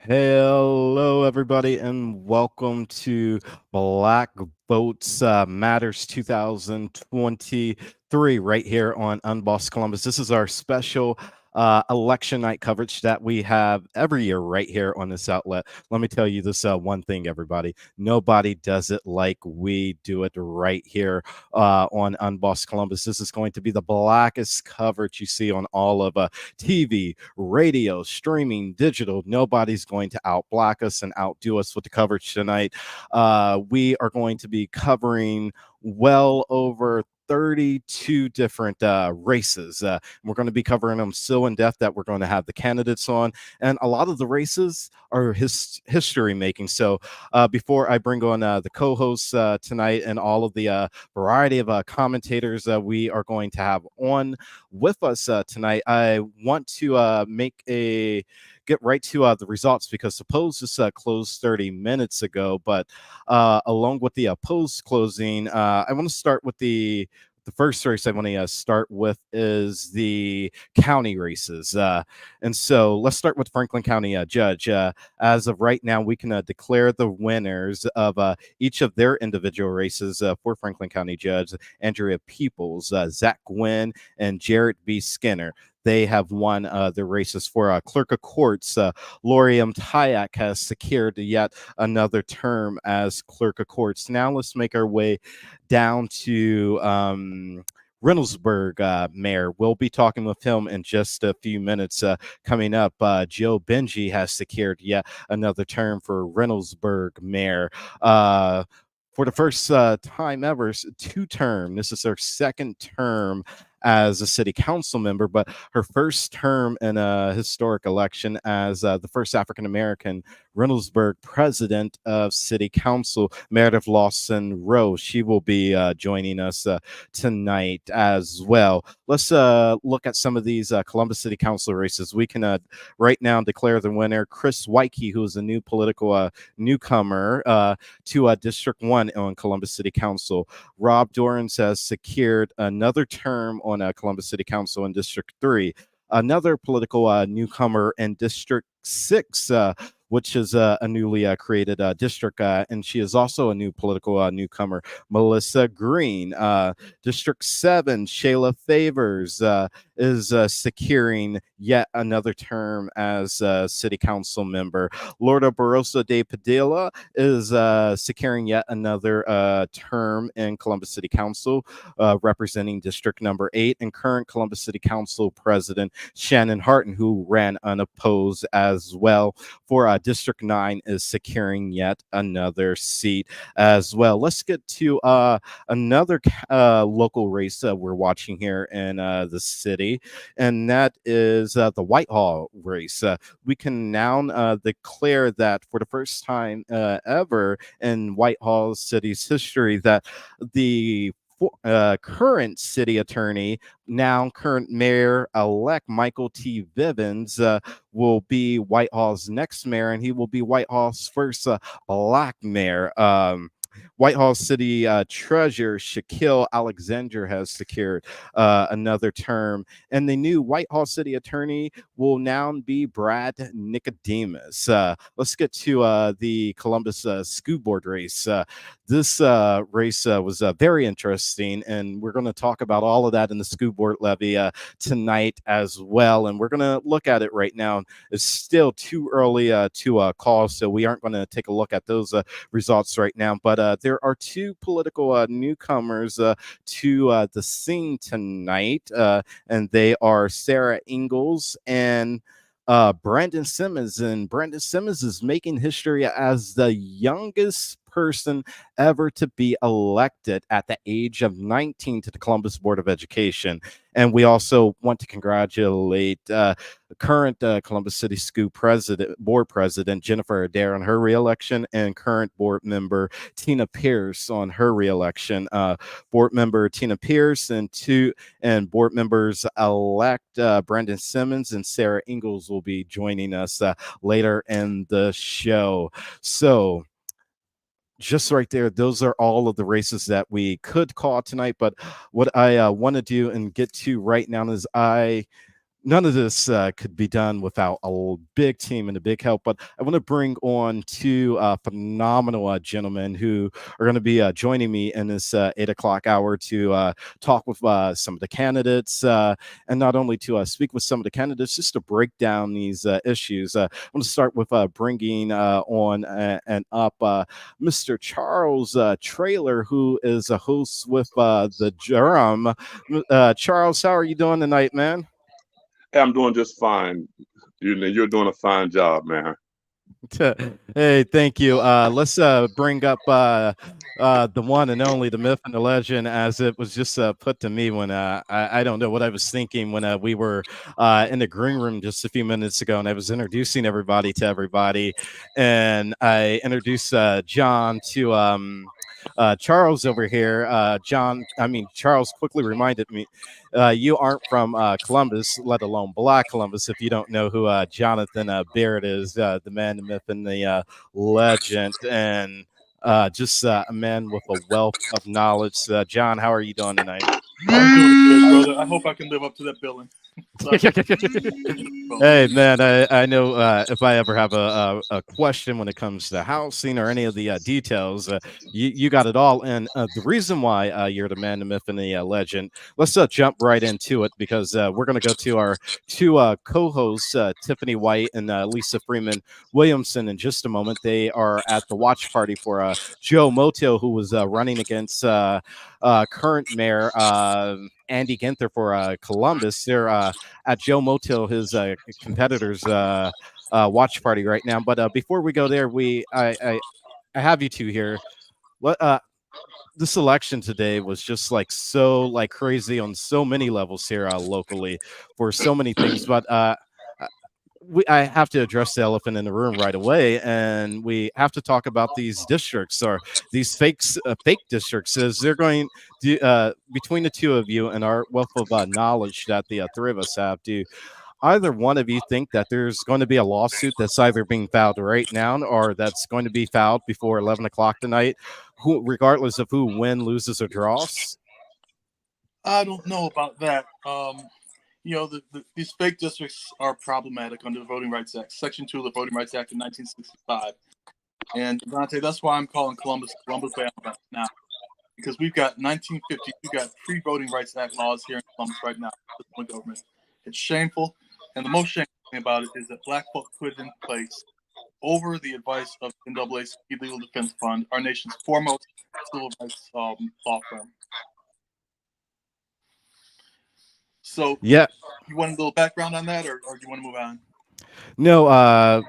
Hello, everybody, and welcome to Black Votes Matters 2023 right here on Unbossed Columbus. This is our special election night coverage that we have every year right here on this outlet. Let me tell you this one thing, everybody. Nobody does it like we do it right here on Unbossed Columbus. This is going to be the blackest coverage you see on all of TV, radio, streaming, digital. Nobody's going to outblack us and outdo us with the coverage tonight. We are going to be covering well over 32 different races. We're going to be covering them so in depth that we're going to have the candidates on, and a lot of the races are history making. So before I bring on the co-hosts tonight and all of the variety of commentators we are going to have on with us tonight, I want to get right to the results, because suppose this closed 30 minutes ago, but along with the post closing, I want to start with the first race I want to start with is the county races. And so let's start with Franklin County Judge. As of right now, we can declare the winners of each of their individual races for Franklin County Judge: Andrea Peoples, Zach Gwynn, and Jared B. Skinner. They have won their races. For Clerk of Courts, Lori M. Tyak has secured yet another term as Clerk of Courts. Now let's make our way down to Reynoldsburg mayor. We'll be talking with him in just a few minutes. Coming up, Joe Benji has secured yet another term for Reynoldsburg mayor. For the first time ever, two-term. This is her second term as a city council member, but her first term in a historic election as the first African-American Reynoldsburg president of city council, Meredith Lawson Rowe. She will be joining us tonight as well. Let's look at some of these Columbus City Council races. We can right now declare the winner: Chris Weike, who is a new political newcomer to District 1 on Columbus City Council. Rob Dorrance has secured another term on Columbus City Council in District 3. Another political newcomer in District 6, which is a newly created district, and she is also a new political newcomer, Melissa Green. District 7, Shayla Favors is securing yet another term as a city council member. Lorda Barosa de Padilla is securing yet another term in Columbus City Council, representing District number 8, and current Columbus City Council President Shannon Harton, who ran unopposed as well for District 9, is securing yet another seat as well. Let's get to another local race we're watching here in the city, and that is the Whitehall race. We can now declare that for the first time ever in Whitehall City's history, that the current city attorney, now current mayor-elect Michael T. Vivens, will be Whitehall's next mayor, and he will be Whitehall's first black mayor. Whitehall City Treasurer Shaquille Alexander has secured another term, and the new Whitehall City Attorney will now be Brad Nicodemus. Let's get to the Columbus School Board race. This race was very interesting, and we're going to talk about all of that in the school board levy tonight as well. And we're going to look at it right now. It's still too early to call, so we aren't going to take a look at those results right now. But there are two political newcomers to the scene tonight, and they are Sarah Ingalls and Brandon Simmons. And Brandon Simmons is making history as the youngest person ever to be elected at the age of 19 to the Columbus Board of Education. And we also want to congratulate current Columbus City School Board President Jennifer Adair on her reelection, and current board member Tina Pierce on her reelection. Board member Tina Pierce and board members elect Brandon Simmons and Sarah Ingalls will be joining us later in the show. So just right there, those are all of the races that we could call tonight. But what I want to do and get to right now is I none of this could be done without big team and a big help. But I want to bring on two phenomenal gentlemen who are going to be joining me in this 8 o'clock hour to talk with some of the candidates, and not only to speak with some of the candidates, just to break down these issues. I'm going to start with bringing on and up Mr. Charles Trailer, who is a host with the Durham. Charles, how are you doing tonight, man? Hey, I'm doing just fine. You're doing a fine job, man. Hey, thank you. Let's bring up the one and only, the myth and the legend, as it was just put to me when I don't know what I was thinking when we were in the green room just a few minutes ago, and I was introducing everybody to everybody, and I introduced John to Charles over here. Charles quickly reminded me, you aren't from Columbus, let alone Black Columbus, if you don't know who Jonathan Barrett is, the man, the myth, and the legend, and just a man with a wealth of knowledge. John, how are you doing tonight? I'm doing good, brother. I hope I can live up to that billing. Hey man, I know if I ever have a question when it comes to housing or any of the details, you got it all. And the reason why you're the man, the myth, and the legend, let's jump right into it, because we're going to go to our two co-hosts, Tiffany White and Lisa Freeman Williamson, in just a moment. They are at the watch party for Joe Moto, who was running against current mayor Andy Ginther for Columbus. They're at Joe Moto, his competitors' watch party right now. But before we go there, I have you two here. This election today was just like so like crazy on so many levels here locally for so many things. But I have to address the elephant in the room right away, and we have to talk about these districts, or these fake districts. Is they're going to, between the two of you and our wealth of knowledge that the three of us have, do either one of you think that there's going to be a lawsuit that's either being filed right now or that's going to be filed before 11 o'clock tonight, regardless of who wins, loses, or draws? I don't know about that. These fake districts are problematic under the Voting Rights Act, Section 2 of the Voting Rights Act of 1965. And Devontae, that's why I'm calling Columbus Alabama now, because we've got 1950, we've got pre-Voting Rights Act laws here in Columbus right now. The government. It's shameful, and the most shameful thing about it is that Black folk put it in place over the advice of NAACP Legal Defense Fund, our nation's foremost civil rights law firm. So, yeah, you want a little background on that, or do you want to move on? No, I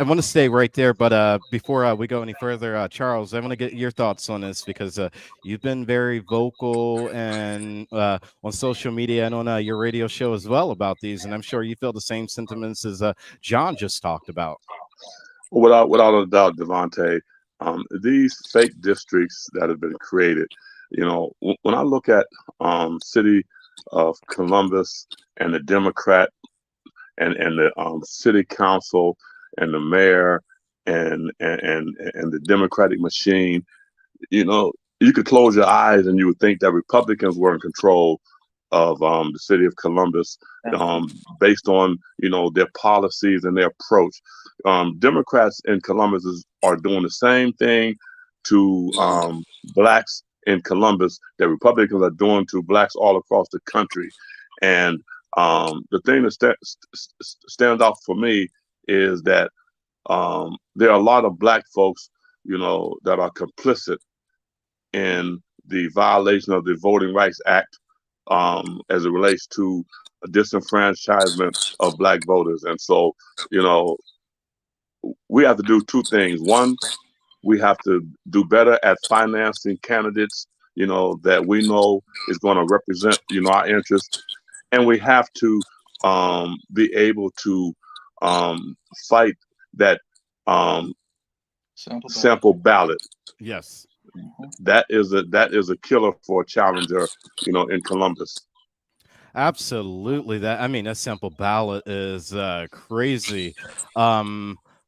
want to stay right there, but before we go any further, Charles, I want to get your thoughts on this, because you've been very vocal and on social media and on your radio show as well about these, and I'm sure you feel the same sentiments as John just talked about. Without a doubt, Devontae, these fake districts that have been created, when I look at city of Columbus and the Democrat and the city council and the mayor and the Democratic machine, you could close your eyes and you would think that Republicans were in control of the city of Columbus, based on their policies and their approach. Democrats in Columbus are doing the same thing to blacks in Columbus that Republicans are doing to blacks all across the country. And the thing that stands out for me is that there are a lot of black folks, that are complicit in the violation of the Voting Rights Act, as it relates to a disenfranchisement of black voters. And so, we have to do two things. One, we have to do better at financing candidates, that we know is going to represent, our interests. And we have to be able to fight that sample ballot. Yes. That is a killer for a challenger, in Columbus. Absolutely. That sample ballot is crazy.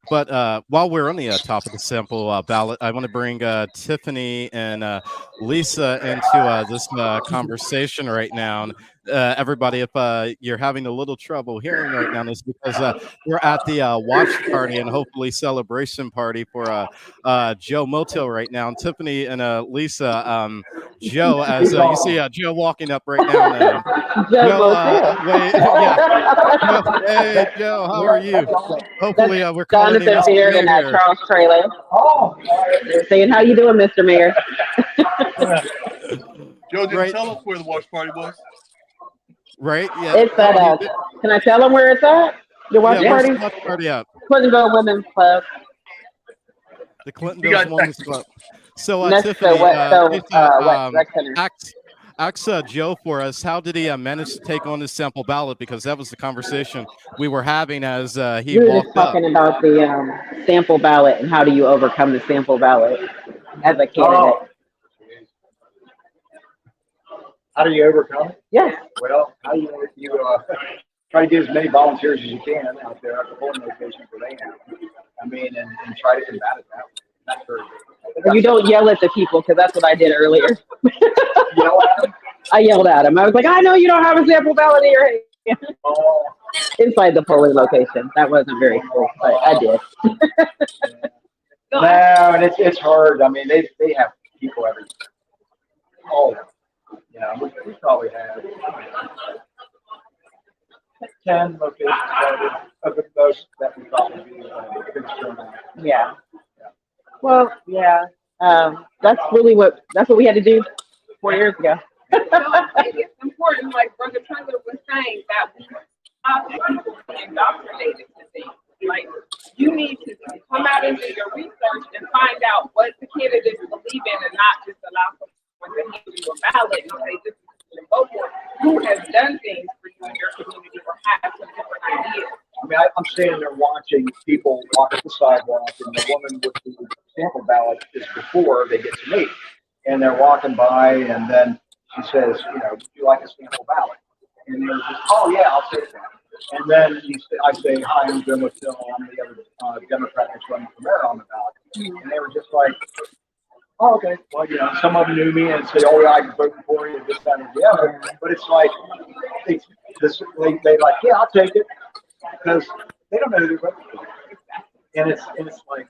But while we're on the top of the sample ballot, I want to bring Tiffany and Lisa into this conversation right now. everybody, if you're having a little trouble hearing right now, it's because we're at the watch party and hopefully celebration party for Joe Motel right now. And Tiffany and Lisa, Joe, as you see Joe walking up right now. And, Joe, wait, yeah. Joe, hey, Joe, how are you? Hopefully, we're calling you Jonathan Mr. Beard in that Mayor. Charles trailer. They're saying, "How you doing, Mr. Mayor?" Joe didn't Right. tell us where the watch party was. Right? Yeah. It's at can I tell them where it's at? Your watch Yeah, where's party? the watch party at? Clintonville Women's Club. The Clintonville Women's Club. So, Next Tiffany, to Rec Center. ask Joe for us. How did he manage to take on the sample ballot? Because that was the conversation we were having as he We were walked just talking about the sample ballot and how do you overcome the sample ballot as a candidate. How do you overcome it? Yes. Well, how you try to get as many volunteers as you can out there at the polling locations where they have. I mean, and try to combat it that way. That's very good. You don't yell at the people because that's what I did earlier. Yell at them? I yelled at him. I was like, I know you don't have a sample ballot in your hand. Inside the polling location. That wasn't very cool, but I did. No, and it's hard. I mean, they have people everywhere. All you know, we probably have 10 locations of the most that we probably be Yeah. Well, yeah. That's what we had to do 4 years ago. So I think it's important, like Brother Trevor was saying, that we stop people being indoctrinated to things. Like, you need to come out and do your research and find out what the candidates believe in and not just allow someone to hand you a ballot and say, this is what you vote for. Who has done things for you in your community or has some different ideas? I mean, I'm standing there watching people walk up the sidewalk, and the woman with the sample ballot is before they get to me. And they're walking by, and then she says, you know, would you like a sample ballot? And they're just, oh, yeah, I'll take that. And then I say, hi, I'm Jim with Phil. I'm the other Democrat that's running for mayor on the ballot. And they were just like, oh, okay. Well, you know, some of them knew me and say, oh, yeah, I can vote for you, this, that, and the other. But it's like, they like, yeah, I'll take it. Because they don't know who they're voting for. And it's like.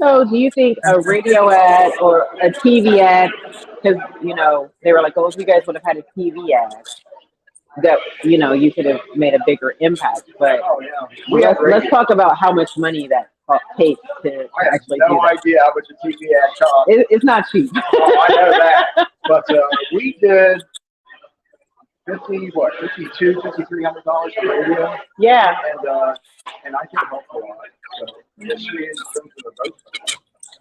So do you think a radio ad or a TV ad, because, you know, they were like, oh, if you guys would have had a TV ad, that, you know, you could have made a bigger impact. But let's talk about how much money that takes to actually do that. I have no idea how much a TV ad costs. It's not cheap. Well, I know that. But we did $5,300 for radio. Yeah. And I think it helped a lot. So this year in terms of the vote.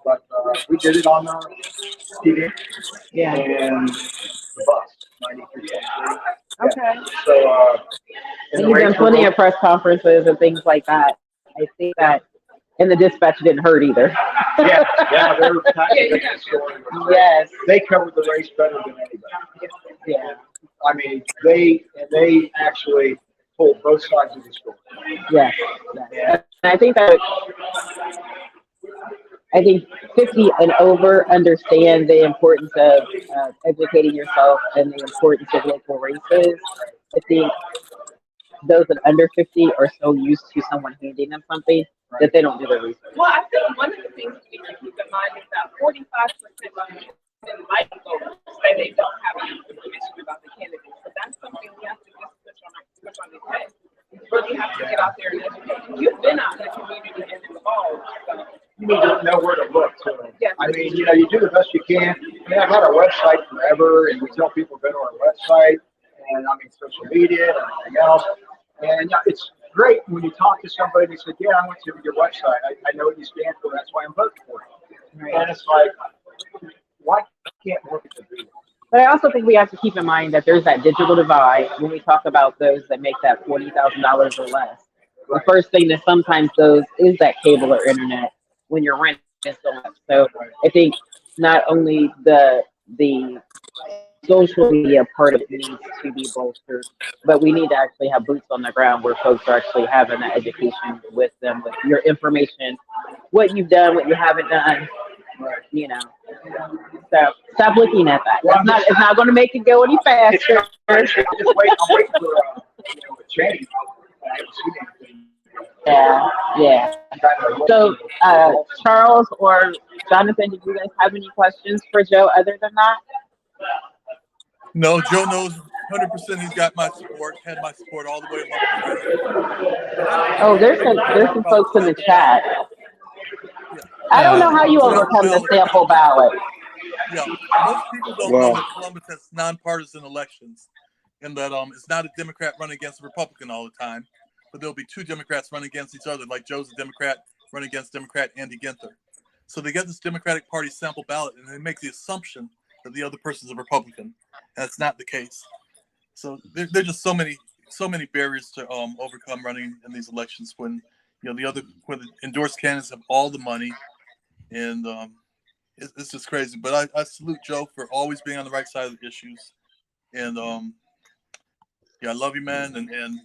But we did it on TV. Yeah. And the bus, 93.3. Okay. So and you've done plenty of press conferences and things like that. I think that, and the dispatch didn't hurt either. yeah, they're the story. Yes. They covered the race better than anybody. Yeah. I mean, they actually told both sides of the story. Yes. And I think 50 and over understand the importance of educating yourself and the importance of local races. I think those that are under 50 are so used to someone handing them something that they don't do their research. Well, I think one of the things we need to keep in mind is that 45% of like voters say they don't have any information about the candidates. So that's something we have to just push on the head. We really have to get out there and educate. You've been out in the community and involved. So. You need to know where to look. Yes. I mean, you know, you do the best you can. I mean, I've had our website forever, and we tell people go to our website, and I mean, social media and everything else. And it's great when you talk to somebody and they say, yeah, I went to your website. I know what you stand for. That's why I'm voting for you. Right. And it's like, why can't more people do that? But I also think we have to keep in mind that there's that digital divide when we talk about those that make that $40,000 or less. The first thing that sometimes goes is that cable or internet when you're renting so much. So I think not only the social media part of it needs to be bolstered, but we need to actually have boots on the ground where folks are actually having that education with them, with your information, what you've done, what you haven't done, you know. So stop looking at that. It's not going to make it go any faster. I'm waiting for a change. I haven't seen anything. Yeah. So, Charles or Jonathan, did you guys have any questions for Joe other than that? No, Joe knows 100% he's got my support, had my support all the way along. Oh, there's some folks in the chat. I don't know how you overcome the sample ballot. Yeah, most people don't know that Columbus has nonpartisan elections, and that it's not a Democrat running against a Republican all the time, but there'll be two Democrats running against each other, like Joe's a Democrat running against Democrat Andy Ginther. So they get this Democratic Party sample ballot, and they make the assumption that the other person's a Republican. That's not the case. So there's just so many barriers to overcome running in these elections when when the endorsed candidates have all the money, and it's just crazy. But I salute Joe for always being on the right side of the issues, and I love you, man, and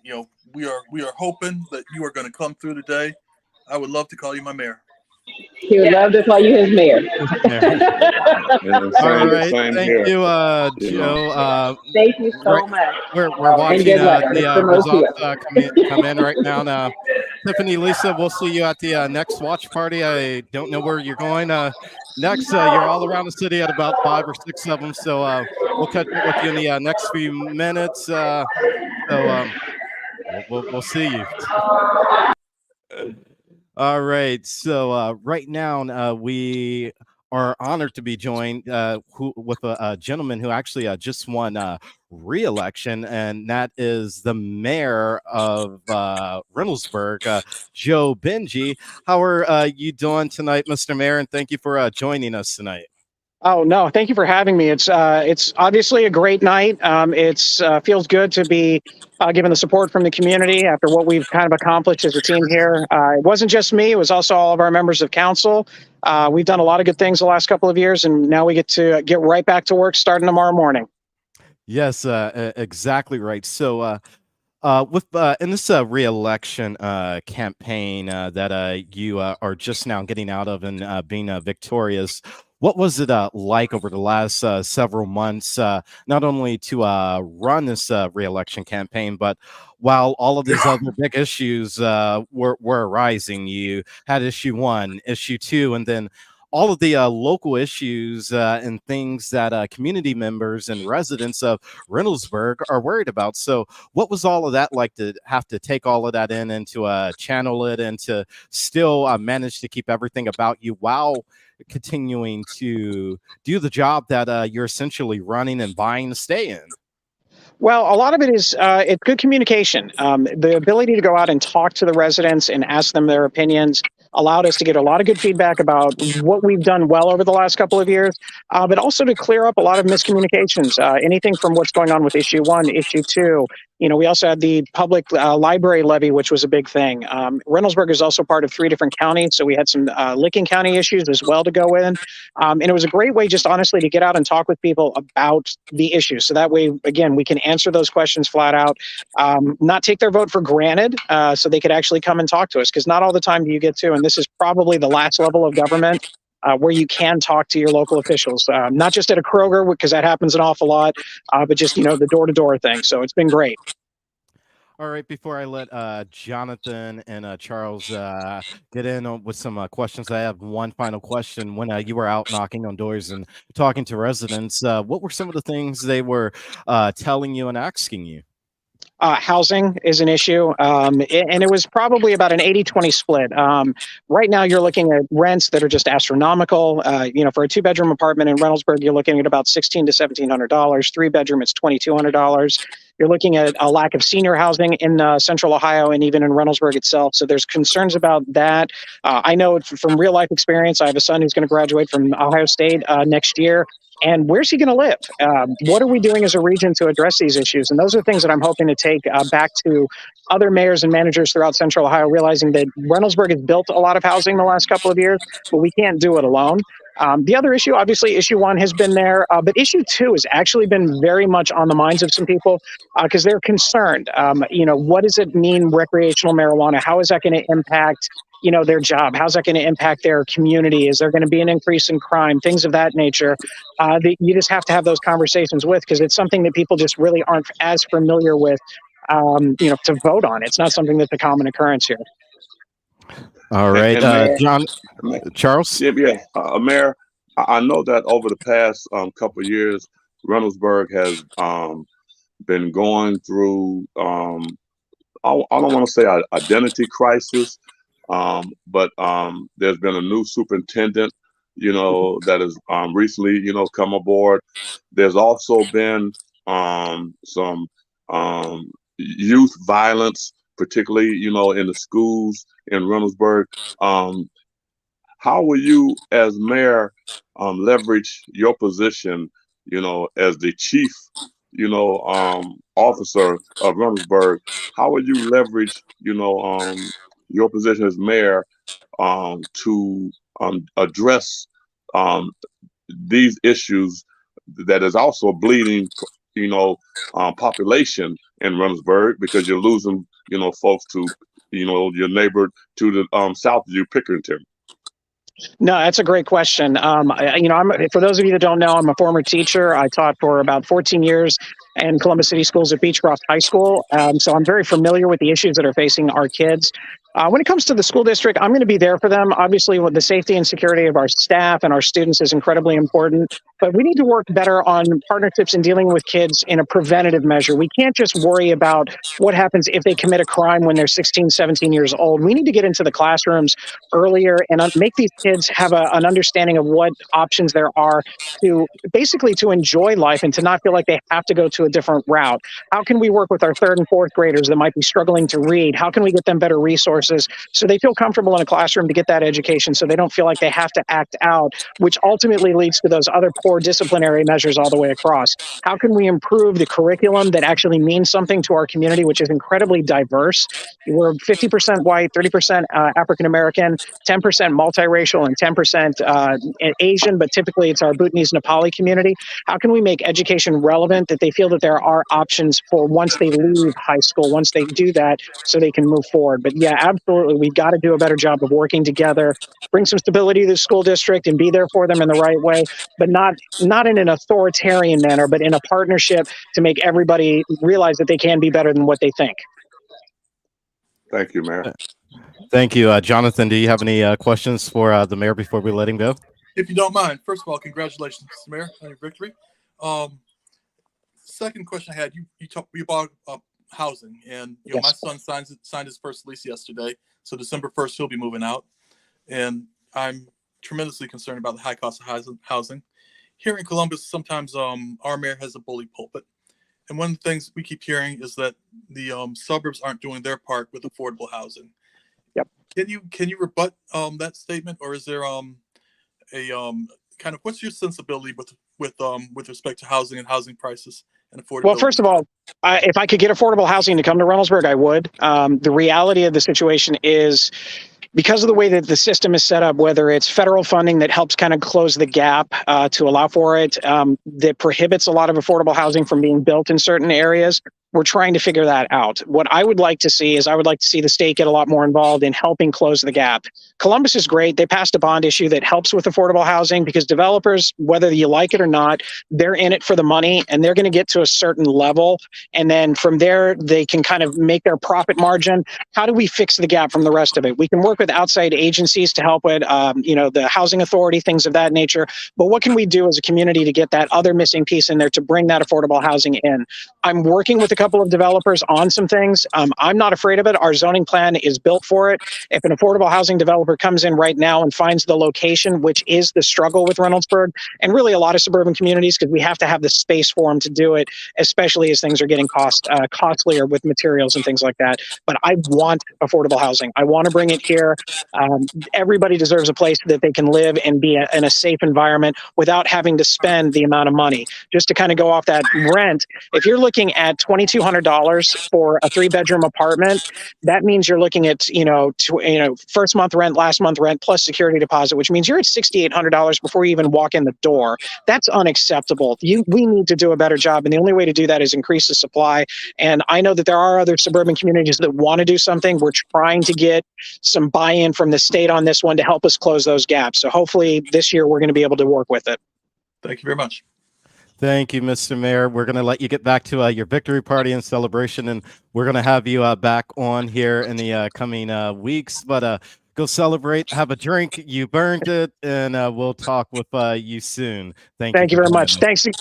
we are hoping that you are going to come through today. I would love to call you my mayor. He would love to call you his mayor. All right, thank you, Joe. Thank you so much. We're watching the results come in right now. Now, Tiffany, Lisa, we'll see you at the next watch party. I don't know where you're going. Next, you're all around the city at about 5 or 6 of them. So we'll catch up with you in the next few minutes. So we'll see you. All right. So right now we are honored to be joined with a gentleman who actually just won re-election, and that is the mayor of Reynoldsburg, Joe Benji. How are you doing tonight, Mr. Mayor? And thank you for joining us tonight. Oh, no, thank you for having me. It's obviously a great night. It's feels good to be given the support from the community after what we've kind of accomplished as a team here. It wasn't just me, it was also all of our members of council. We've done a lot of good things the last couple of years, and now we get to get right back to work starting tomorrow morning. Yes, exactly right. So with in this re-election campaign that you are just now getting out of and being victorious, what was it like over the last several months, not only to run this re-election campaign, but while all of these other big issues were arising? You had issue 1, issue 2, and then all of the local issues and things that community members and residents of Reynoldsburg are worried about. So what was all of that like to have to take all of that in and to channel it and to still manage to keep everything about you while continuing to do the job that you're essentially running and buying to stay in? Well, a lot of it is it's good communication. The ability to go out and talk to the residents and ask them their opinions allowed us to get a lot of good feedback about what we've done well over the last couple of years, but also to clear up a lot of miscommunications. Anything from what's going on with issue 1, issue 2. We also had the public library levy, which was a big thing. Reynoldsburg is also part of 3 different counties, so we had some Licking County issues as well to go in. And it was a great way just honestly to get out and talk with people about the issues. So that way, again, we can answer those questions flat out, not take their vote for granted, so they could actually come and talk to us, because not all the time do you get to, and this is probably the last level of government where you can talk to your local officials, not just at a Kroger, because that happens an awful lot, but just, the door-to-door thing. So it's been great. All right, before I let Jonathan and Charles get in with some questions, I have one final question. When you were out knocking on doors and talking to residents, what were some of the things they were telling you and asking you? Housing is an issue, and it was probably about an 80-20 split. Right now, you're looking at rents that are just astronomical. For a 2-bedroom apartment in Reynoldsburg, you're looking at about $1,600 to $1,700. 3-bedroom, it's $2,200. You're looking at a lack of senior housing in Central Ohio and even in Reynoldsburg itself. So there's concerns about that. I know from real life experience, I have a son who's going to graduate from Ohio State next year. And where's he going to live? What are we doing as a region to address these issues? And those are things that I'm hoping to take back to other mayors and managers throughout Central Ohio, realizing that Reynoldsburg has built a lot of housing the last couple of years, but we can't do it alone. The other issue, obviously, issue 1 has been there, but issue 2 has actually been very much on the minds of some people because they're concerned. What does it mean, recreational marijuana? How is that going to impact their job? How's that going to impact their community? Is there going to be an increase in crime? Things of that nature that you just have to have those conversations with, because it's something that people just really aren't as familiar with, to vote on. It's not something that's a common occurrence here. All right, Mayor, John, Charles. Mayor, I know that over the past couple of years, Reynoldsburg has been going through, I don't want to say an identity crisis, but there's been a new superintendent, that has recently, come aboard. There's also been some youth violence, particularly, in the schools in Reynoldsburg. How will you, as mayor, leverage your position, as the chief, officer of Reynoldsburg? How will you leverage, your position as mayor to address these issues that is also bleeding, population in Reynoldsburg, because you're losing, folks to, your neighbor to the south of you, Pickerington? No, that's a great question. For those of you that don't know, I'm a former teacher. I taught for about 14 years in Columbus City Schools at Beechcroft High School. So I'm very familiar with the issues that are facing our kids. When it comes to the school district, I'm going to be there for them. Obviously, with the safety and security of our staff and our students is incredibly important. But we need to work better on partnerships and dealing with kids in a preventative measure. We can't just worry about what happens if they commit a crime when they're 16, 17 years old. We need to get into the classrooms earlier and make these kids have an understanding of what options there are to basically to enjoy life and to not feel like they have to go to a different route. How can we work with our third and fourth graders that might be struggling to read? How can we get them better resources so they feel comfortable in a classroom to get that education, so they don't feel like they have to act out, which ultimately leads to those other poor disciplinary measures all the way across? How can we improve the curriculum that actually means something to our community, which is incredibly diverse? We're 50% white, 30% African American, 10% multiracial, and 10% Asian, but typically it's our Bhutanese Nepali community. How can we make education relevant, that they feel that there are options for once they leave high school, once they do that, so they can move forward? But yeah, absolutely, we've got to do a better job of working together, bring some stability to the school district and be there for them in the right way, but not in an authoritarian manner, but in a partnership to make everybody realize that they can be better than what they think. Thank you, Mayor. Thank you. Jonathan, do you have any questions for the mayor before we let him go? If you don't mind, first of all, congratulations, Mr. Mayor, on your victory. Second question I had, you brought up housing, and Yes. my son signed his first lease yesterday, so December 1st he'll be moving out, and I'm tremendously concerned about the high cost of housing. Here in Columbus, sometimes our mayor has a bully pulpit, and one of the things we keep hearing is that the suburbs aren't doing their part with affordable housing. Yep. Can you rebut that statement, or is there a kind of, what's your sensibility with respect to housing and housing prices and affordability? Well, first of all, if I could get affordable housing to come to Reynoldsburg, I would. The reality of the situation is, because of the way that the system is set up, whether it's federal funding that helps kind of close the gap to allow for it, that prohibits a lot of affordable housing from being built in certain areas, we're trying to figure that out. What I would like to see is, I would like to see the state get a lot more involved in helping close the gap. Columbus is great. They passed a bond issue that helps with affordable housing, because developers, whether you like it or not, they're in it for the money, and they're going to get to a certain level. And then from there, they can kind of make their profit margin. How do we fix the gap from the rest of it? We can work with outside agencies to help with, the housing authority, things of that nature. But what can we do as a community to get that other missing piece in there to bring that affordable housing in? I'm working with a couple of developers on some things. I'm not afraid of it. Our zoning plan is built for it. If an affordable housing developer comes in right now and finds the location, which is the struggle with Reynoldsburg and really a lot of suburban communities, because we have to have the space for them to do it, especially as things are getting costlier with materials and things like that. But I want affordable housing. I want to bring it here. Everybody deserves a place that they can live and be in a safe environment without having to spend the amount of money. Just to kind of go off that rent, if you're looking at $2,200 for a 3-bedroom apartment, that means you're looking at, first month rent, last month rent, plus security deposit, which means you're at $6,800 before you even walk in the door. That's unacceptable. We need to do a better job. And the only way to do that is increase the supply. And I know that there are other suburban communities that want to do something. We're trying to get some buy-in from the state on this one to help us close those gaps. So hopefully this year we're going to be able to work with it. Thank you very much. Thank you, Mr. Mayor. We're going to let you get back to your victory party and celebration, and we're going to have you back on here in the coming weeks. But go celebrate, have a drink. You burned it, and we'll talk with you soon. Thank you very much. Thank you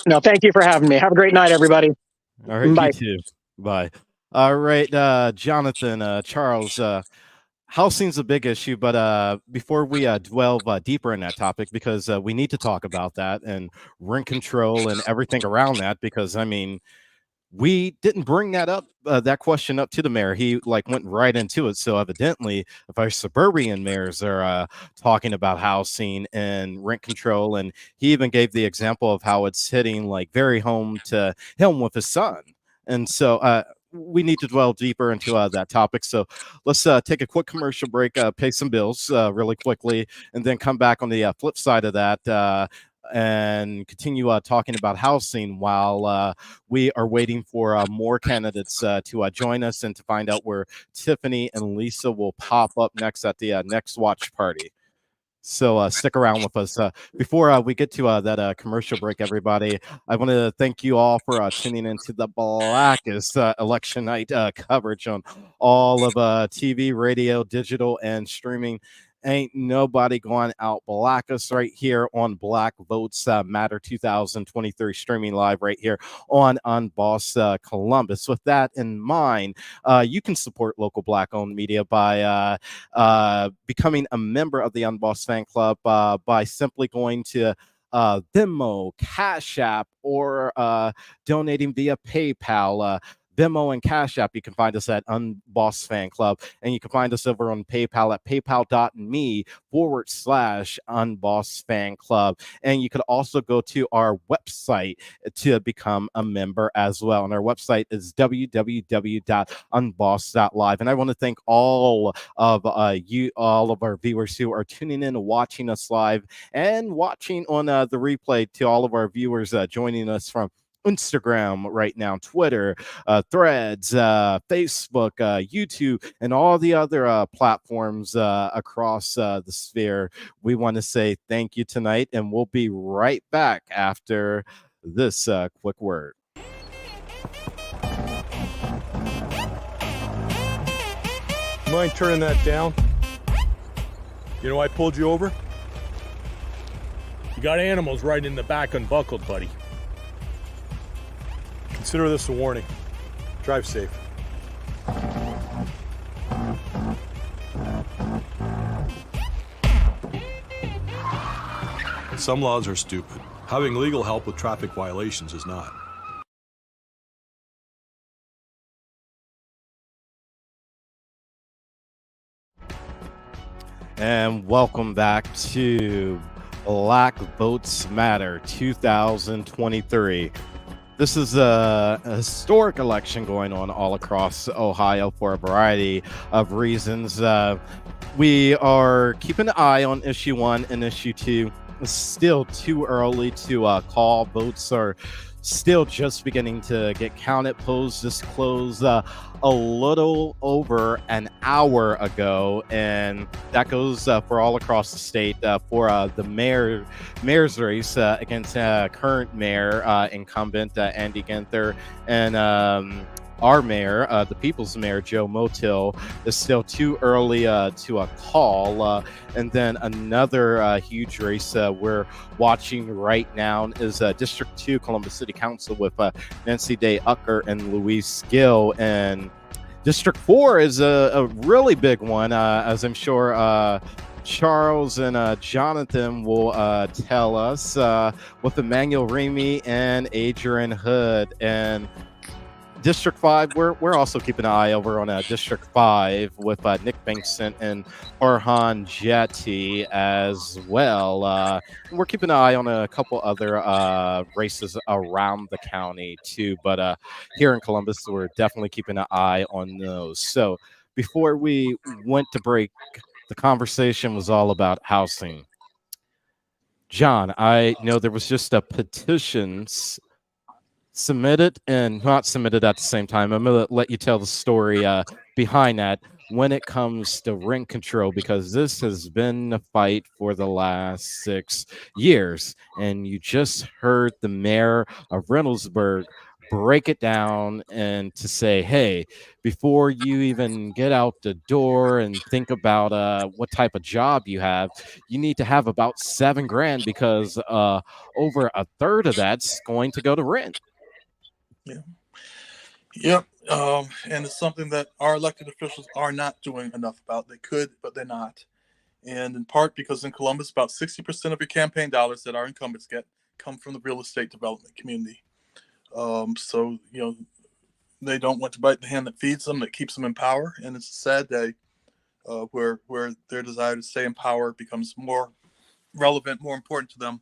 for having me. Have a great night, everybody. All right, bye. You too. Bye. All right, Jonathan, Charles. Housing's a big issue, but before we delve deeper in that topic, because we need to talk about that and rent control and everything around that, because I mean, we didn't bring that question up to the mayor. He went right into it. So evidently, if our suburban mayors are talking about housing and rent control, and he even gave the example of how it's hitting very home to him with his son, and so we need to dwell deeper into that topic. So let's take a quick commercial break, pay some bills really quickly, and then come back on the flip side of that and continue talking about housing while we are waiting for more candidates to join us and to find out where Tiffany and Lisa will pop up next at the next watch party. So stick around with us. Before we get to that commercial break, everybody, I want to thank you all for tuning into the blackest election night coverage on all of TV, radio, digital, and streaming. Ain't nobody going out black us right here on Black Votes Matter 2023, streaming live right here on Unboss Columbus. With that in mind, you can support local Black-owned media by becoming a member of the Unboss fan club by simply going to Venmo, Cash App, or donating via PayPal. Venmo and Cash App, you can find us at Unboss Fan Club, and you can find us over on PayPal at paypal.me/Unboss Fan Club. And you could also go to our website to become a member as well. And our website is www.unboss.live. And I want to thank all of our viewers who are tuning in and watching us live and watching on the replay, to all of our viewers joining us from Instagram right now, Twitter, Threads, Facebook, YouTube, and all the other platforms across the sphere. We want to say thank you tonight, and we'll be right back after this quick word. Mind turning that down? You know why I pulled you over? You got animals riding in the back unbuckled, buddy. Consider this a warning. Drive safe. Some laws are stupid. Having legal help with traffic violations is not. And welcome back to Black Votes Matter 2023. This is a historic election going on all across Ohio for a variety of reasons. We are keeping an eye on issue 1 and issue 2. It's still too early to call. Votes are still just beginning to get counted. Polls just closed a little over an hour ago, and that goes for all across the state for the mayor's race against current mayor incumbent Andy Ginther, and our mayor, the people's mayor, Joe Motil, is still too early to call. And then another huge race we're watching right now is District 2 Columbus City Council with Nancy Day Ucker and Luis Gill. And District 4 is a really big one, as I'm sure Charles and Jonathan will tell us, with Emmanuel Remy and Adrian Hood. And District 5, we're also keeping an eye over on District 5 with Nick Bankson and Farhan Jati as well. And we're keeping an eye on a couple other races around the county too. But here in Columbus, we're definitely keeping an eye on those. So before we went to break, the conversation was all about housing. John, I know there was just a petition submitted and not submitted at the same time. I'm going to let you tell the story behind that when it comes to rent control, because this has been a fight for the last 6 years. And you just heard the mayor of Reynoldsburg break it down and to say, hey, before you even get out the door and think about what type of job you have, you need to have about $7,000 because over a third of that's going to go to rent. Yeah. Yep. And it's something that our elected officials are not doing enough about. They could, but they're not. And in part because in Columbus, about 60% of your campaign dollars that our incumbents get come from the real estate development community. So, they don't want to bite the hand that feeds them, that keeps them in power. And it's a sad day where their desire to stay in power becomes more relevant, more important to them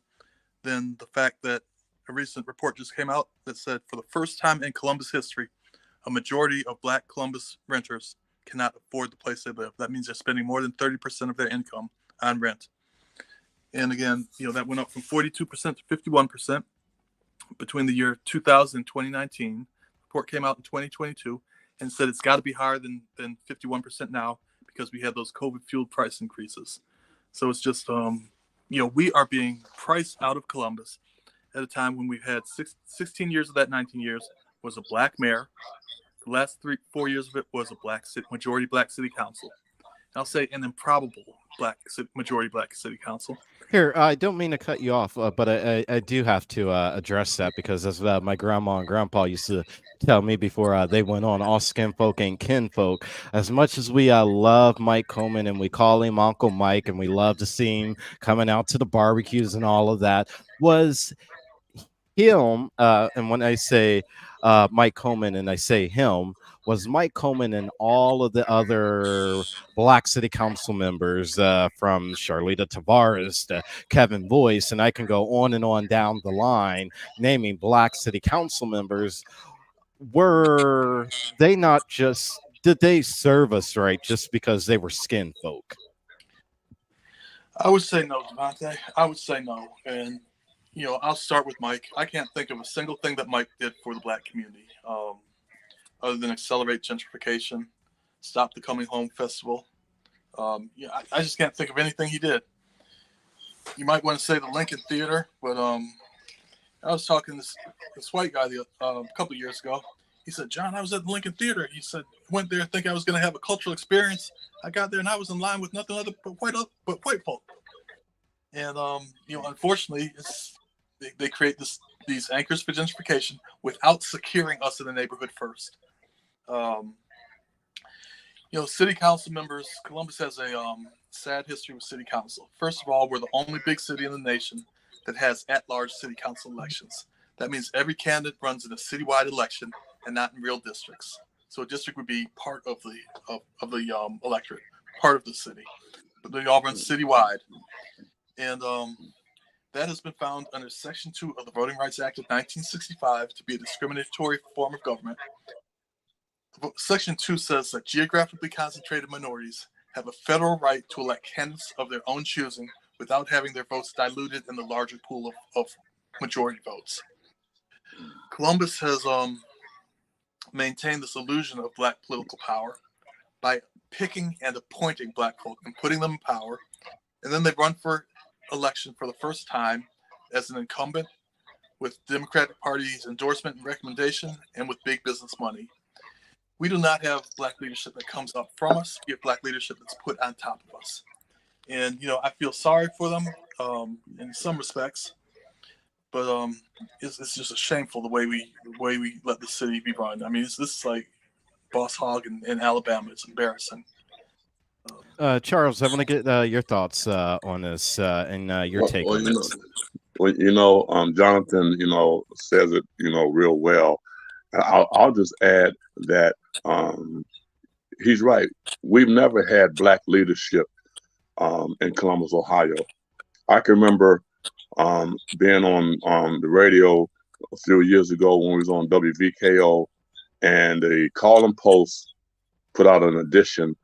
than the fact that a recent report just came out that said for the first time in Columbus history, a majority of Black Columbus renters cannot afford the place they live. That means they're spending more than 30% of their income on rent. And again, that went up from 42% to 51% between the year 2000 and 2019. The report came out in 2022 and said it's got to be higher than 51% now because we had those COVID-fueled price increases. So it's just, we are being priced out of Columbus at a time when we've had 16 years of that 19 years was a Black mayor. The last 4 years of it was a majority Black city council. And I'll say an improbable majority Black city council. Here, I don't mean to cut you off, but I do have to address that because as my grandma and grandpa used to tell me before they went on, all skin folk ain't kin folk. As much as we love Mike Coleman and we call him Uncle Mike and we love to see him coming out to the barbecues and all of that, was him, and when I say Mike Coleman and I say him, was Mike Coleman and all of the other Black city council members from Charlita Tavares to Kevin Boyce, and I can go on and on down the line naming Black city council members. Were they not just, did they serve us right just because they were skin folk? I would say no, Devontae. I would say no. And I'll start with Mike. I can't think of a single thing that Mike did for the Black community, other than accelerate gentrification, stop the Coming Home Festival. I just can't think of anything he did. You might want to say the Lincoln Theater, but I was talking to this white guy a couple of years ago. He said, John, I was at the Lincoln Theater. He said, went there thinking I was going to have a cultural experience. I got there and I was in line with nothing other but white folk. And unfortunately, they create these anchors for gentrification without securing us in the neighborhood first. City council members, Columbus has a sad history with city council. First of all, we're the only big city in the nation that has at-large city council elections. That means every candidate runs in a citywide election and not in real districts. So a district would be part of the electorate, part of the city, but they all run citywide. And that has been found under Section 2 of the Voting Rights Act of 1965 to be a discriminatory form of government. Section 2 says that geographically concentrated minorities have a federal right to elect candidates of their own choosing without having their votes diluted in the larger pool of majority votes. Columbus has maintained this illusion of Black political power by picking and appointing Black folk and putting them in power. And then they run for election for the first time as an incumbent with Democratic Party's endorsement and recommendation and with big business money. We do not have Black leadership that comes up from us. We have Black leadership that's put on top of us. And, I feel sorry for them in some respects, but it's just a shameful the way we let the city be run. I mean, this is like Boss Hogg in Alabama. It's embarrassing. Charles, I want to get your thoughts on this and your take on this. Jonathan, says it, real well. I'll just add that he's right. We've never had Black leadership in Columbus, Ohio. I can remember being on the radio a few years ago when we was on WVKO, and the Call and Post put out an edition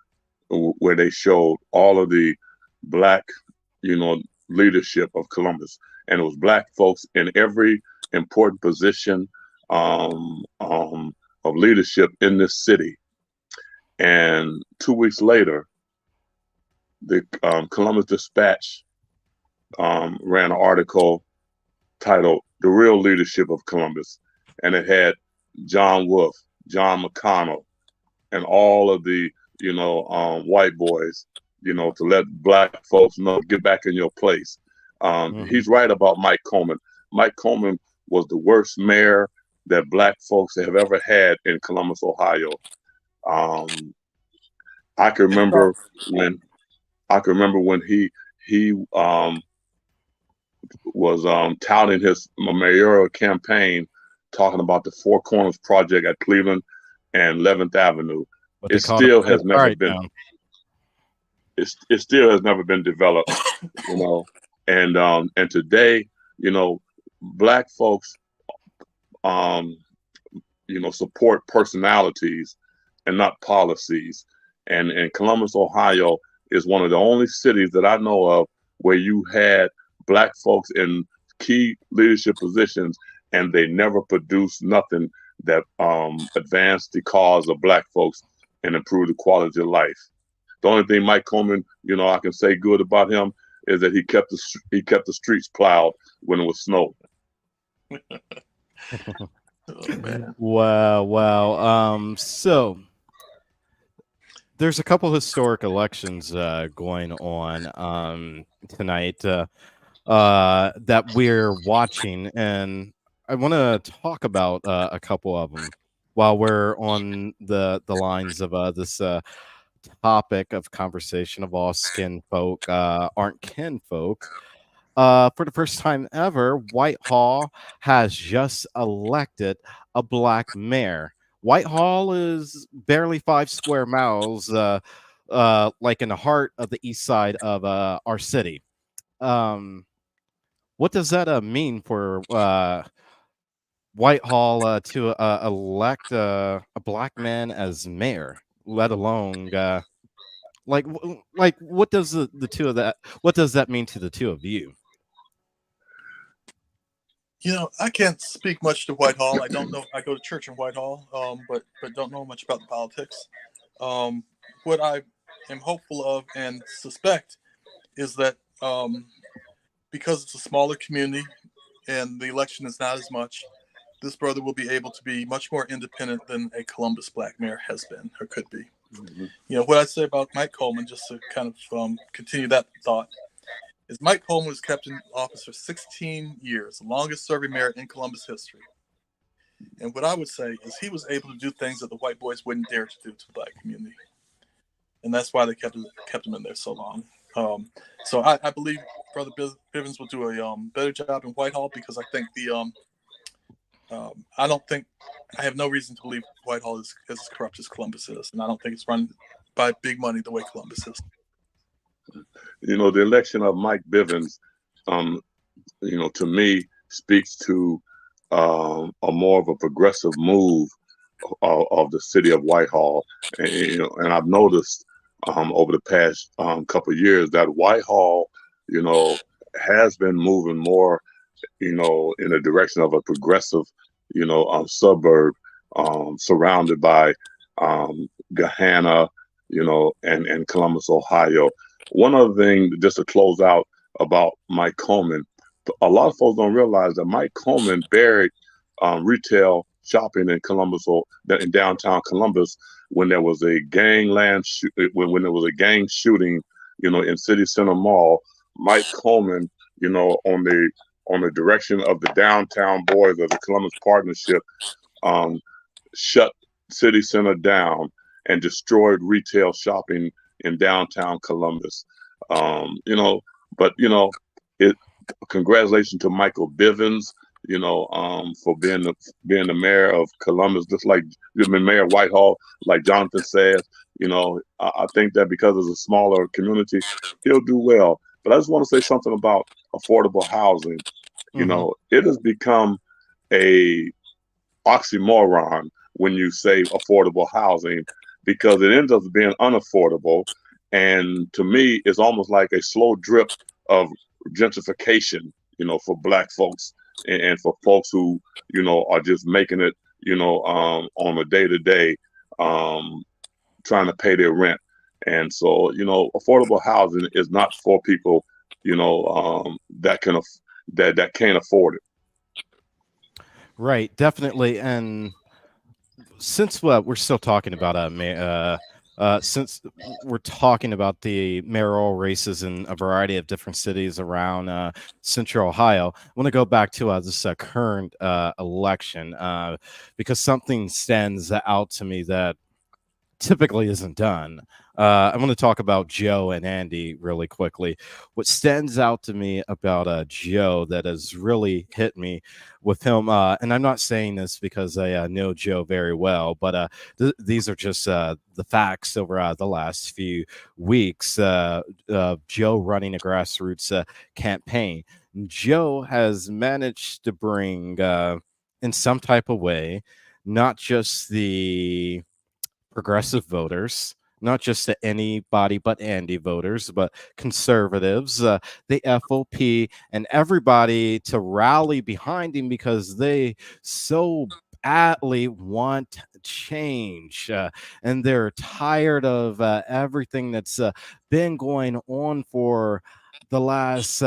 where they showed all of the Black, leadership of Columbus, and it was Black folks in every important position of leadership in this city. And 2 weeks later, the Columbus Dispatch ran an article titled "The Real Leadership of Columbus," and it had John Wolf, John McConnell, and all of the white boys, to let Black folks know, get back in your place. He's right about Mike Coleman. Mike Coleman was the worst mayor that Black folks have ever had in Columbus, Ohio. I can remember when he was touting his mayoral campaign, talking about the Four Corners project at Cleveland and 11th Avenue. It still has never been. It still has never been developed, And today, Black folks, support personalities and not policies. And Columbus, Ohio, is one of the only cities that I know of where you had Black folks in key leadership positions, and they never produced nothing that advanced the cause of Black folks and improved the quality of life. The only thing Mike Coleman, I can say good about him is that he kept the streets plowed when it was snowing. Oh, man. Wow. So there's a couple historic elections going on tonight that we're watching, and I want to talk about a couple of them while we're on the lines of this topic of conversation of all skin folk aren't kin folk. For the first time ever, Whitehall has just elected a Black mayor. Whitehall is barely 5 square miles, like in the heart of the east side of our city. What does that mean for Whitehall to elect a Black man as mayor, let alone like what does the two of that? What does that mean to the two of you? I can't speak much to Whitehall. I don't know. I go to church in Whitehall, but don't know much about the politics. What I am hopeful of and suspect is that because it's a smaller community and the election is not as much, this brother will be able to be much more independent than a Columbus Black mayor has been or could be. Mm-hmm. What I say about Mike Coleman, just to kind of continue that thought, is Mike Coleman was kept in office for 16 years, the longest serving mayor in Columbus history. And what I would say is he was able to do things that the white boys wouldn't dare to do to the Black community. And that's why they kept him in there so long. So I believe Brother Bivens will do a better job in Whitehall, because I think I have no reason to believe Whitehall is as corrupt as Columbus is. And I don't think it's run by big money the way Columbus is. The election of Mike Bivens, to me, speaks to a more of a progressive move of the city of Whitehall. And I've noticed over the past couple of years that Whitehall, has been moving more, in the direction of a progressive, suburb surrounded by Gahanna, and Columbus, Ohio. One other thing, just to close out about Mike Coleman, a lot of folks don't realize that Mike Coleman buried retail shopping in Columbus, or in downtown Columbus, when there was a when there was a gang shooting, in City Center Mall. Mike Coleman, on the direction of the downtown boys of the Columbus Partnership, shut City Center down and destroyed retail shopping in downtown Columbus. Congratulations to Michael Bivens for being the mayor of Columbus, just like you've been Mayor of Whitehall, like Jonathan says. I think that because it's a smaller community, he'll do well. But I just want to say something about affordable housing. It has become a oxymoron when you say affordable housing, because it ends up being unaffordable. And to me, it's almost like a slow drip of gentrification, for Black folks and for folks who, are just making it, on a day to day, trying to pay their rent. And so, affordable housing is not for people, that that can't afford it. Right, definitely. And since we're still talking about since we're talking about the mayoral races in a variety of different cities around Central Ohio, I want to go back to this current election because something stands out to me that typically isn't done. I want to talk about Joe and Andy really quickly. What stands out to me about Joe that has really hit me with him, and I'm not saying this because I know Joe very well, but these are just the facts over the last few weeks. Joe running a grassroots campaign. Joe has managed to bring, in some type of way, not just the progressive voters, not just to anybody but Andy voters, but conservatives, the FOP, and everybody to rally behind him because they so badly want change. And they're tired of everything that's been going on for the last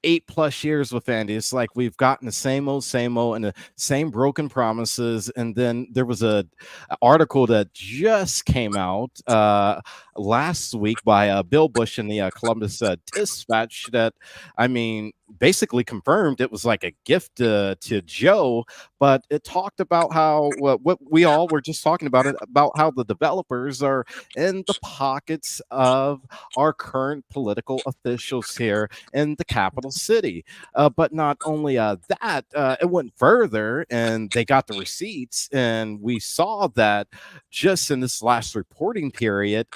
8+ years with Andy. It's like we've gotten the same old, and the same broken promises. And then there was a article that just came out last week by Bill Bush in the Columbus Dispatch that, I mean, basically confirmed it was like a gift to Joe, but it talked about how what we all were just talking about how the developers are in the pockets of our current political officials here in the capital city. But not only that, it went further and they got the receipts, and we saw that just in this last reporting period,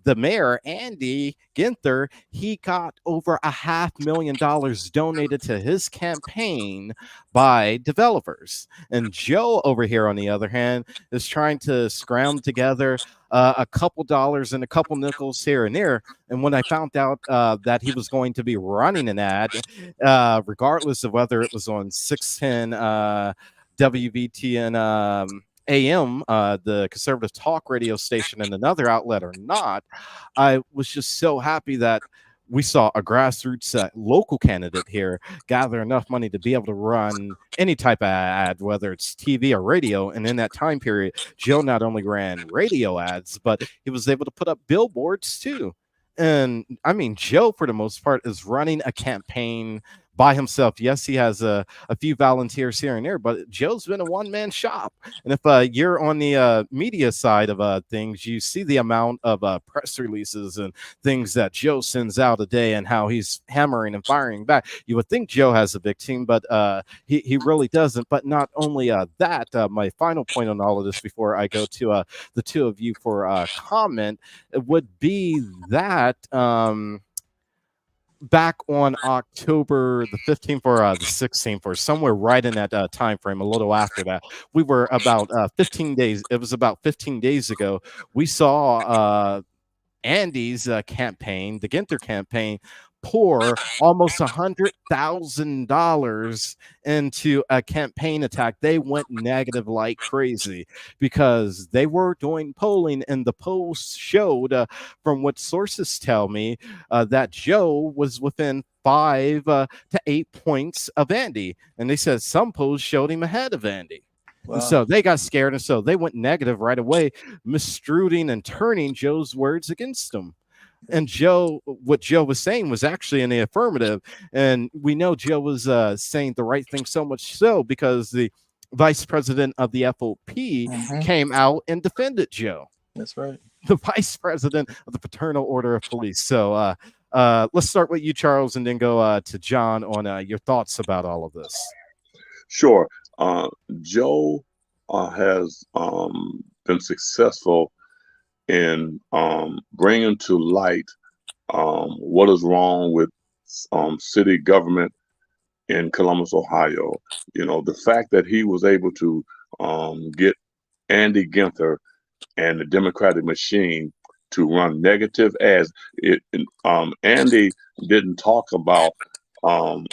the mayor, Andy Ginther, he got over $500,000 donated to his campaign by developers. And Joe over here, on the other hand, is trying to scrounge together a couple dollars and a couple nickels here and there. And when I found out that he was going to be running an ad, regardless of whether it was on 610 WVTN AM, the conservative talk radio station, and another outlet or not, I was just so happy that we saw a grassroots local candidate here gather enough money to be able to run any type of ad, whether it's TV or radio. And in that time period, Joe not only ran radio ads, but he was able to put up billboards too. And I mean, Joe, for the most part, is running a campaign by himself. Yes, he has a few volunteers here and there, but Joe's been a one-man shop. And if you're on the media side of things, you see the amount of press releases and things that Joe sends out a day and how he's hammering and firing back. You would think Joe has a big team, but he really doesn't. But not only that, my final point on all of this before I go to the two of you for comment would be that back on October the 15th or the 16th, or somewhere right in that time frame, a little after that, we were about 15 days. It was about 15 days ago. We saw Andy's campaign, the Ginther campaign, pour almost $100,000 into a campaign attack. They went negative like crazy because they were doing polling, and the polls showed, from what sources tell me, that Joe was within 5 to 8 points of Andy, and they said some polls showed him ahead of Andy. Wow. And so they got scared, and so they went negative right away, misstruing and turning Joe's words against him. And Joe, what Joe was saying was actually in the affirmative. And we know Joe was saying the right thing, so much so because the vice president of the FOP came out and defended Joe. That's right. The vice president of the Fraternal Order of Police. So let's start with you, Charles, and then go to John on your thoughts about all of this. Sure. Joe has been successful in bringing to light what is wrong with city government in Columbus, Ohio. You know, the fact that he was able to get Andy Ginther and the Democratic machine to run negative ads. Andy didn't talk about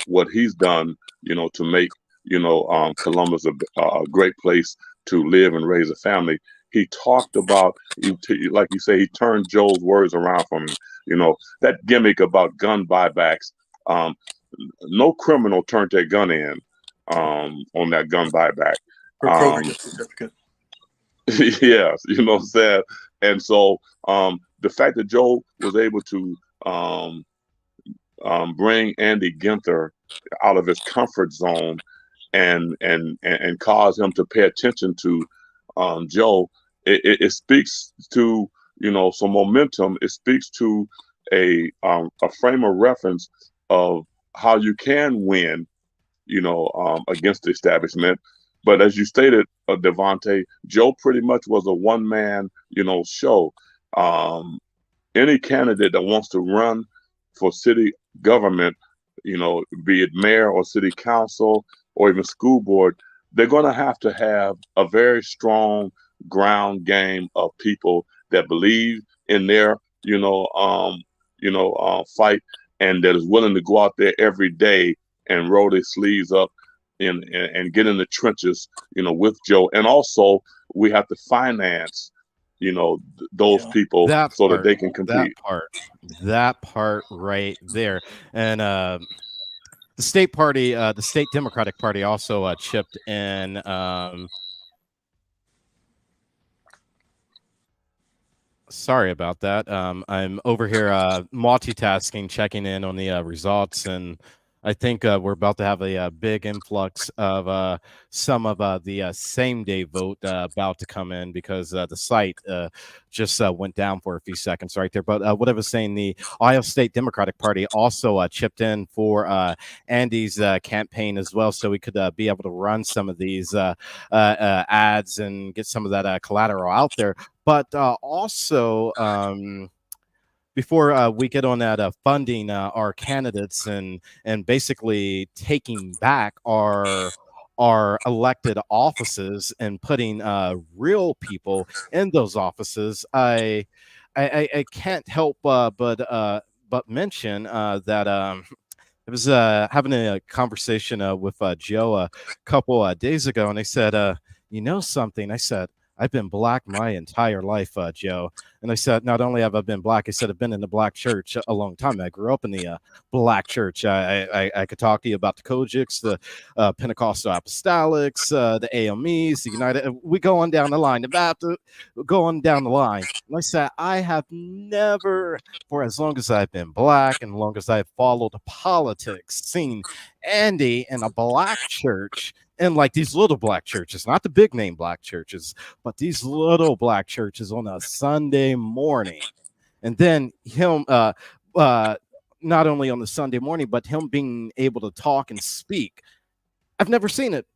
what he's done, you know, to make, you know, Columbus a great place to live and raise a family. He talked about, like you say, he turned Joe's words around from him. You know, that gimmick about gun buybacks. No criminal turned their gun in on that gun buyback. For program certificate. Yes, you know what I'm saying? And so the fact that Joe was able to bring Andy Ginther out of his comfort zone and cause him to pay attention to Joe, it speaks to, you know, some momentum. It speaks to a frame of reference of how you can win, you know, against the establishment. But as you stated, Devontae, Joe pretty much was a one-man, you know, show. Any candidate that wants to run for city government, you know, be it mayor or city council or even school board, they're going to have a very strong ground game of people that believe in their, fight, and that is willing to go out there every day and roll their sleeves up and get in the trenches, you know, with Joe. And also, we have to finance, you know, those people so that they can compete. That part right there. And the state party, the state Democratic Party also chipped in. Sorry about that. I'm over here multitasking, checking in on the results, and I think we're about to have a big influx of some of the same-day vote about to come in, because the site just went down for a few seconds right there. But what I was saying, the Ohio State Democratic Party also chipped in for Andy's campaign as well, so we could be able to run some of these ads and get some of that collateral out there. But also, before we get on that funding our candidates and basically taking back our elected offices and putting real people in those offices, I can't help but mention that I was having a conversation with Joe a couple days ago, and I said, you know something? I said, I've been black my entire life, Joe. And I said, not only have I been black, I said I've been in the black church a long time. I grew up in the black church. I could talk to you about the Kojics, the Pentecostal Apostolics, the AMEs, the United. We go on down the line, the Baptist, going down the line. And I said, I have never, for as long as I've been black and long as I've followed politics, seen Andy in a black church. And like these little black churches, not the big name black churches, but these little black churches on a Sunday morning. And then him, not only on the Sunday morning, but him being able to talk and speak. I've never seen it.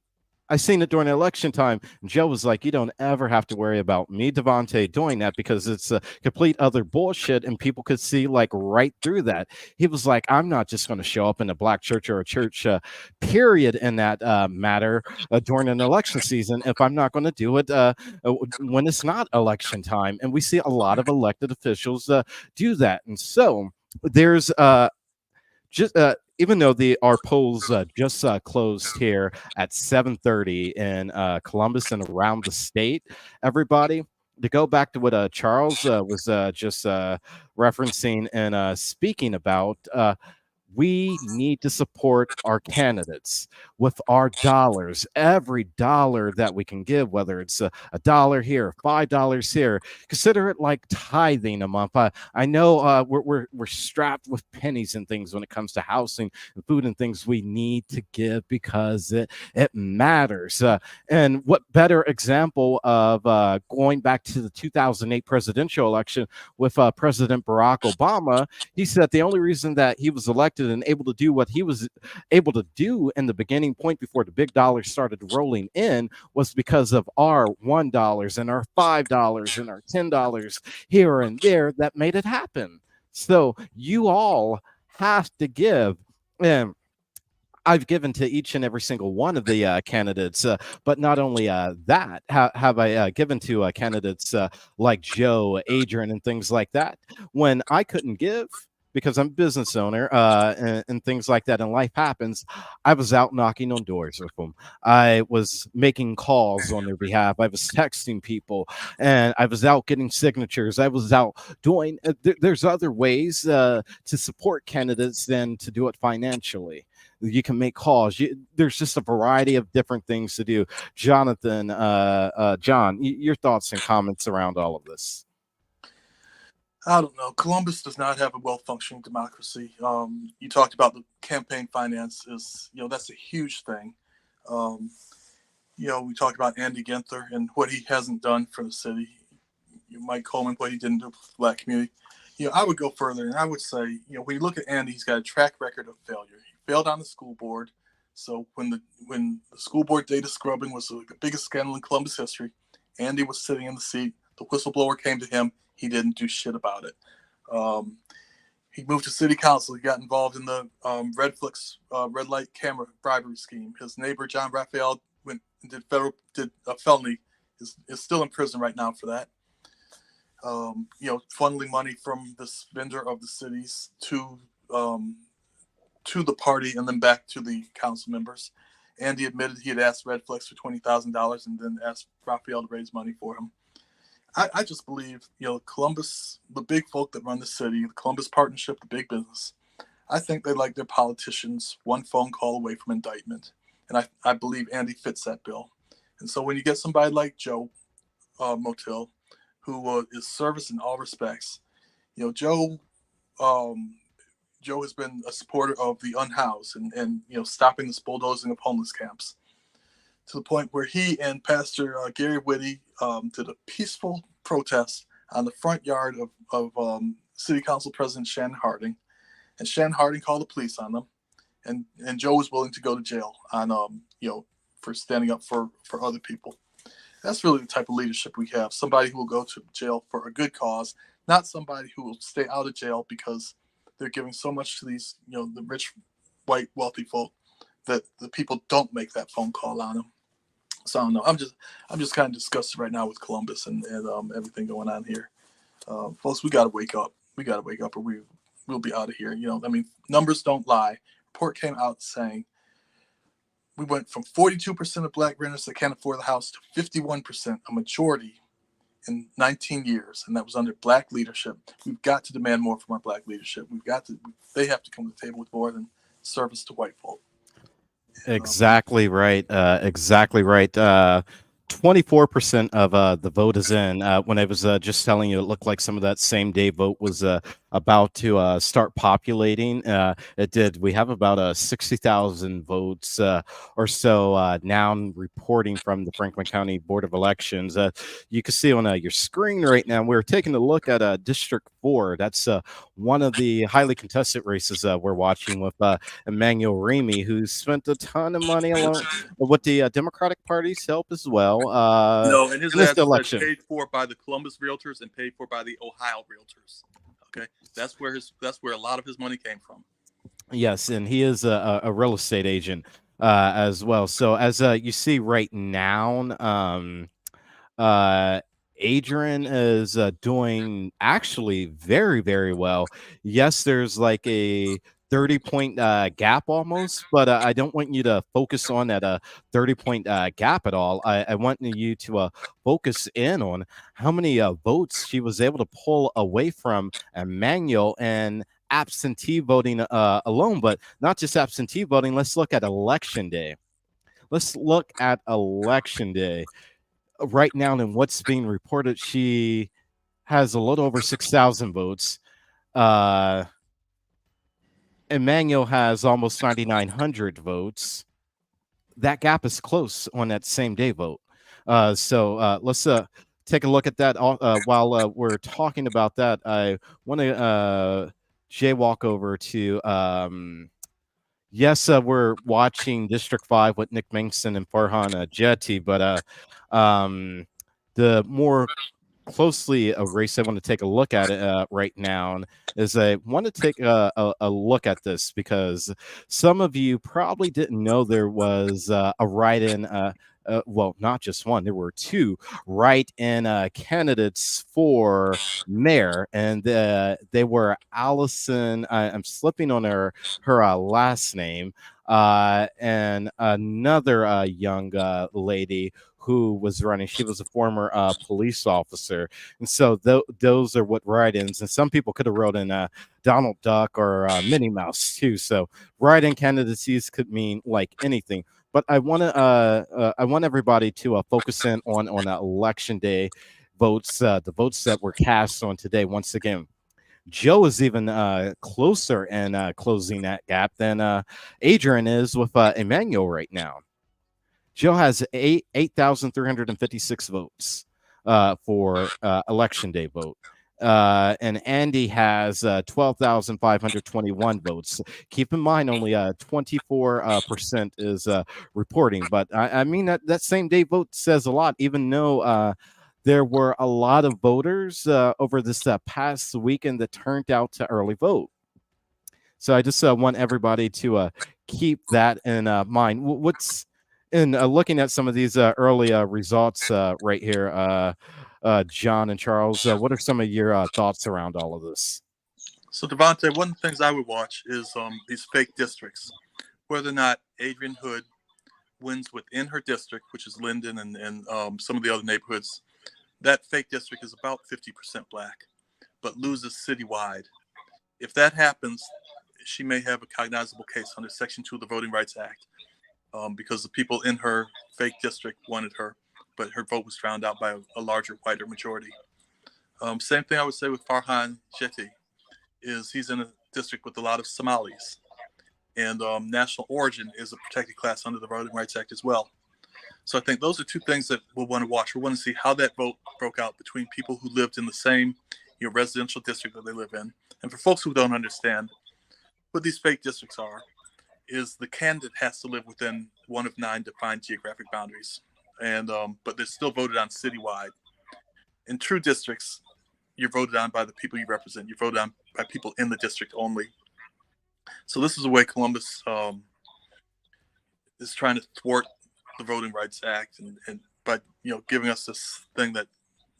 I seen it during election time. And Joe was like, you don't ever have to worry about me, Devontae, doing that, because it's a complete other bullshit, and people could see like right through that. He was like, I'm not just going to show up in a black church or a church period in that matter during an election season if I'm not going to do it when it's not election time. And we see a lot of elected officials do that. And so there's just even though our polls just closed here at 7:30 in Columbus and around the state, everybody, to go back to what Charles was just referencing and speaking about, we need to support our candidates with our dollars. Every dollar that we can give, whether it's a dollar here, $5 here, consider it like tithing a month. I know we're strapped with pennies and things when it comes to housing and food and things we need to give because it matters. And what better example of going back to the 2008 presidential election with President Barack Obama? He said the only reason that he was elected elected and able to do what he was able to do in the beginning point before the big dollars started rolling in was because of our $1 and our $5 and our $10 here and there that made it happen. So you all have to give. And I've given to each and every single one of the candidates, but not only that, have I given to candidates like Joe, Adrian, and things like that. When I couldn't give because I'm a business owner and things like that, and life happens, I was out knocking on doors with them. I was making calls on their behalf. I was texting people, and I was out getting signatures. I was out doing. There's other ways to support candidates than to do it financially. You can make calls. There's just a variety of different things to do. Jonathan, John, your thoughts and comments around all of this? I don't know. Columbus does not have a well-functioning democracy. You talked about the campaign finance is, that's a huge thing. We talked about Andy Ginther and what he hasn't done for the city. Mike Coleman, what he didn't do for the Black community. I would go further, and I would say, when you look at Andy, he's got a track record of failure. He failed on the school board. So when the school board data scrubbing was the biggest scandal in Columbus history, Andy was sitting in the seat. The whistleblower came to him. He didn't do shit about it. He moved to city council. He got involved in the red light camera bribery scheme. His neighbor, John Raphael, went and did a felony. Is still in prison right now for that. Funneling money from this vendor of the cities to the party and then back to the council members. Andy admitted he had asked Redflex for $20,000 and then asked Raphael to raise money for him. I just believe, Columbus, the big folk that run the city, the Columbus Partnership, the big business, I think they like their politicians one phone call away from indictment. And I believe Andy fits that bill. And so when you get somebody like Joe Motil, who is service in all respects, Joe has been a supporter of the unhoused and stopping this bulldozing of homeless camps, to the point where he and Pastor Gary Whitty did a peaceful protest on the front yard of City Council President Shannon Harding. And Shannon Harding called the police on them. And Joe was willing to go to jail on, for standing up for other people. That's really the type of leadership we have. Somebody who will go to jail for a good cause, not somebody who will stay out of jail because they're giving so much to these, the rich, white, wealthy folk that the people don't make that phone call on them. So I don't know. I'm just kind of disgusted right now with Columbus and everything going on here. Folks, we got to wake up. We got to wake up, or we'll be out of here. Numbers don't lie. Report came out saying we went from 42% of Black renters that can't afford the house to 51%, a majority in 19 years, and that was under Black leadership. We've got to demand more from our Black leadership. They have to come to the table with more than service to white folk. Exactly right. Exactly right. 24% of the vote is in. When I was just telling you, it looked like some of that same day vote was about to start populating. It did. We have about 60,000 votes or so now reporting from the Franklin County Board of Elections. You can see on your screen right now, we're taking a look at District 4. That's one of the highly contested races we're watching with Emmanuel Remy, who's spent a ton of money along with the Democratic Party's help as well. No, and his ads election paid for by the Columbus Realtors and paid for by the Ohio Realtors. Okay, that's where a lot of his money came from. Yes, and he is a real estate agent as well. So as you see right now, Adrian is doing actually very, very well. Yes, there's like a 30-point gap almost, but I don't want you to focus on that 30-point gap at all. I want you to focus in on how many votes she was able to pull away from Emmanuel and absentee voting alone, but not just absentee voting. Let's look at election day. Right now, and what's being reported, she has a little over 6,000 votes. Emmanuel has almost 9,900 votes. That gap is close on that same day vote. So let's take a look at that. While we're talking about that, I want to jaywalk over to yes, we're watching District 5 with Nick Mason and Farhan Jetty, but the more closely a race I want to take a look at it right now is I want to take a look at this because some of you probably didn't know there was a write-in. Well, not just one, there were two write-in candidates for mayor, and they were Allison. I'm slipping on her last name, and another young lady who was running. She was a former police officer, and so those are what write-ins. And some people could have wrote in Donald Duck or Minnie Mouse too. So write-in candidacies could mean like anything. But I want everybody to focus in on election day votes, the votes that were cast on today. Once again, Joe is even closer in closing that gap than Adrian is with Emmanuel right now. Joe has 8,356 votes for election day vote. And Andy has 12,521 votes. Keep in mind, only 24% is reporting. But I mean, that same day vote says a lot, even though there were a lot of voters over this past weekend that turned out to early vote. So I just want everybody to keep that in mind. What's in looking at some of these early results right here, John and Charles, what are some of your thoughts around all of this? So, Devontae, one of the things I would watch is these fake districts, whether or not Adrian Hood wins within her district, which is Linden and some of the other neighborhoods. That fake district is about 50% black, but loses citywide. If that happens, she may have a cognizable case under Section 2 of the Voting Rights Act. Because the people in her fake district wanted her, but her vote was drowned out by a larger, whiter majority. Same thing I would say with Farhan Jetty, is he's in a district with a lot of Somalis, and national origin is a protected class under the Voting Rights Act as well. So I think those are two things that we'll want to watch. We want to see how that vote broke out between people who lived in the same residential district that they live in. And for folks who don't understand what these fake districts are, is the candidate has to live within one of 9 defined geographic boundaries, and but they're still voted on citywide. In true districts, you're voted on by the people you represent. You're voted on by people in the district only. So this is a way Columbus is trying to thwart the Voting Rights Act, and by giving us this thing that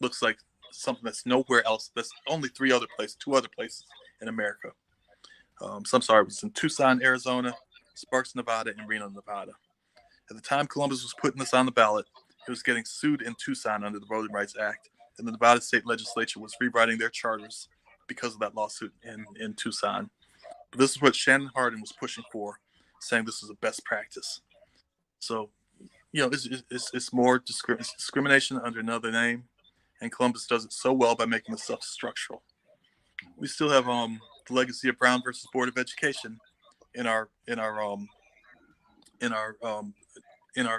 looks like something that's nowhere else. That's only two other places in America. So I'm sorry, it was in Tucson, Arizona, Sparks, Nevada, and Reno, Nevada. At the time Columbus was putting this on the ballot, it was getting sued in Tucson under the Voting Rights Act, and the Nevada state legislature was rewriting their charters because of that lawsuit in Tucson. But this is what Shannon Hardin was pushing for, saying this is a best practice. So, it's more discrimination under another name, and Columbus does it so well by making this stuff structural. We still have the legacy of Brown versus Board of Education in our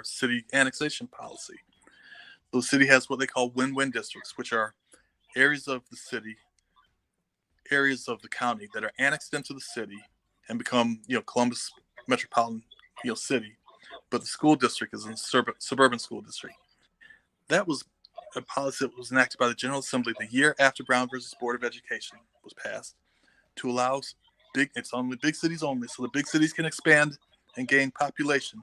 city annexation policy. The city has what they call win-win districts, which are areas of the city, areas of the county that are annexed into the city and become, Columbus metropolitan, city. But the school district is in suburban school district. That was a policy that was enacted by the General Assembly the year after Brown versus Board of Education was passed, to allow it's only big cities only, so the big cities can expand and gain population,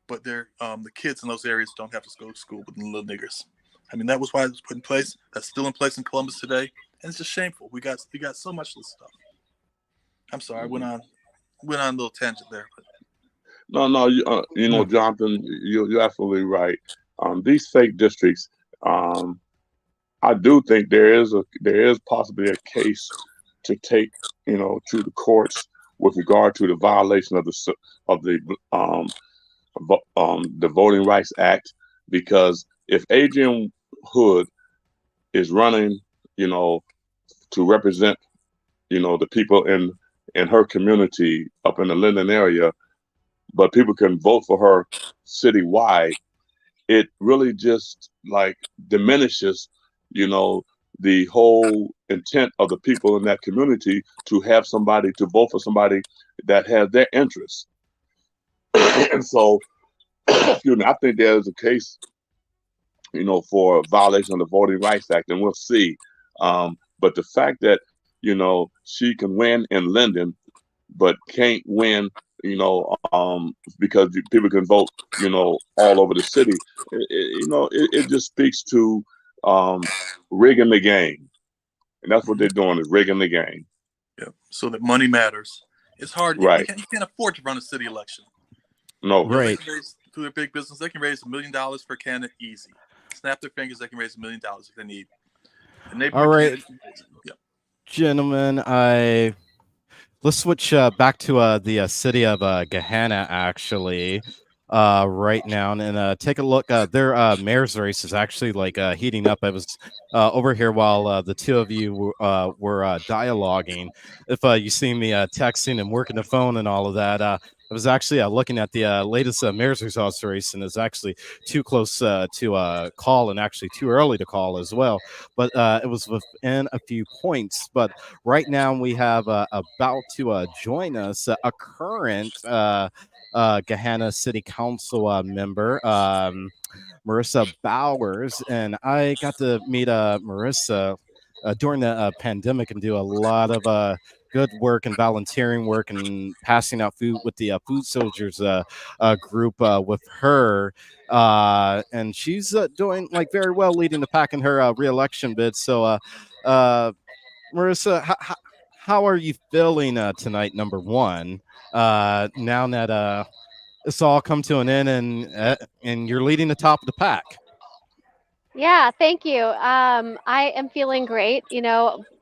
but they're the kids in those areas don't have to go to school with the little niggers. I mean, that was why it was put in place. That's still in place in Columbus today, and it's just shameful. We got so much of this stuff. I'm sorry, I went on a little tangent there. But. No, Jonathan, you're absolutely right. These fake districts, I do think there is possibly a case to take, to the courts with regard to the violation of the Voting Rights Act, because if Adrian Hood is running, to represent, the people in her community up in the Linden area, but people can vote for her citywide, it really just like diminishes, the whole intent of the people in that community to have somebody, to vote for somebody that has their interests. And so, excuse me, I think there's a case, for violation of the Voting Rights Act, and we'll see. But the fact that, she can win in Linden, but can't win, because people can vote, all over the city, it just speaks to rigging the game. And that's what they're doing, is rigging the game. Yeah. So that money matters. It's hard. Right. You can't afford to run a city election. No. Right. They can raise, through their big business, they can raise $1 million per candidate easy. Snap their fingers, they can raise $1 million if they need. All right, yeah. Gentlemen, let's switch back to the city of Gahanna, actually, right now, and take a look. Their mayor's race is actually heating up. I was over here while the two of you were dialoguing. If you see me texting and working the phone and all of that, I was actually looking at the latest mayor's results race, and it's actually too close to call, and actually too early to call as well. But it was within a few points. But right now we have about to join us a current Gahanna City Council member, Marissa Bowers, and I got to meet Marissa during the pandemic and do a lot of good work and volunteering work and passing out food with the Food Soldiers group with her. And she's doing very well, leading the pack in her re-election bid. So, Marissa, how are you feeling tonight, number one, now that it's all come to an end and you're leading the top of the pack? Yeah, thank you. I am feeling great.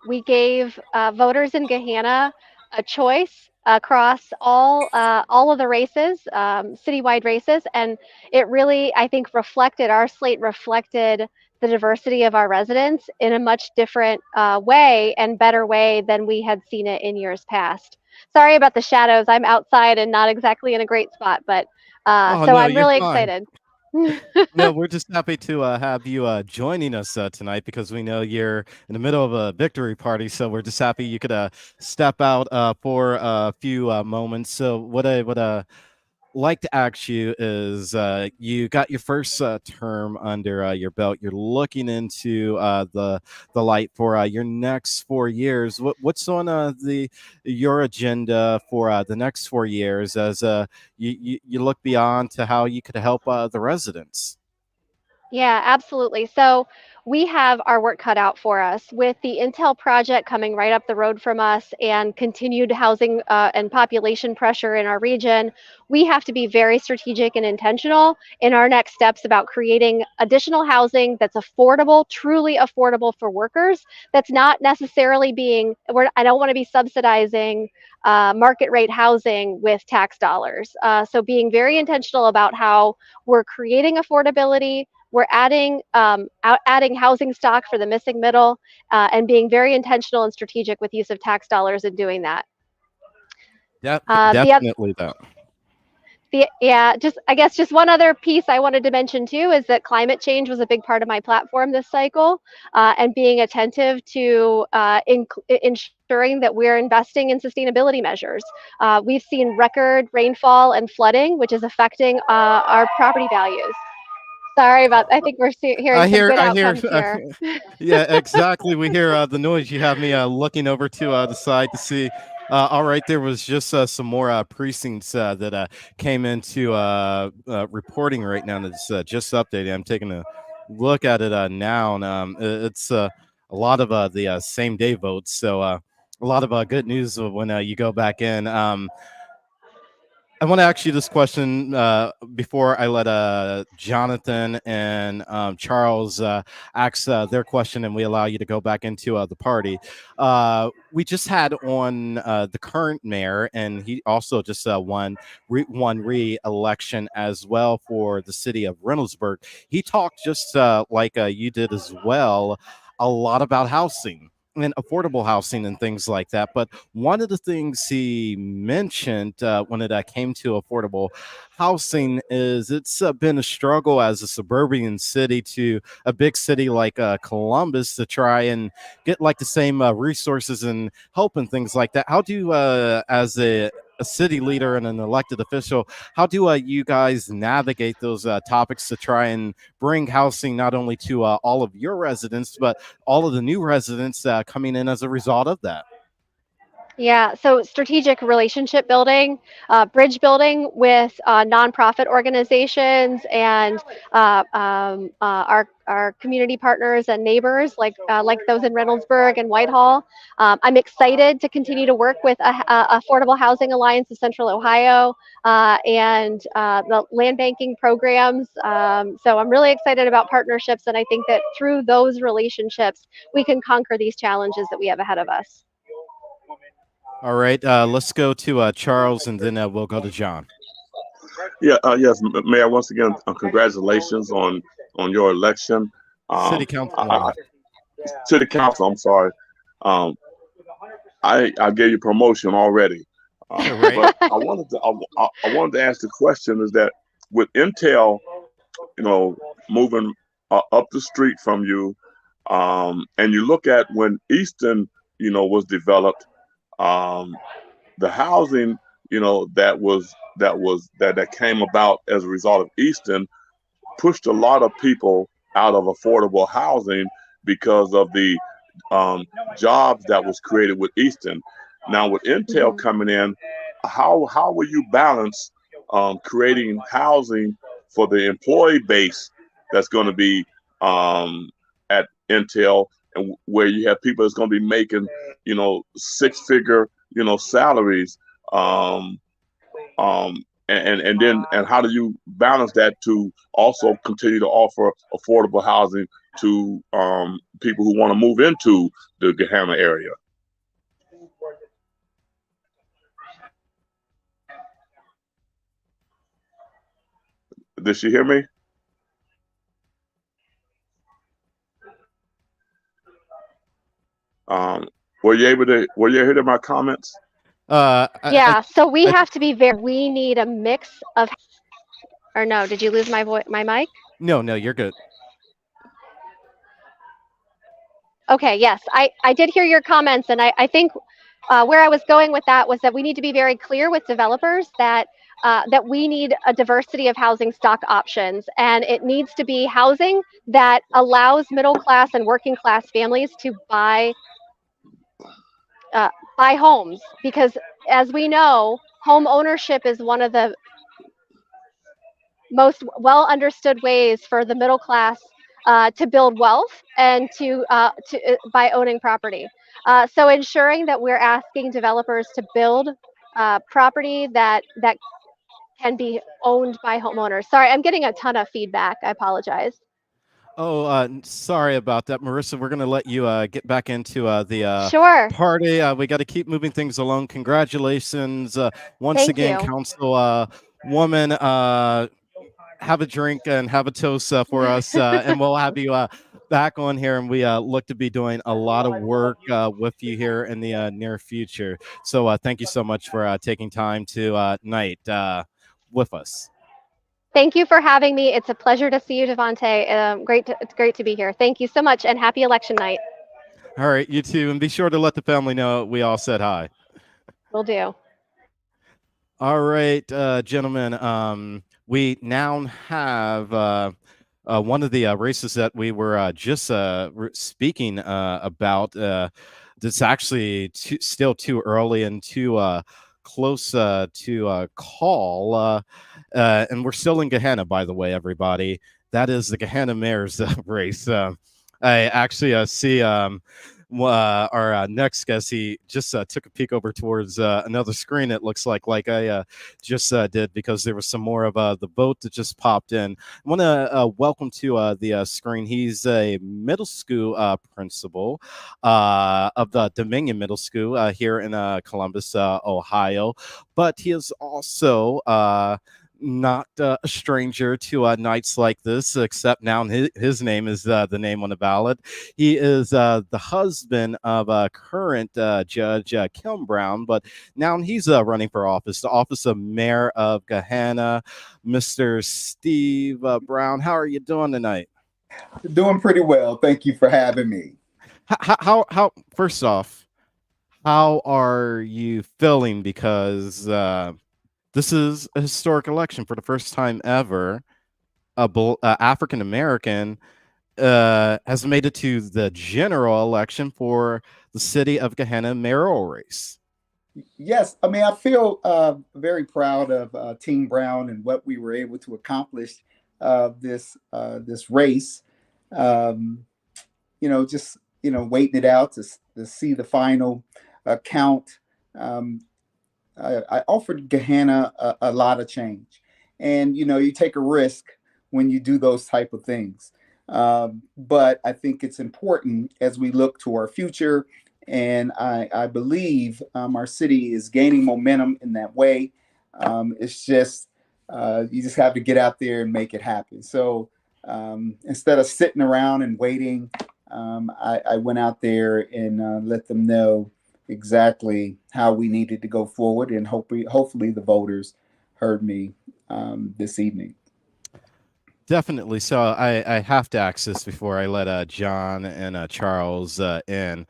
We gave voters in Gahanna a choice across all of the races, citywide races, and it really, I think, our slate reflected the diversity of our residents in a much different way and better way than we had seen it in years past. Sorry about the shadows. I'm outside and not exactly in a great spot, but Oh, so no, I'm you're really fine. excited. No, we're just happy to have you joining us tonight, because we know you're in the middle of a victory party. So we're just happy you could step out for a few moments. So what I would like to ask you is, you got your first term under your belt. You're looking into the light for your next 4 years. What's on your agenda for the next 4 years, as you look beyond to how you could help the residents? Yeah, absolutely. So we have our work cut out for us with the Intel project coming right up the road from us and continued housing and population pressure in our region. We have to be very strategic and intentional in our next steps about creating additional housing that's affordable, truly affordable for workers. That's not necessarily I don't want to be subsidizing market rate housing with tax dollars. So being very intentional about how we're creating affordability. We're adding housing stock for the missing middle, and being very intentional and strategic with use of tax dollars in doing that. Definitely that. I guess just one other piece I wanted to mention too is that climate change was a big part of my platform this cycle, and being attentive to ensuring that we're investing in sustainability measures. We've seen record rainfall and flooding, which is affecting our property values. Sorry about. I think we're hearing some good outcomes here. Yeah, exactly. We hear the noise. You have me looking over to the side to see. All right, there was just some more precincts that came into reporting right now. That's just updated. I'm taking a look at it now, and it's a lot of the same day votes. So a lot of good news when you go back in. I want to ask you this question before I let Jonathan and Charles ask their question, and we allow you to go back into the party. We just had on the current mayor, and he also just won re-election as well for the city of Reynoldsburg. He talked just like you did as well, a lot about housing. and affordable housing and things like that. But one of the things he mentioned when it came to affordable housing is it's been a struggle as a suburban city to a big city like Columbus to try and get like the same resources and help and things like that. How do as a city leader and an elected official, how do you guys navigate those topics to try and bring housing not only to all of your residents, but all of the new residents coming in as a result of that? Yeah, so strategic relationship building, bridge building with nonprofit organizations and our community partners and neighbors, like those in Reynoldsburg and Whitehall. I'm excited to continue to work with Affordable Housing Alliance of Central Ohio and the land banking programs. So I'm really excited about partnerships, and I think that through those relationships, we can conquer these challenges that we have ahead of us. All right, let's go to Charles, and then we'll go to John. Yeah, yes, Mayor. Once again, congratulations on your election. City Council. City Council. I'm sorry. I gave you promotion already. Right. But I wanted to ask the question is that with Intel, moving up the street from you, and you look at when Easton, was developed. The housing, that came about as a result of Easton pushed a lot of people out of affordable housing because of the jobs that was created with Easton. Now with Intel coming in, how will you balance creating housing for the employee base that's going to be at Intel, and where you have people that's going to be making, six-figure, salaries, and how do you balance that to also continue to offer affordable housing to people who want to move into the Gahanna area? Did she hear me? Were you able to hear my comments? So we have to be we need a mix of, or no, did you lose my mic? No, you're good. Okay, yes, I did hear your comments, and I think where I was going with that was that we need to be very clear with developers that we need a diversity of housing stock options, and it needs to be housing that allows middle class and working class families to buy homes, because as we know, home ownership is one of the most well understood ways for the middle class to build wealth and to by owning property. So ensuring that we're asking developers to build property that can be owned by homeowners. Sorry, I'm getting a ton of feedback. I apologize. Oh, sorry about that, Marissa. We're going to let you get back into the Sure. party. We got to keep moving things along. Congratulations once Thank again, you. Councilwoman. Have a drink and have a toast for us, and we'll have you back on here. And we look to be doing a lot of work with you here in the near future. So thank you so much for taking time tonight with us. Thank you for having me. It's a pleasure to see you, Devontae. It's great to be here. Thank you so much, and happy election night. All right, you too, and be sure to let the family know we all said hi. Will do. All right, gentlemen. We now have one of the races that we were just speaking about. That's actually still too early and too close to call. And we're still in Gahanna, by the way, everybody. That is the Gahanna Mayor's race. I actually see our next guest. He just took a peek over towards another screen. It looks like I just did, because there was some more of the vote that just popped in. I want to welcome to the screen. He's a middle school principal of the Dominion Middle School here in Columbus, Ohio. But he is also not a stranger to nights like this, except now his name is the name on the ballot. He is the husband of current Judge Kim Brown, but now he's running for office, the office of Mayor of Gahanna. Mr. Steve Brown, how are you doing tonight? Doing pretty well. Thank you for having me. How first off, how are you feeling? Because this is a historic election for the first time ever. African American has made it to the general election for the city of Gahanna mayoral race. Yes, I mean, I feel very proud of Team Brown and what we were able to accomplish this race. Um, just waiting it out to see the final count. Um, I offered Gahanna a lot of change, and you take a risk when you do those type of things. But I think it's important as we look to our future, and I believe our city is gaining momentum in that way. It's just you just have to get out there and make it happen. So instead of sitting around and waiting, I went out there and let them know exactly how we needed to go forward, and hopefully the voters heard me this evening. Definitely. So I have to ask this before I let John and Charles in.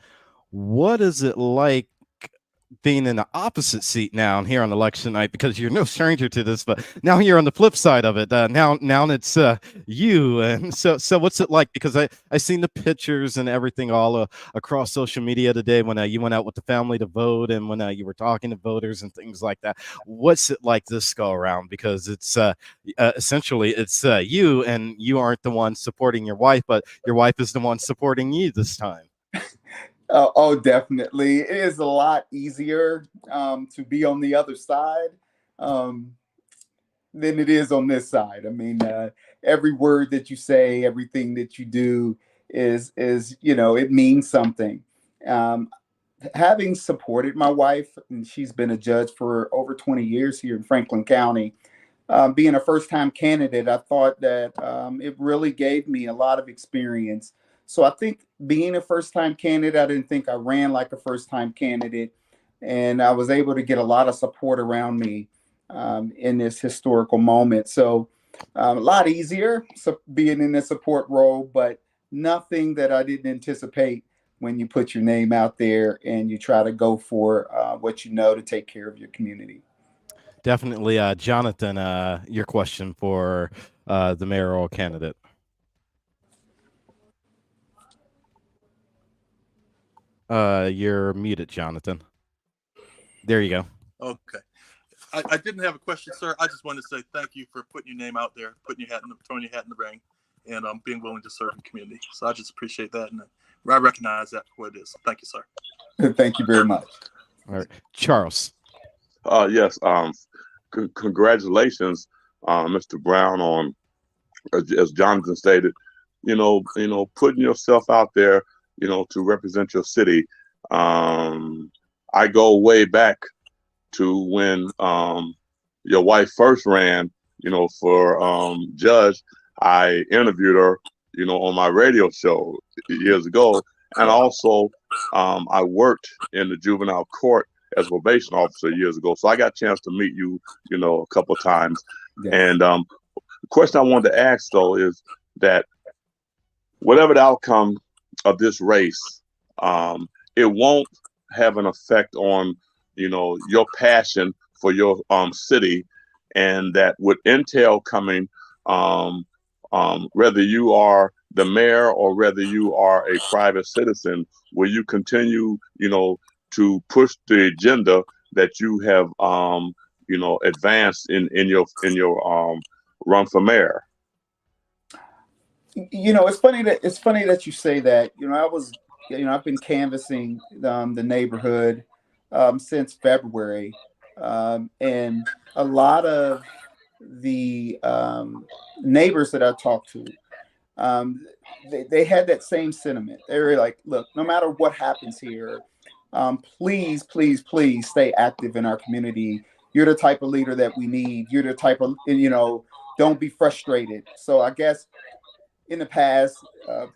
What is it like being in the opposite seat now here on election night? Because you're no stranger to this, but now you're on the flip side of it. Now it's you, and so what's it like? Because I seen the pictures and everything all across social media today when you went out with the family to vote, and when you were talking to voters and things like that. What's it like this go around? Because it's essentially it's you, and you aren't the one supporting your wife, but your wife is the one supporting you this time. Oh, definitely. It is a lot easier to be on the other side than it is on this side. I mean, every word that you say, everything that you do is it means something. Having supported my wife, and she's been a judge for over 20 years here in Franklin County, being a first-time candidate, I thought that it really gave me a lot of experience. So I think being a first-time candidate, I didn't think I ran like a first-time candidate, and I was able to get a lot of support around me in this historical moment. So a lot easier being in a support role, but nothing that I didn't anticipate when you put your name out there and you try to go for what you know to take care of your community. Definitely. Jonathan, your question for the mayoral candidate. You're muted, Jonathan. There you go. Okay. I didn't have a question, sir. I just wanted to say thank you for putting your name out there, throwing your hat in the ring, and being willing to serve the community. So I just appreciate that, and I recognize that for what it is. Thank you, sir. Thank you very much. All right, Charles. Yes. Congratulations, Mr. Brown, on as Jonathan stated. Putting yourself out there, to represent your city. I go way back to when your wife first ran, for judge. I interviewed her, on my radio show years ago, and also I worked in the juvenile court as a probation officer years ago. So I got a chance to meet you, a couple of times. Yes. And the question I wanted to ask though is that whatever the outcome of this race, it won't have an effect on, your passion for your city, and that with Intel coming, whether you are the mayor or whether you are a private citizen, will you continue, to push the agenda that you have, advanced in your run for mayor? It's funny that you say that. I've been canvassing the neighborhood since February, and a lot of the neighbors that I talked to, they had that same sentiment. They were like, "Look, no matter what happens here, please, please, please stay active in our community you're the type of leader that we need. You're the type of, don't be frustrated. So I guess in the past,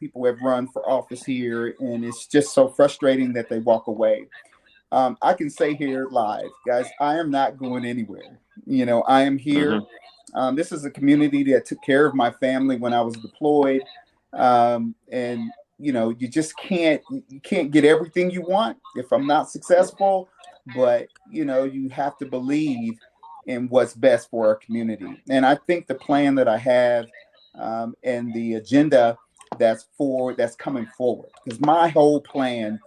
people have run for office here, and it's just so frustrating that they walk away. I can say here live, guys, I am not going anywhere. I am here. This is a community that took care of my family when I was deployed. And you just can't get everything you want if I'm not successful, but you have to believe in what's best for our community. And I think the plan that I have, and the agenda that's coming forward, because my whole plan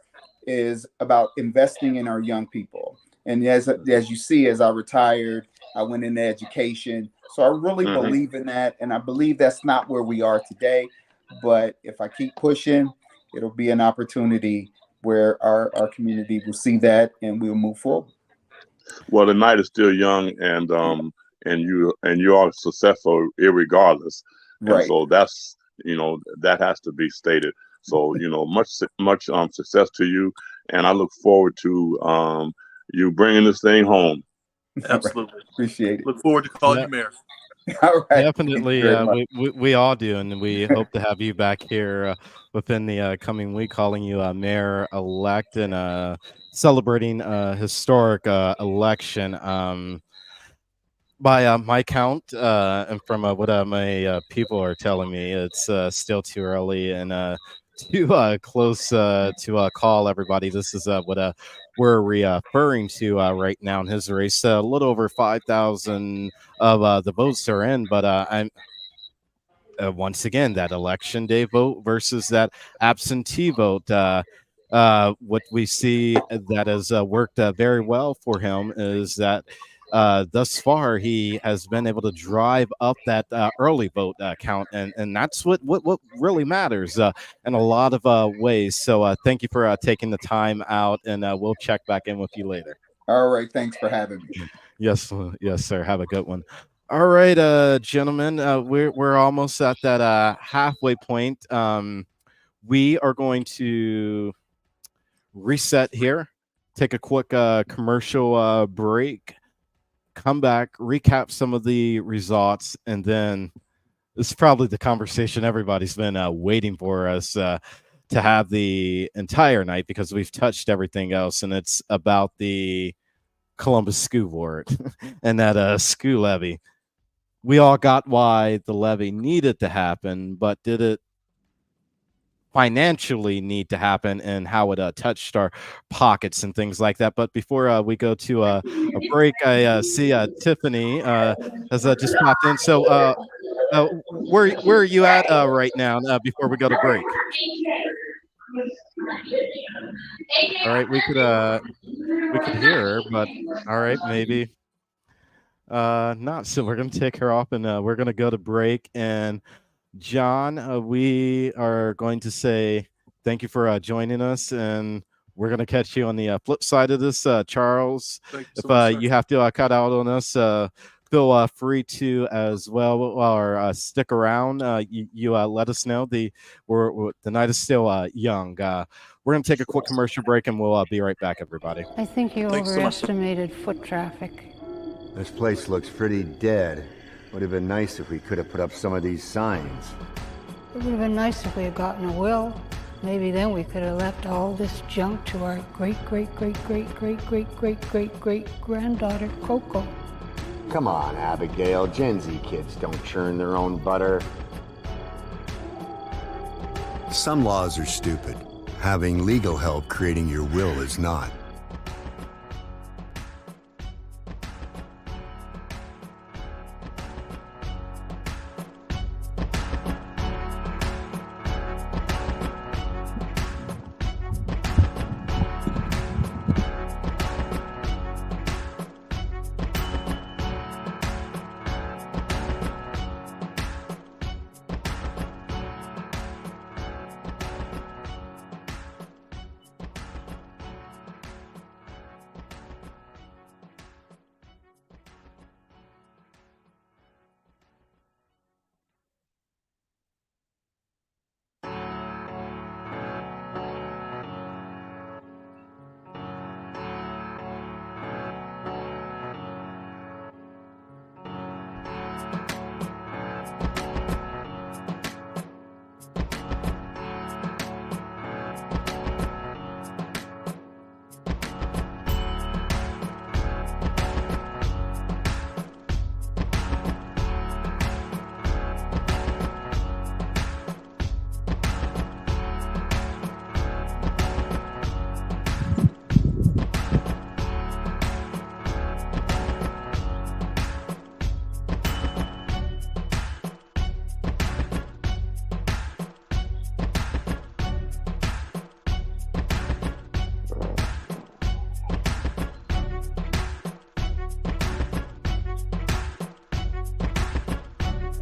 is about investing in our young people. And as you see, as I retired, I went into education. So I really believe in that. And I believe that's not where we are today. But if I keep pushing, it'll be an opportunity where our community will see that and we'll move forward. Well, the night is still young, and you are successful irregardless. Right. And so that's, that has to be stated. So, much success to you. And I look forward to you bringing this thing home. Absolutely. Right. Appreciate it. Look forward to calling you mayor. All right. Definitely. We all do. And we hope to have you back here within the coming week, calling you mayor-elect and celebrating a historic election. By my count, and from what my people are telling me, it's still too early and too close to call everybody. This is what we're referring to right now in his race. A little over 5,000 of the votes are in, but I'm once again that election day vote versus that absentee vote. What we see that has worked very well for him is that thus far he has been able to drive up that early vote count, and that's what really matters in a lot of ways. So thank you for taking the time out, and we'll check back in with you later. All right, thanks for having me. Yes, sir. Have a good one. All right, gentlemen, we're almost at that halfway point. We are going to reset here, take a quick commercial break, come back, recap some of the results, and then this is probably the conversation everybody's been waiting for us to have the entire night, because we've touched everything else, and it's about the Columbus School Board and that school levy. We all got why the levy needed to happen, but did it financially need to happen, and how it touched our pockets and things like that? But before we go to a break, I see Tiffany has just popped in. So where are you at right now before we go to break? All right, we could hear her, but all right, maybe not. So we're gonna take her off, and we're gonna go to break. And John, we are going to say thank you for joining us, and we're going to catch you on the flip side of this. Charles, if you have to cut out on us, feel free to as well, or stick around. You let us know. The night is still young. We're going to take a quick commercial break, and we'll be right back, everybody. I think you overestimated foot traffic. This place looks pretty dead. Would have been nice if we could have put up some of these signs. It would have been nice if we had gotten a will. Maybe then we could have left all this junk to our great-great-great-great-great-great-great-great-granddaughter, Coco. Come on, Abigail. Gen Z kids don't churn their own butter. Some laws are stupid. Having legal help creating your will is not.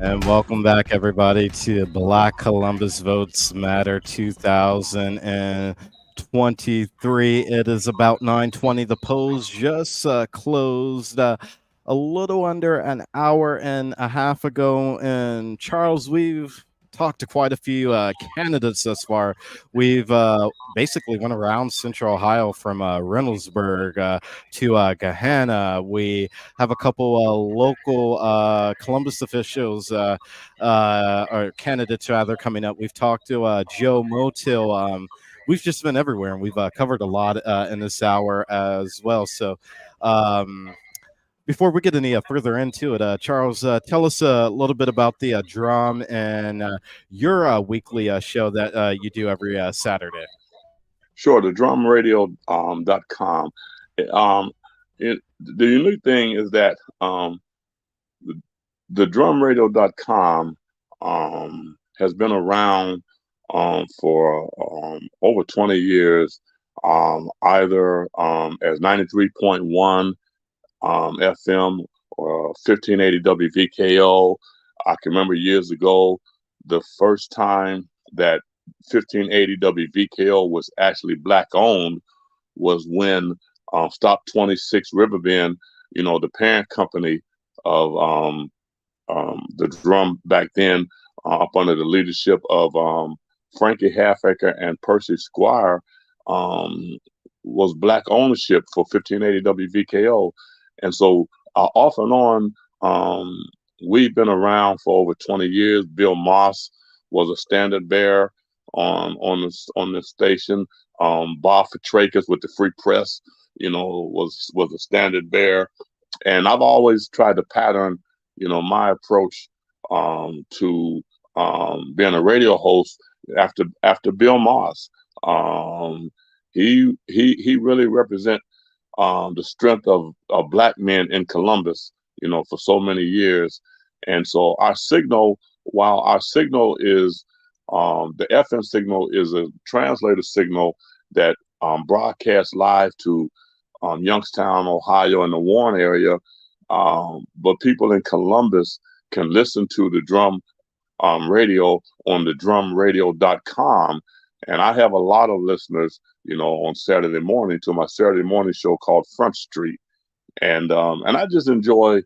And welcome back, everybody, to Black Columbus Votes Matter 2023. It is about 9:20. The polls just closed a little under an hour and a half ago. And Charles, we've talked to quite a few candidates thus far. We've basically went around Central Ohio from Reynoldsburg to Gahanna. We have a couple local Columbus officials or candidates rather coming up. We've talked to Joe Motil. We've just been everywhere, and we've covered a lot in this hour as well. So before we get any further into it, Charles, tell us a little bit about the drum and your weekly show that you do every Saturday. Sure, the drumradio.com. The unique thing is that the drumradio.com has been around for over 20 years, either as 93.1 FM or 1580 WVKO. I can remember years ago, the first time that 1580 WVKO was actually Black owned was when Stop 26 Riverbend, the parent company of the drum back then, up under the leadership of Frankie Halfacre and Percy Squire, was Black ownership for 1580 WVKO. And so off and on, we've been around for over 20 years. Bill Moss was a standard bearer on the station. Bob Fitrakis with the Free Press, was a standard bearer. And I've always tried to pattern, my approach to being a radio host after Bill Moss. He really represents the strength of Black men in Columbus, for so many years. And so our signal, while our signal is the FM signal is a translator signal that broadcasts live to Youngstown, Ohio, and the Warren area, but people in Columbus can listen to the drum radio on the drumradio.com. And I have a lot of listeners, on Saturday morning to my Saturday morning show called Front Street. And I just enjoy,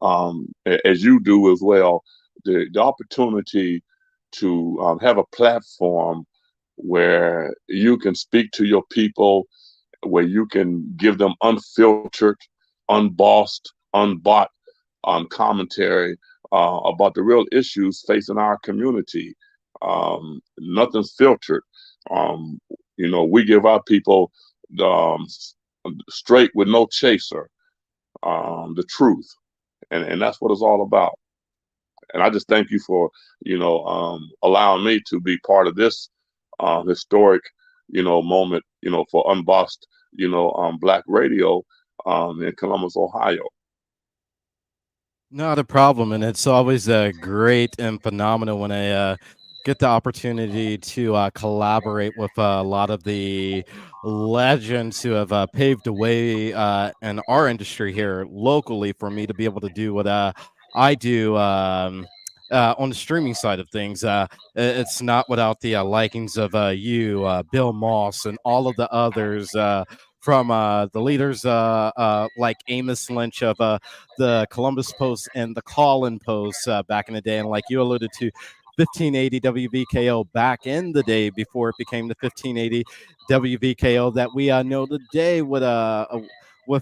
as you do as well, the opportunity to have a platform where you can speak to your people, where you can give them unfiltered, unbossed, unbought commentary about the real issues facing our community. Nothing's filtered. We give our people straight with no chaser, the truth. And that's what it's all about. And I just thank you for, allowing me to be part of this historic, moment, for Unbossed, Black radio in Columbus, Ohio. Not a problem, and it's always great and phenomenal when I get the opportunity to collaborate with a lot of the legends who have paved the way in our industry here locally for me to be able to do what I do on the streaming side of things. It's not without the likings of you, Bill Moss, and all of the others. From the leaders like Amos Lynch of the Columbus Post and the Call-In Post back in the day, and like you alluded to, 1580 WVKO back in the day before it became the 1580 WVKO that we know today with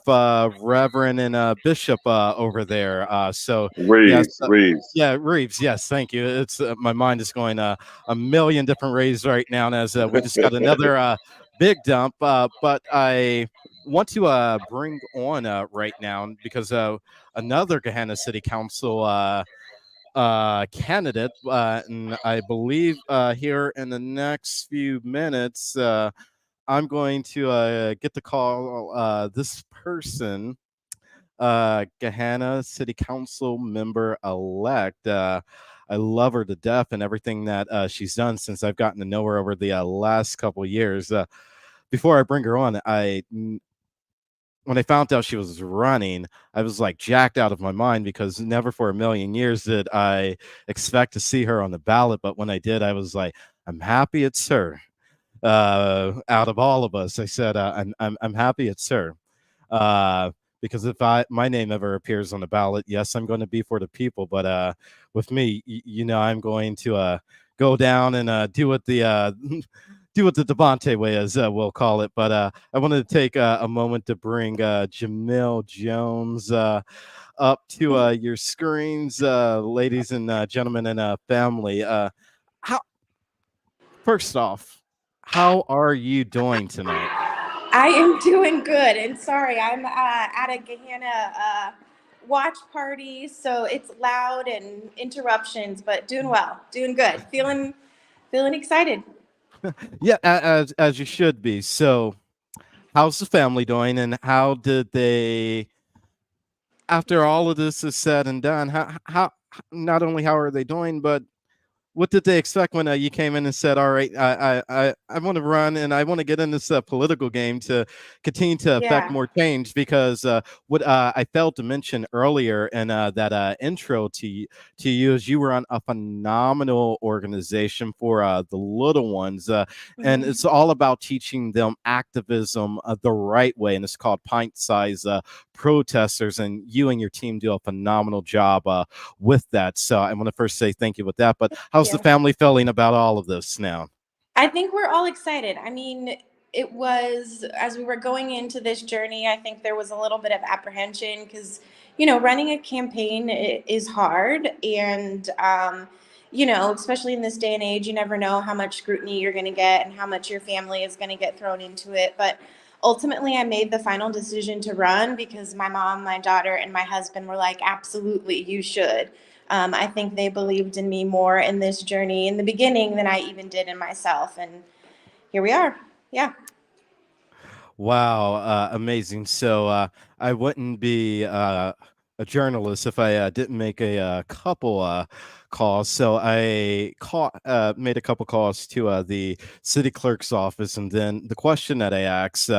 Reverend and Bishop over there. So yes, Reeves. yeah, Reeves. Yes, thank you. It's my mind is going a million different ways right now, and as we just got another big dump. But I want to bring on right now because another Gahanna City Council candidate, and I believe here in the next few minutes, I'm going to get to call this person, Gahanna City Council member elect. I love her to death and everything that she's done since I've gotten to know her over the last couple of years. Before I bring her on, I when I found out she was running, I was like jacked out of my mind because never for a million years did I expect to see her on the ballot. But when I did, I was like, I'm happy it's her. Out of all of us, I said, I'm happy it's her. Uh, because if my name ever appears on the ballot, yes, I'm going to be for the people. But with me, I'm going to go down and do what the do what the Devontae way is, we'll call it. But I wanted to take a moment to bring Jamil Jones up to your screens, ladies and gentlemen and family. How First off, how are you doing tonight? I am doing good, and sorry, I'm at a Gehenna watch party, so it's loud and interruptions, but doing well, doing good, feeling excited. Yeah, as you should be. So, how's the family doing, and how did they, after all of this is said and done, how not only how are they doing, but what did they expect when you came in and said, "All right, I want to run and I want to get in this political game to continue to affect Yeah. more change?" Because what I failed to mention earlier in that intro to you is you were on a phenomenal organization for the little ones, and Mhm. it's all about teaching them activism the right way, and it's called Pint Size Protesters, and you and your team do a phenomenal job with that. So I want to first say thank you with that. But how's the Yeah. family feeling about all of this now? I think we're all excited. I mean, it was as we were going into this journey, I think there was a little bit of apprehension because, running a campaign is hard. And, especially in this day and age, you never know how much scrutiny you're going to get and how much your family is going to get thrown into it. But ultimately, I made the final decision to run because my mom, my daughter, and my husband were like, absolutely, you should. I think they believed in me more in this journey in the beginning than I even did in myself. And here we are. Yeah. Wow, amazing. So I wouldn't be a journalist if I didn't make a couple calls. So made a couple calls to the city clerk's office, and then the question that I asked.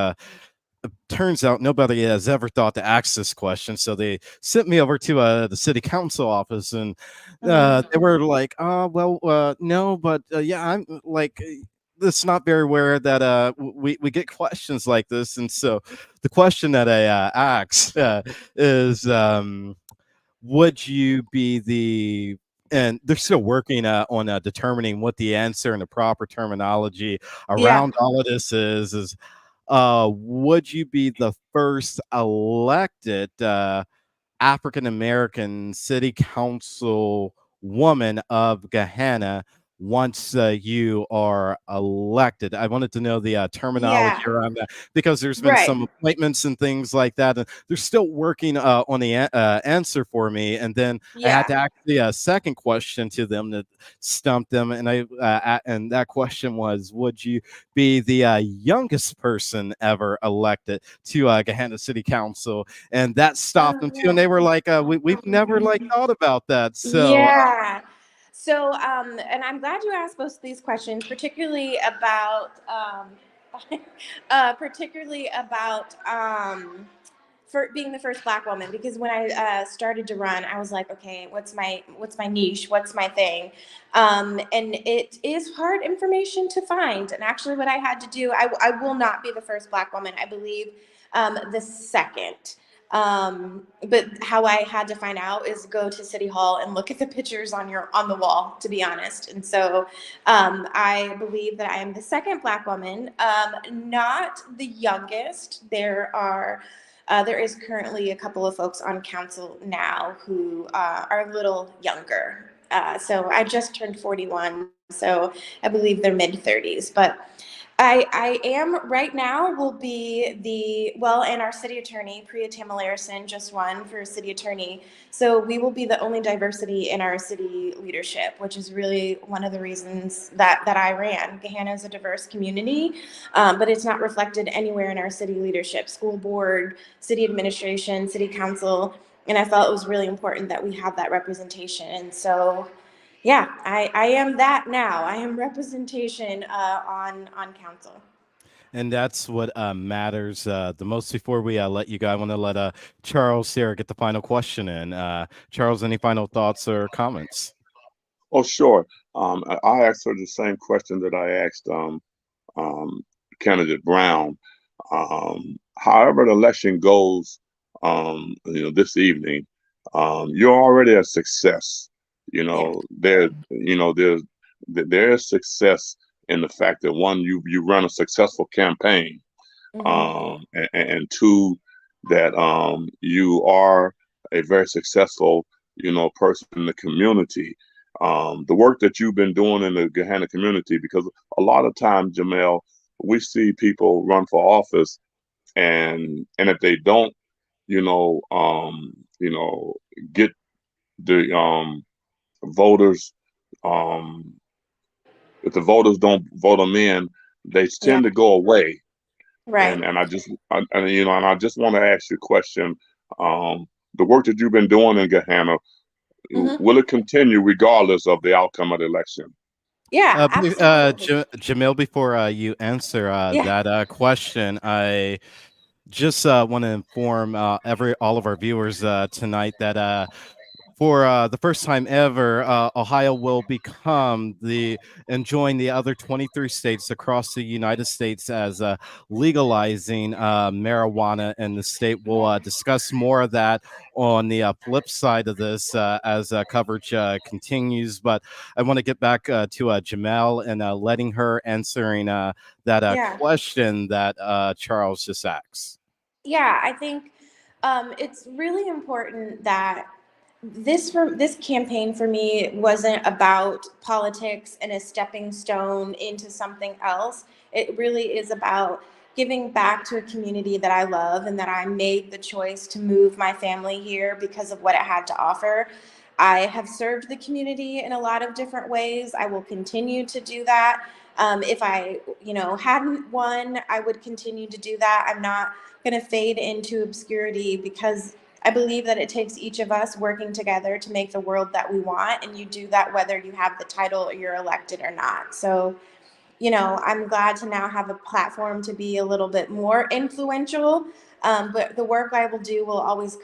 Turns out nobody has ever thought to ask this question, so they sent me over to the city council office, and they were like, well, no, but yeah, I'm like, it's not very rare that we get questions like this." And so the question that I asked is, would you be the and they're still working on determining what the answer and the proper terminology Yeah. around all of this is would you be the first elected African American city council woman of Gehenna once you are elected? I wanted to know the terminology Yeah. around that because there's been Right. some appointments and things like that, and they're still working on the answer for me. And then I had Yeah. to ask the second question to them that stumped them, and and that question was, would you be the youngest person ever elected to Gehenna City Council? And that stopped Oh, them too, and yeah. they were like, we've never like thought about that." So Yeah. So, and I'm glad you asked both of these questions, particularly about for being the first Black woman, because when I started to run, I was like, okay, what's my niche, what's my thing, and it is hard information to find. And actually, what I had to do, I will not be the first Black woman. I believe the second. But how I had to find out is go to City Hall and look at the pictures on the wall, to be honest. And so I believe that I am the second Black woman, not the youngest. There is currently a couple of folks on council now who are a little younger. So I just turned 41, so I believe they're mid 30s. But I am right now will be and our city attorney, Priya Tamilarison, just won for city attorney. So we will be the only diversity in our city leadership, which is really one of the reasons that I ran. Gehenna is a diverse community, but it's not reflected anywhere in our city leadership, school board, city administration, city council. And I felt it was really important that we have that representation. And so yeah, I am that now. I am representation on council. And that's what matters the most. Before we let you go, I want to let Charles here get the final question in. Charles, any final thoughts or comments? Oh, sure. I asked her the same question that I asked um, candidate Brown. However the election goes, this evening, you're already a success. Yeah. There is success in the fact that one, you run a successful campaign, Hmm. and two, that you are a very successful, person in the community. The work that you've been doing in the Gahanna community, because a lot of times, Jamel, we see people run for office, and if they don't, you know, um, you know, get the voters, um, if the voters don't vote them in, they Yeah. tend to go away. Right. And I just want to ask you a question. Um, the work that you've been doing in Gahanna, Hmm. will it continue regardless of the outcome of the election? Yeah, absolutely. Jamil, before you answer Yeah. that question, I just want to inform all of our viewers tonight that for the first time ever, Ohio will become and join the other 23 states across the United States as legalizing marijuana, and the state will discuss more of that on the flip side of this as coverage continues. But I want to get back to Jamel and letting her answering that Yeah. question that Charles just asked. Yeah, I think it's really important that this campaign for me wasn't about politics and a stepping stone into something else. It really is about giving back to a community that I love and that I made the choice to move my family here because of what it had to offer. I have served the community in a lot of different ways. I will continue to do that. If I, hadn't won, I would continue to do that. I'm not going to fade into obscurity because I believe that it takes each of us working together to make the world that we want. And you do that whether you have the title or you're elected or not. So, I'm glad to now have a platform to be a little bit more influential. But the work I will do will always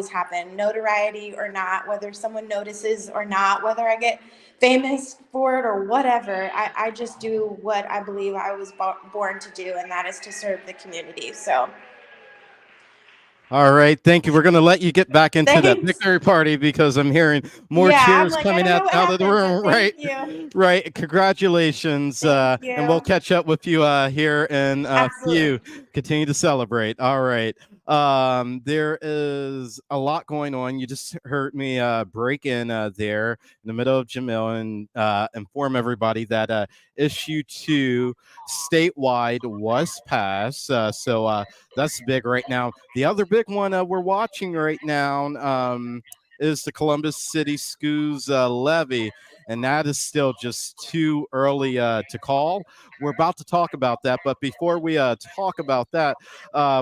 happen, notoriety or not, whether someone notices or not, whether I get famous for it or whatever. I just do what I believe I was born to do, and that is to serve the community. So All right, thank you. We're going to let you get back into that thanks. victory party because I'm hearing more Yeah, I'm cheers like, I coming don't know what out of the happened, but room. thank Right, you. right. Congratulations, Thank and we'll you. catch up with you here in a Absolutely. few. Continue to celebrate. All right. There is a lot going on. You just heard me break in there in the middle of Jamil and inform everybody that issue 2 statewide was passed. So that's big right now. The other big one we're watching right now is the Columbus City Schools levy, and that is still just too early to call. We're about to talk about that, but before we talk about that,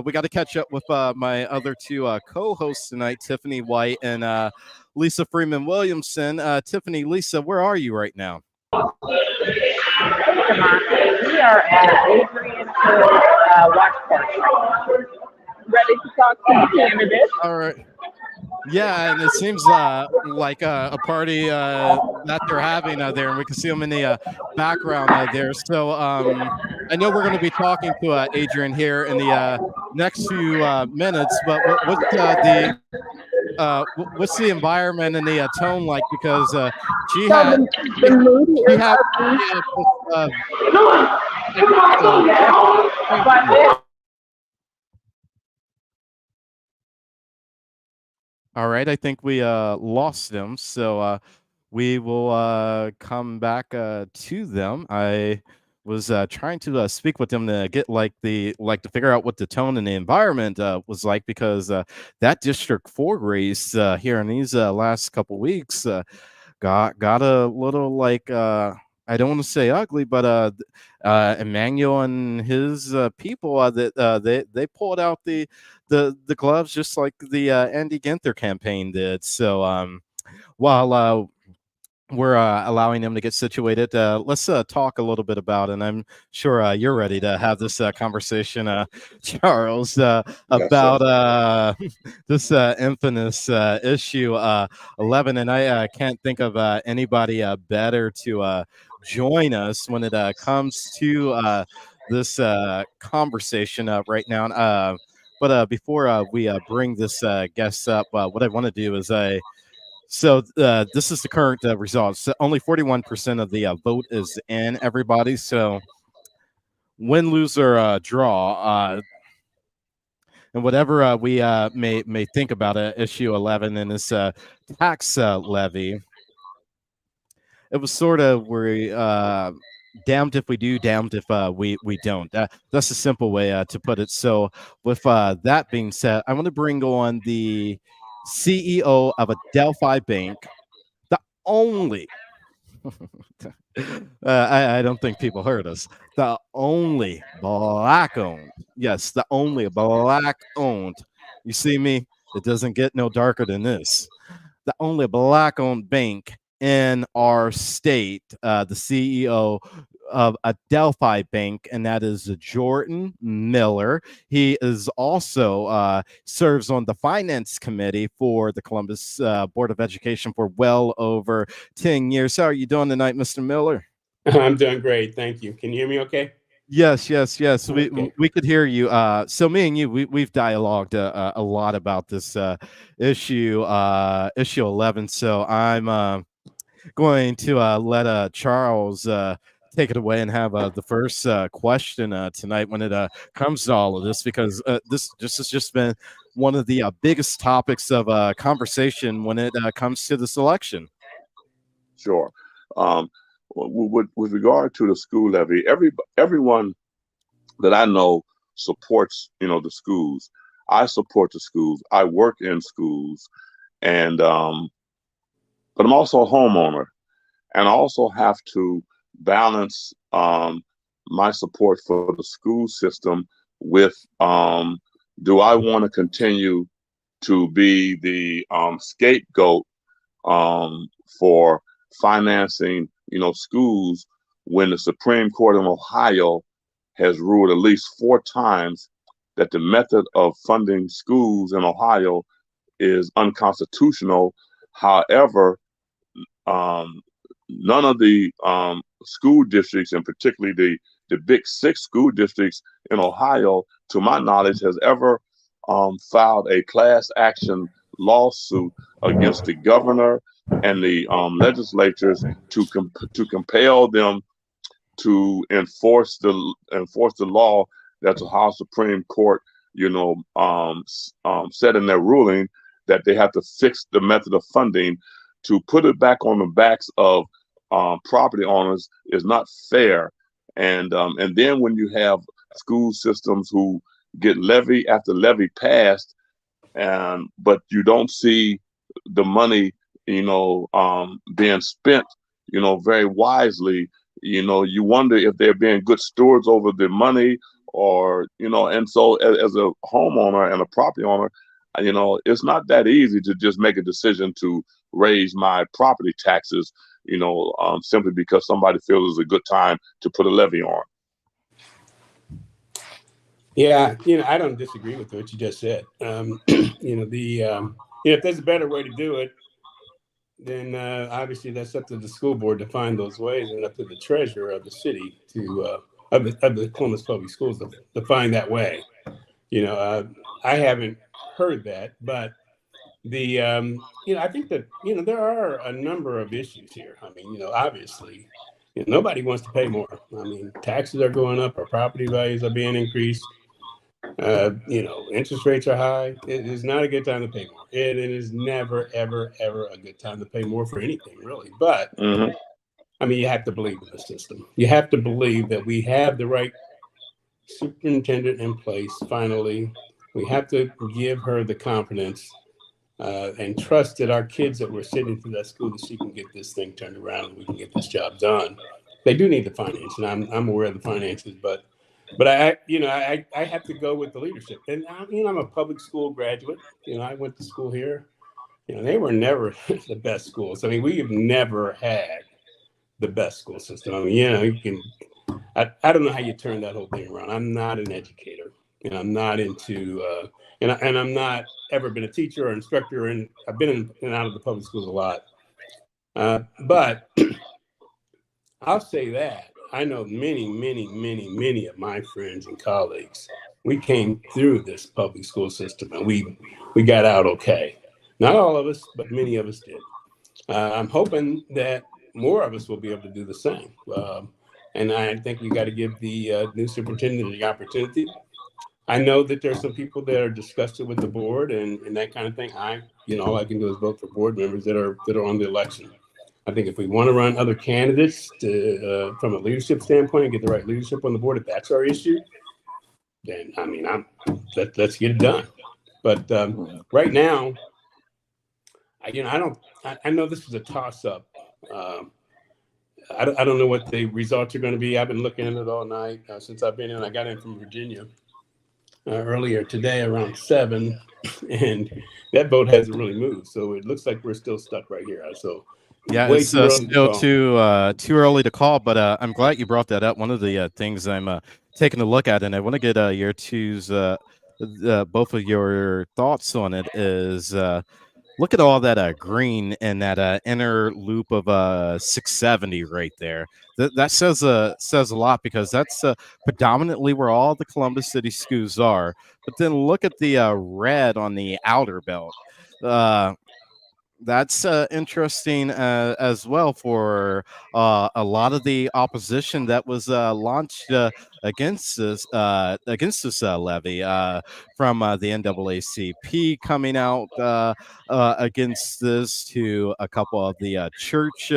we got to catch up with my other two co-hosts tonight, Tiffany White and Lisa Freeman Williamson. Tiffany, Lisa, where are you right now? We are at Adrian Hood Watch Party. Ready to talk to the candidates? All right. Yeah, and it seems like a party that they're having there, and we can see them in the background there. So I know we're going to be talking to Adrian here in the next few minutes, but what's the environment and the tone like? Because she So had the mood she is had upbeat. All right, I think we lost them, so we will come back to them. I was trying to speak with them to get to figure out what the tone and the environment was like, because that District 4 race here in these last couple weeks got a little I don't want to say ugly, but Emmanuel and his people they pulled out the gloves just like the Andy Ginther campaign did. So while we're allowing them to get situated. Let's talk a little bit about, and I'm sure you're ready to have this conversation, Charles, Yes, sir. about this infamous issue 11. And I can't think of anybody better to join us when it comes to this conversation right now. But before we bring this guest up, what I want to do is this is the current results. So only 41% of the vote is in, everybody. So win, lose, or draw. And whatever we may think about issue 11 and this tax levy, it was sort of where damned if we do, damned if we don't. That's a simple way to put it. So with that being said, I want to bring on the CEO of a Delphi bank, the only I don't think people heard us. The only black owned, yes, the only black owned. You see me? It doesn't get no darker than this. The only black owned bank in our state, the CEO of a Delphi bank, and that is Jordan Miller. He is also serves on the finance committee for the Columbus Board of Education for well over 10 years. How are you doing tonight, Mr. Miller? I'm doing great. Thank you. Can you hear me okay? Yes. Okay. We could hear you. So me and you, we've dialogued a lot about this issue 11. So I'm going to let Charles take it away and have the first question tonight when it comes to all of this, because this has just been one of the biggest topics of conversation when it comes to this election. Sure. With regard to the school levy, everyone that I know supports, the schools. I support the schools. I work in schools, and but I'm also a homeowner, and I also have to balance my support for the school system with do I want to continue to be the scapegoat for financing, schools, when the Supreme Court in Ohio has ruled at least 4 times that the method of funding schools in Ohio is unconstitutional. However, none of the school districts, and particularly the big 6 school districts in Ohio, to my knowledge, has ever filed a class action lawsuit against the governor and the legislatures to compel them to enforce the law that the Ohio Supreme Court, said in their ruling, that they have to fix the method of funding. To put it back on the backs of property owners is not fair. And then when you have school systems who get levy after levy passed, but you don't see the money, being spent, very wisely, you wonder if they're being good stewards over the money, or, and so as a homeowner and a property owner, it's not that easy to just make a decision to raise my property taxes, simply because somebody feels it's a good time to put a levy on. Yeah, I don't disagree with what you just said. If there's a better way to do it, then obviously that's up to the school board to find those ways, and up to the treasurer of the city of the Columbus Public Schools to find that way. I haven't heard that, but I think that there are a number of issues here. I mean, obviously, nobody wants to pay more. I mean, taxes are going up, our property values are being increased. Interest rates are high. It is not a good time to pay more. It is never, ever, ever a good time to pay more for anything, really. But I mean, you have to believe in the system. You have to believe that we have the right superintendent in place. Finally, we have to give her the confidence and trust that our kids that were sitting through that school, that she can get this thing turned around and we can get this job done. They do need the finance, and I'm aware of the finances, but I have to go with the leadership. And I'm a public school graduate. I went to school here, they were never the best schools. I mean, we have never had the best school system. I mean, you can, I don't know how you turn that whole thing around. I'm not an educator, and I'm not into, and I'm not ever been a teacher or instructor, and I've been in and out of the public schools a lot. But I'll say that I know many of my friends and colleagues. We came through this public school system, and we got out okay. Not all of us, but many of us did. I'm hoping that more of us will be able to do the same. And I think we got to give the new superintendent the opportunity. I know that there's some people that are disgusted with the board and that kind of thing. All I can do is vote for board members that are on the election. I think if we want to run other candidates from a leadership standpoint and get the right leadership on the board, if that's our issue, then I mean, let's get it done. But right now, I know this is a toss-up. I don't know what the results are going to be. I've been looking at it all night since I've been in. I got in from Virginia earlier today around 7, and that vote hasn't really moved. So it looks like we're still stuck right here. So yeah, way it's too early still to call. too early to call. But I'm glad you brought that up. One of the things I'm taking a look at, and I want to get your both of your thoughts on it is. Look at all that green in that inner loop of 670 right there. That says a lot, because that's predominantly where all the Columbus City schools are. But then look at the red on the outer belt. That's interesting as well for a lot of the opposition that was launched against this levy from the NAACP coming out against this, to a couple of the church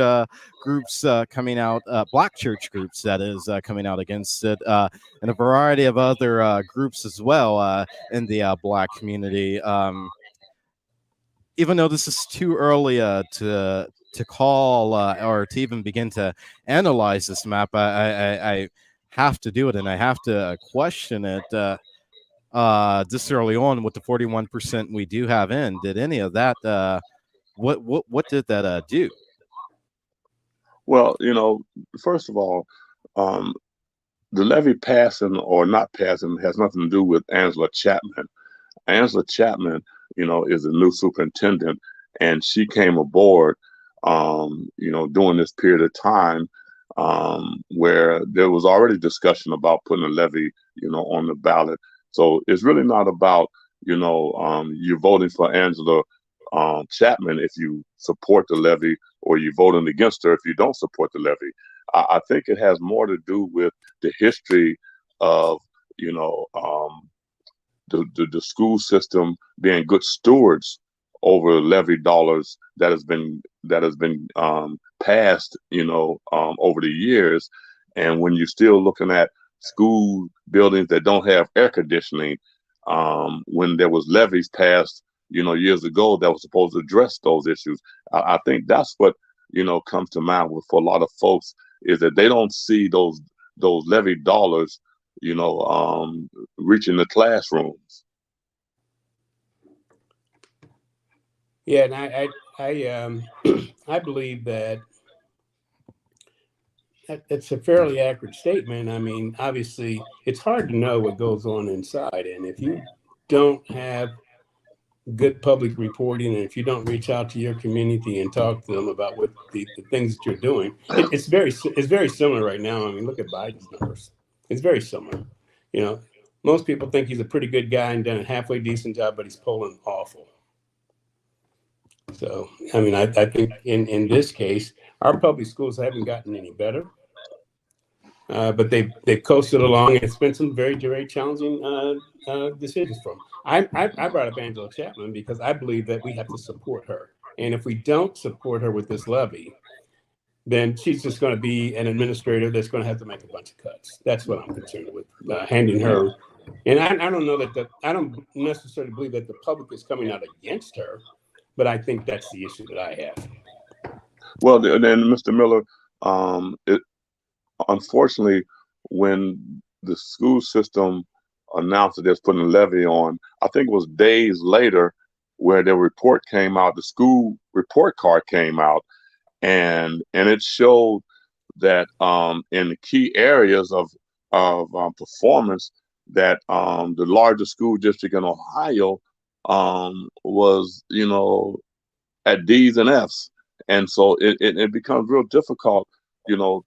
groups coming out, black church groups that is coming out against it, and a variety of other groups as well in the black community. Even though this is too early to call or to even begin to analyze this map, I have to do it, and I have to question it this early on with the 41% we do have in. Did any of that? What did that do? Well, first of all, the levy passing or not passing has nothing to do with Angela Chapman. Angela Chapman, is the new superintendent, and she came aboard, during this period of time where there was already discussion about putting a levy, on the ballot. So it's really not about, you voting for Angela Chapman if you support the levy, or you voting against her if you don't support the levy. I think it has more to do with the history of, the school system being good stewards over levy dollars that has been passed, over the years. And when you're still looking at school buildings that don't have air conditioning, when there was levies passed, years ago that was supposed to address those issues. I think that's what, comes to mind for a lot of folks, is that they don't see those levy dollars, reaching the classrooms. Yeah, and I believe that it's a fairly accurate statement. I mean, obviously, it's hard to know what goes on inside, and if you don't have good public reporting, and if you don't reach out to your community and talk to them about what the things that you're doing, it's very similar right now. I mean, look at Biden's numbers. It's very similar. Most people think he's a pretty good guy and done a halfway decent job, but he's polling awful. So, I mean, I think in this case, our public schools haven't gotten any better, but they've coasted along, and it's been some very, very challenging decisions for them. I brought up Angela Chapman because I believe that we have to support her. And if we don't support her with this levy, then she's just going to be an administrator that's going to have to make a bunch of cuts. That's what I'm concerned with, handing her. And I don't know that I don't necessarily believe that the public is coming out against her, but I think that's the issue that I have. Well, then, Mr. Miller, unfortunately, when the school system announced that they're putting a levy on, I think it was days later, where the report came out, the school report card came out, and it showed that in the key areas of performance, that the largest school district in Ohio was, at D's and F's, and so it becomes real difficult, to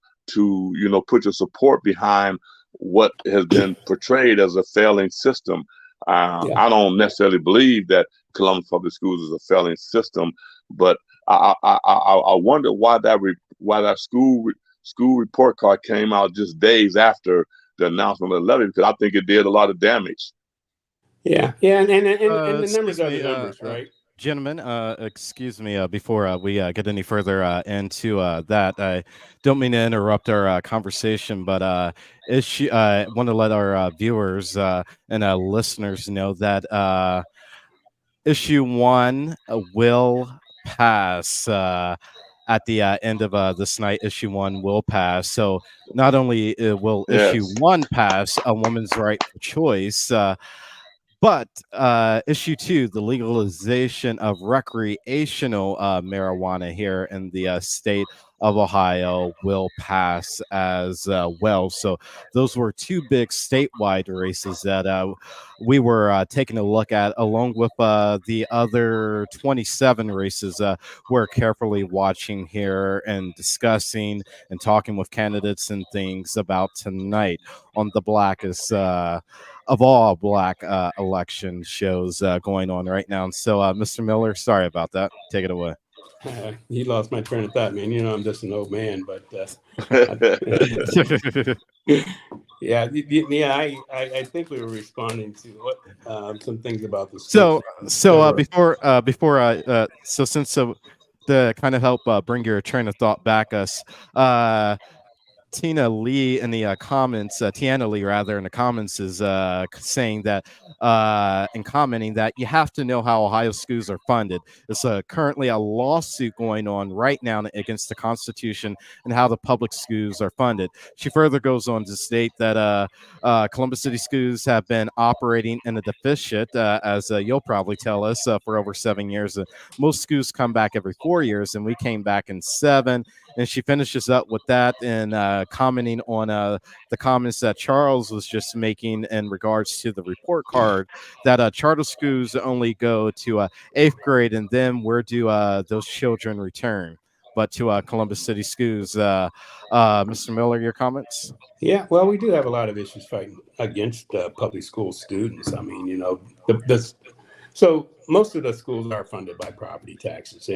put your support behind what has been portrayed as a failing system. I don't necessarily believe that Columbus Public Schools is a failing system, but I wonder why that school report card came out just days after the announcement of the levy, because I think it did a lot of damage. Yeah, and the numbers are the numbers, right? Gentlemen, excuse me, before we get any further into that, I don't mean to interrupt our conversation, but I want to let our viewers and listeners know that issue 1 will pass at the end of this night. Issue 1 will pass. So not only will issue 1 pass, a woman's right for choice, but issue 2, the legalization of recreational marijuana here in the state of Ohio, will pass as well. So those were 2 big statewide races that we were taking a look at, along with the other 27 races we're carefully watching here and discussing and talking with candidates and things about tonight on the blackest of all black election shows going on right now. And so, Mr. Miller, sorry about that. Take it away. You lost my train of thought, man. I'm just an old man, but yeah. I think we were responding to what some things about the so since to kind of help bring your train of thought back, Tina Lee in the comments, Tiana Lee rather, in the comments is saying that and commenting that you have to know how Ohio schools are funded. There's currently a lawsuit going on right now against the Constitution and how the public schools are funded. She further goes on to state that Columbus City schools have been operating in a deficit, as you'll probably tell us, for over 7 years. Most schools come back every 4 years, and we came back in 7. And she finishes up with that and commenting on the comments that Charles was just making in regards to the report card, that charter schools only go to 8th grade, and then where do those children return? But to Columbus City schools. Mr. Miller, your comments? Yeah, well, we do have a lot of issues fighting against public school students. I mean, so most of the schools are funded by property taxes,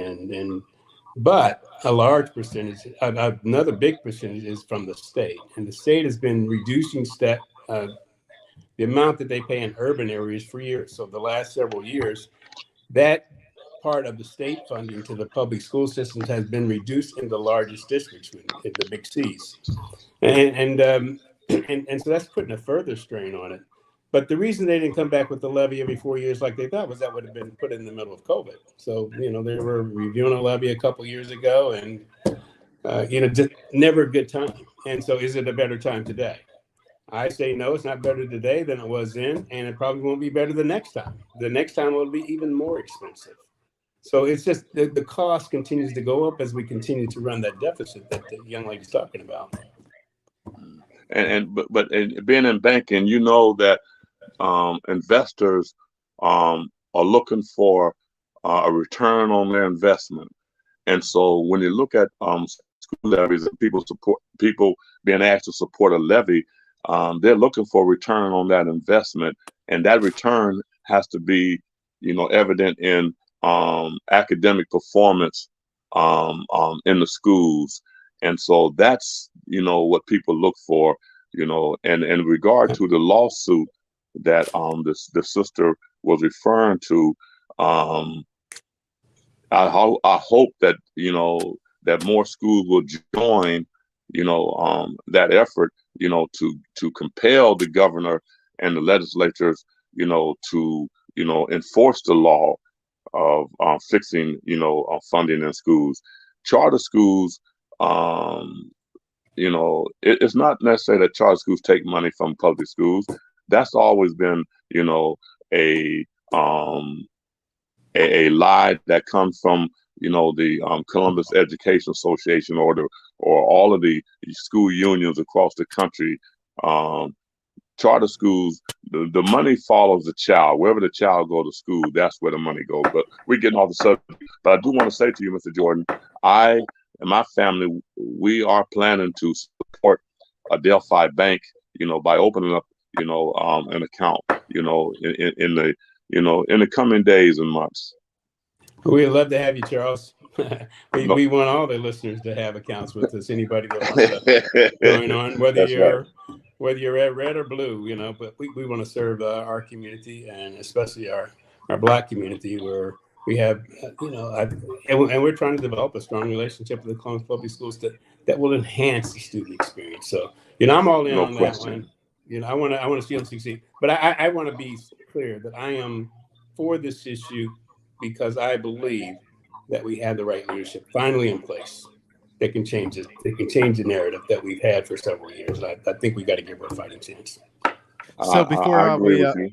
but a large percentage, another big percentage, is from the state, and the state has been reducing the amount that they pay in urban areas for years. So the last several years, that part of the state funding to the public school systems has been reduced in the largest districts, in the big C's, and so that's putting a further strain on it. But the reason they didn't come back with the levy every 4 years like they thought was that would have been put in the middle of COVID. So, they were reviewing a levy a couple years ago, and, just never a good time. And so is it a better time today? I say no, it's not better today than it was then, and it probably won't be better the next time. The next time will be even more expensive. So it's just the cost continues to go up as we continue to run that deficit that the young lady's talking about. But being in banking, that investors are looking for a return on their investment, and so when you look at school levies and people being asked to support a levy, they're looking for a return on that investment, and that return has to be, evident in academic performance in the schools, and so that's what people look for, and in regard to the lawsuit that the sister was referring to, I hope that that more schools will join that effort, to compel the governor and the legislatures to enforce the law of fixing funding in schools. Charter schools, it's not necessarily that charter schools take money from public schools. That's always been, a lie that comes from the Columbus Education Association or all of the school unions across the country. Charter schools, the money follows the child. Wherever the child go to school, that's where the money goes. But we're getting off the subject. But I do want to say to you, Mr. Jordan, I and my family, we are planning to support a Delphi bank, by opening up, an account, in the coming days and months. We'd love to have you, Charles. No. We want all the listeners to have accounts with us. Anybody that wants to join on, whether That's right. whether you're red or blue, but we want to serve our community, and especially our Black community, where we have, and we're trying to develop a strong relationship with the Columbus Public Schools that will enhance the student experience. So, I'm all in No on question. that one. I want to see them succeed, but I want to be clear that I am for this issue because I believe that we have the right leadership finally in place that can change it. They can change the narrative that we've had for several years. And I think we got to give her a fighting chance. So before I agree with you.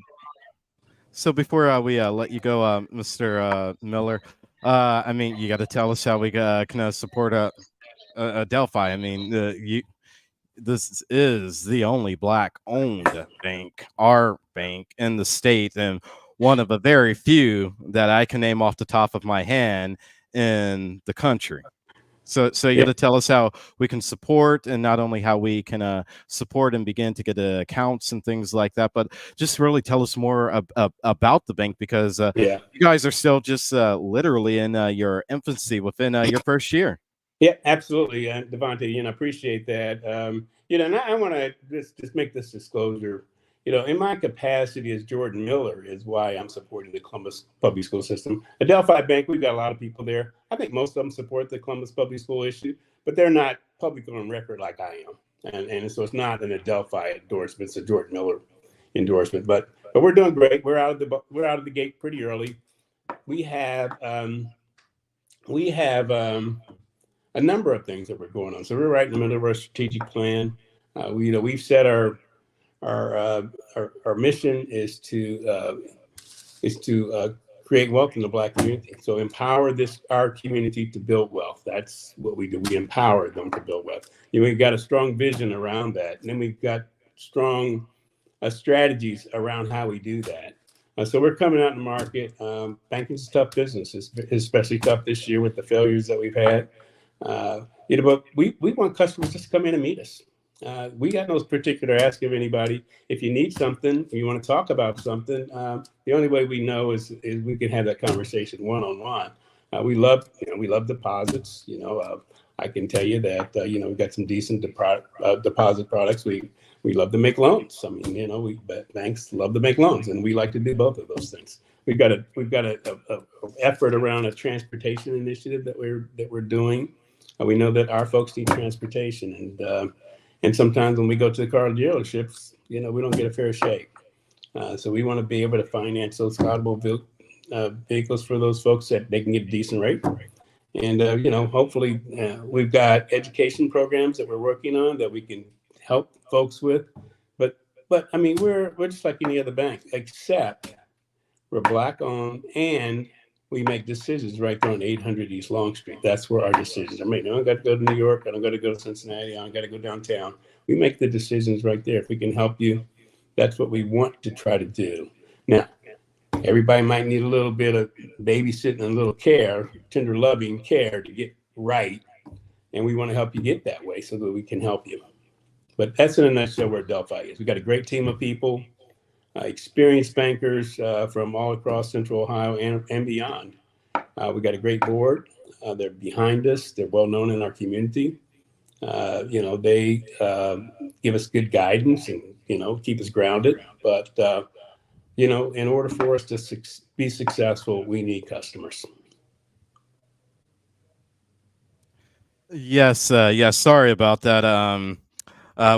So before we let you go, Mr. Miller, I mean, you got to tell us how we can support a Delphi. I mean, this is the only Black-owned bank, our bank in the state, and one of a very few that I can name off the top of my hand in the country. So you got to tell us how we can support, and not only how we can support and begin to get accounts and things like that, but just really tell us more about the bank, because you guys are still just literally in your infancy within your first year. Yeah, absolutely, Devontae. I appreciate that. And I want to just make this disclosure. In my capacity as Jordan Miller is why I'm supporting the Columbus Public School System. A Delphi Bank, we've got a lot of people there. I think most of them support the Columbus Public School issue, but they're not public on record like I am. And so it's not an Delphi endorsement; it's a Jordan Miller endorsement. But we're doing great. We're out of the gate pretty early. We have a number of things that we're going on. So we're right in the middle of our strategic plan. We've set our mission is to create wealth in the Black community. So empower our community to build wealth. That's what we do. We empower them to build wealth. We've got a strong vision around that, and then we've got strong strategies around how we do that. So we're coming out in the market. Banking's a tough business. It's especially tough this year with the failures that we've had. But we want customers just to come in and meet us. We got no particular ask of anybody. If you need something, or you want to talk about something, the only way we know is we can have that conversation one-on-one. We love deposits. I can tell you that we've got some decent deposit products. We love to make loans. I mean, banks love to make loans, and we like to do both of those things. We've got a effort around a transportation initiative that we're doing. We know that our folks need transportation, and sometimes when we go to the car dealerships, we don't get a fair shake. So we want to be able to finance those valuable vehicles for those folks that they can get a decent rate. And hopefully we've got education programs that we're working on that we can help folks with. But I mean, we're just like any other bank, except we're Black owned, and we make decisions right there on 800 East Long Street. That's where our decisions are made. I don't got to go to New York. I don't got to go to Cincinnati. I don't got to go downtown. We make the decisions right there. If we can help you, that's what we want to try to do. Now, everybody might need a little bit of babysitting and a little care, tender loving care to get right. And we want to help you get that way so that we can help you. But that's in a nutshell where Delphi is. We got a great team of people, experienced bankers from all across Central Ohio and beyond. We got a great board. They're behind us. They're well known in our community. They give us good guidance and keep us grounded. But in order for us to be successful, we need customers. Yes, sorry about that.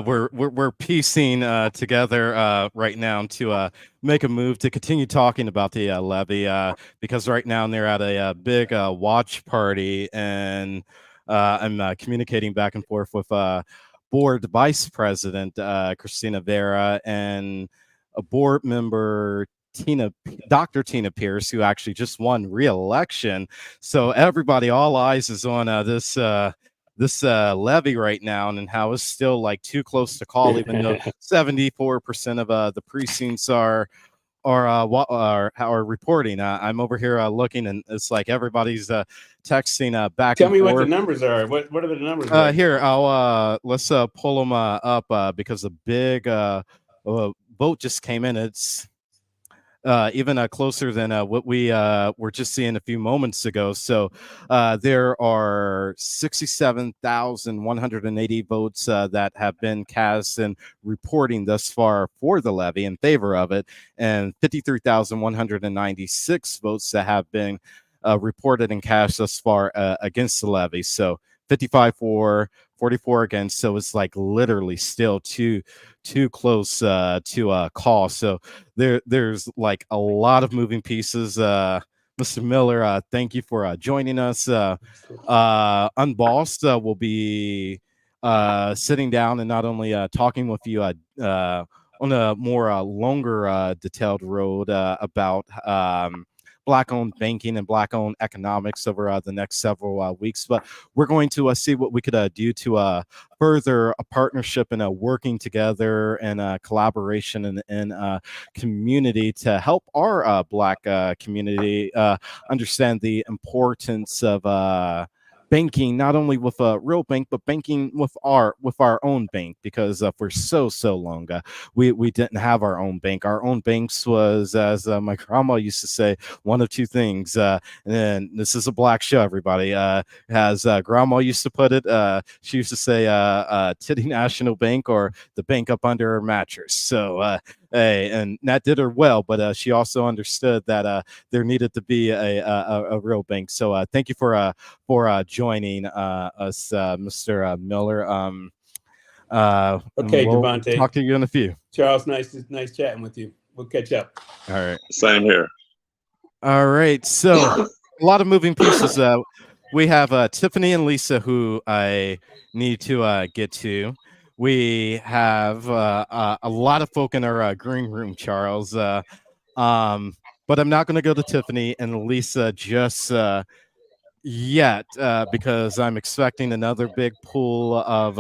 We're piecing together right now to make a move to continue talking about the levy because right now they're at a big watch party, and I'm communicating back and forth with board vice president Christina Vera and a board member Dr. Tina Pierce, who actually just won re-election. So everybody, all eyes is on this levy right now, and how it's still like too close to call, even though 74% of the precincts are reporting. I'm over here looking, and it's like everybody's texting back Tell and me forth. what the numbers are. What are the numbers? Right Here, now? I'll let's pull them up because the big vote just came in. It's even closer than what we were just seeing a few moments ago. So there are 67,180 votes that have been cast and reporting thus far for the levy in favor of it, and 53,196 votes that have been reported and cast thus far against the levy. So 55 for, 44 against. So it's like literally still too close to call. So there's like a lot of moving pieces. Mr. Miller, thank you for joining us. Unbossed will be sitting down and not only talking with you on a more longer detailed road about Black-owned banking and Black-owned economics over the next several weeks. But we're going to see what we could do to further a partnership and working together and collaboration and community to help our Black community understand the importance of banking, not only with a real bank, but banking with our own bank, because for so long we didn't have our own bank. Our own banks was, as my grandma used to say, one of two things. And this is a Black show, everybody. As grandma used to put it, she used to say Titty National Bank, or the bank up under her mattress. So hey, and that did her well, but she also understood that there needed to be a real bank. So thank you for joining us, Mr. Miller. Okay, we'll Devontae. talk to you in a few. Charles, nice chatting with you. We'll catch up. All right. Same here. All right. So a lot of moving pieces. We have Tiffany and Lisa, who I need to get to. We have a lot of folk in our green room, Charles. But I'm not going to go to Tiffany and Lisa just yet, because I'm expecting another big pool of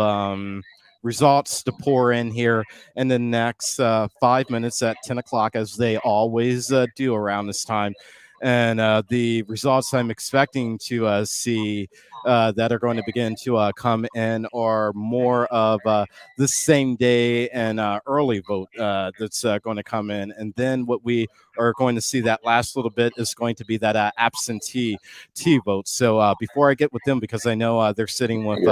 results to pour in here in the next 5 minutes at 10 o'clock, as they always do around this time. And the results I'm expecting to see that are going to begin to come in are more of the same day and early vote that's going to come in. And then what we are going to see that last little bit is going to be that absentee vote. So before I get with them, because I know they're sitting with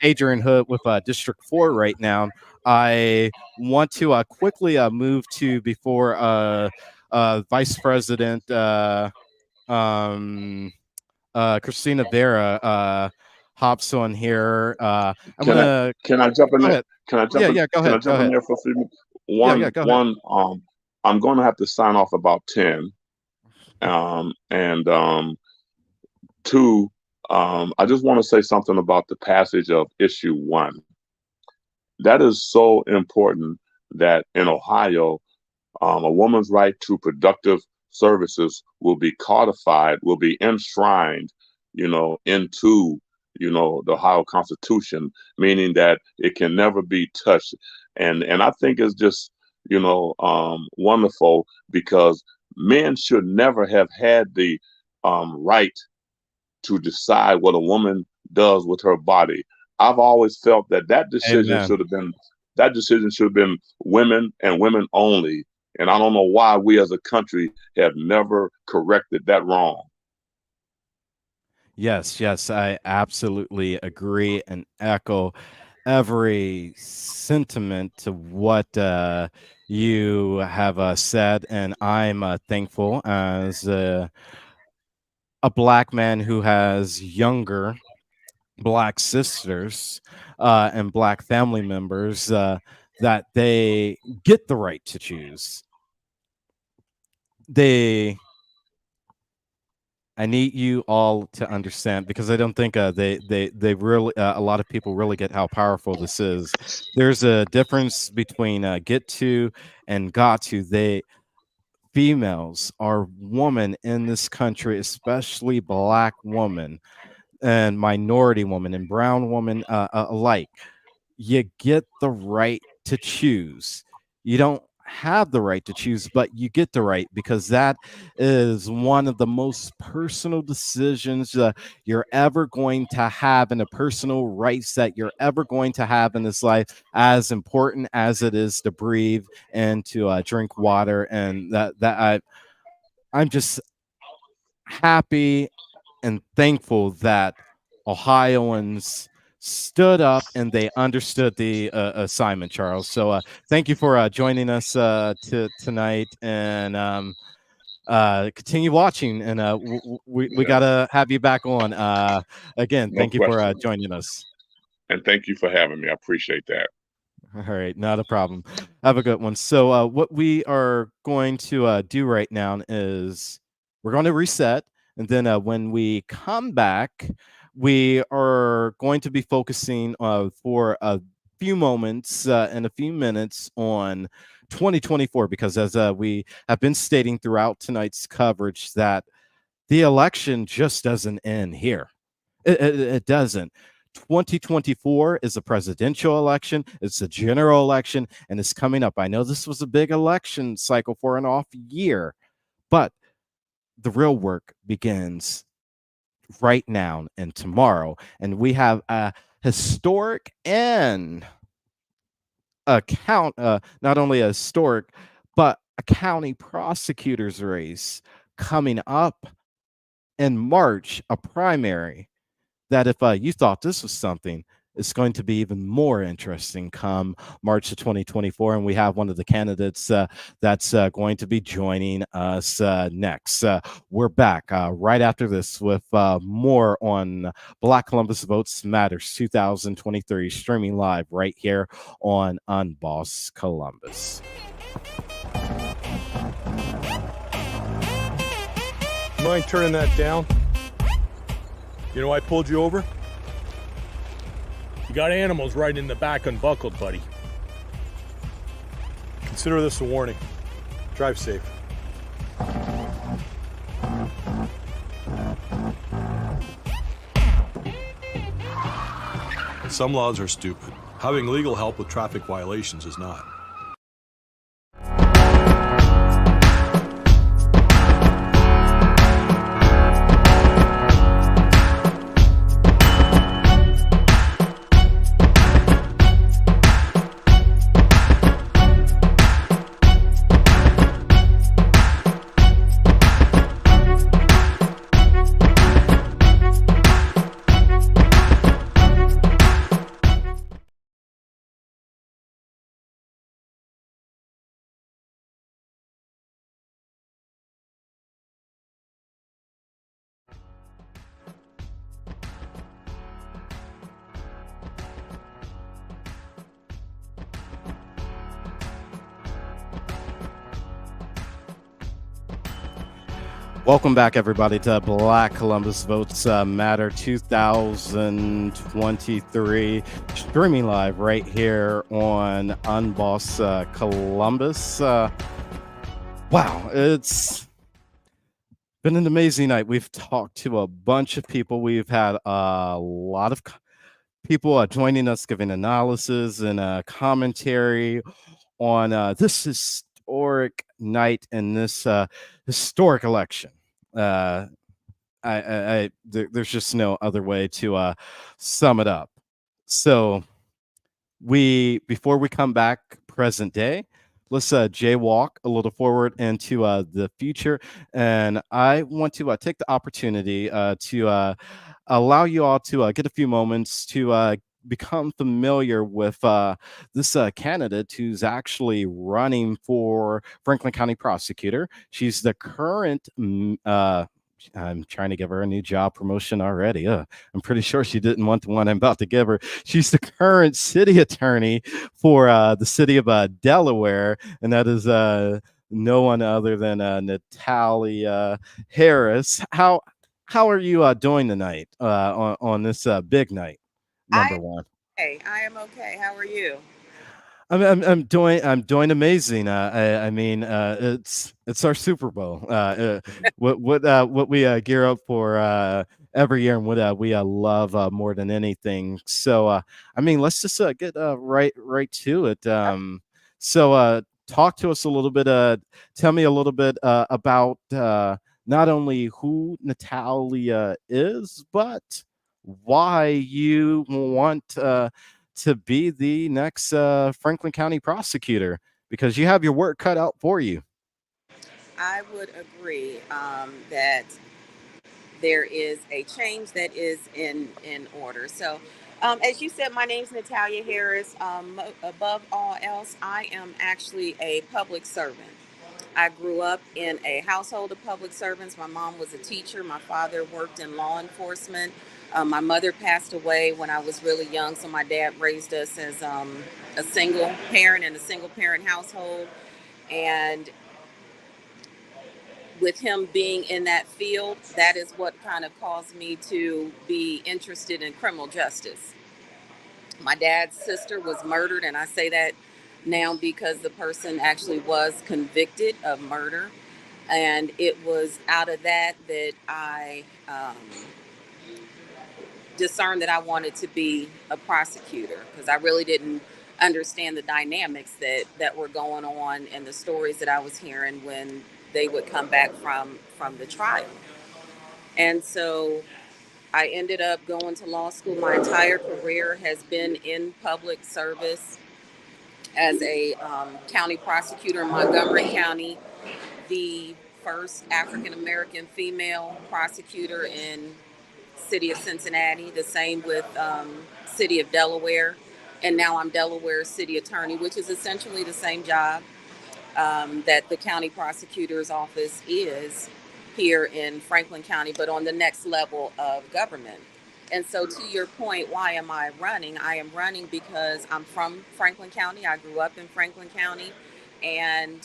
Adrian Hood with District 4 right now, I want to quickly move to before Vice President Christina Vera hops on here. Can I jump in there? Can I jump in? Yeah, go ahead. Can I jump in there for a few minutes? Go ahead. I'm going to have to sign off about 10. Two, I just want to say something about the passage of issue 1. That is so important, that in Ohio, a woman's right to productive services will be codified, will be enshrined, into, the Ohio Constitution, meaning that it can never be touched. And I think it's just, wonderful, because men should never have had the right to decide what a woman does with her body. I've always felt that decision should have been women and women only. And I don't know why we as a country have never corrected that wrong. Yes, I absolutely agree and echo every sentiment to what you have said. And I'm thankful as a Black man who has younger Black sisters and Black family members that they get the right to choose. I need you all to understand, because I don't think they really a lot of people really get how powerful this is. There's a difference between get to and got to. females or women in this country, especially Black women and minority women and brown women alike, you get the right to choose. You don't have the right to choose, but you get the right, because that is one of the most personal decisions you're ever going to have, and the personal rights that you're ever going to have in this life, as important as it is to breathe and to drink water. And I'm just happy and thankful that Ohioans stood up and they understood the assignment, Charles. So thank you for joining us tonight, and continue watching. And we got to have you back on. Again, No thank you for question. joining us. And thank you for having me. I appreciate that. All right, not a problem. Have a good one. So what we are going to do right now is we're going to reset, and then when we come back, we are going to be focusing for a few moments and a few minutes on 2024, because as we have been stating throughout tonight's coverage, that the election just doesn't end here. It doesn't. 2024 is a presidential election. It's a general election, and it's coming up. I know this was a big election cycle for an off year, but the real work begins right now and tomorrow. And we have a historic and not only a historic, but a county prosecutor's race coming up in March, a primary that if you thought this was something, it's going to be even more interesting come March of 2024. And we have one of the candidates that's going to be joining us next. We're back right after this with more on Black Columbus Votes Matters 2023, streaming live right here on Unboss Columbus. Mind turning that down? You know, I pulled you over. You got animals riding in the back unbuckled, buddy. Consider this a warning. Drive safe. Some laws are stupid. Having legal help with traffic violations is not. Welcome back, everybody, to Black Columbus Votes Matter 2023, streaming live right here on Unboss Columbus. Wow, it's been an amazing night. We've talked to a bunch of people. We've had a lot of people joining us, giving analysis and commentary on this historic night and this historic election. There's just no other way to sum it up. So before we come back present day, let's jaywalk a little forward into the future. And I want to take the opportunity to allow you all to get a few moments to become familiar with this candidate who's actually running for Franklin County prosecutor. She's the current I'm trying to give her a new job promotion already. I'm pretty sure she didn't want the one I'm about to give her. She's the current city attorney for the city of Delaware, and that is no one other than Natalia Harris. How are you doing tonight on this big night? Number one. Hey, I am okay. How are you? I'm doing amazing. I mean, it's our Super Bowl. What we gear up for every year, and what we love more than anything. So I mean, let's just get right to it. So talk to us a little bit. Tell me a little bit about not only who Natalia is, but why you want to be the next Franklin County prosecutor, because you have your work cut out for you. I would agree that there is a change that is in order. So, as you said, my name's Natalia Harris. Above all else, I am actually a public servant. I grew up in a household of public servants. My mom was a teacher. My father worked in law enforcement. My mother passed away when I was really young, so my dad raised us as a single parent in a single parent household. And with him being in that field, that is what kind of caused me to be interested in criminal justice. My dad's sister was murdered, and I say that now because the person actually was convicted of murder. And it was out of that I discerned that I wanted to be a prosecutor, because I really didn't understand the dynamics that were going on and the stories that I was hearing when they would come back from the trial. And so I ended up going to law school. My entire career has been in public service as a county prosecutor in Montgomery County, the first African American female prosecutor in city of Cincinnati, the same with city of Delaware, and now I'm Delaware's city attorney, which is essentially the same job that the county prosecutor's office is here in Franklin County, but on the next level of government. And so to your point, why am I running? I am running because I'm from Franklin County. I grew up in Franklin County. And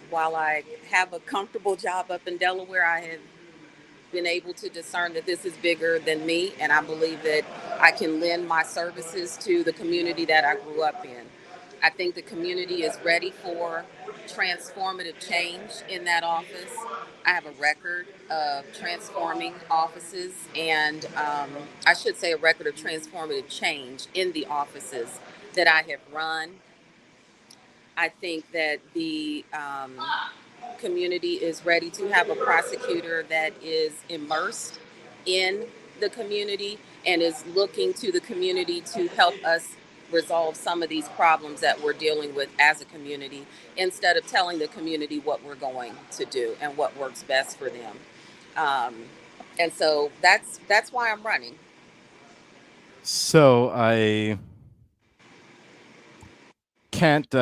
while I have a comfortable job up in Delaware, I have been able to discern that this is bigger than me. And I believe that I can lend my services to the community that I grew up in. I think the community is ready for transformative change in that office. I have a record of transforming offices, and I should say a record of transformative change in the offices that I have run. I think that the community is ready to have a prosecutor that is immersed in the community and is looking to the community to help us resolve some of these problems that we're dealing with as a community, instead of telling the community what we're going to do and what works best for them. And so that's why I'm running. So I can't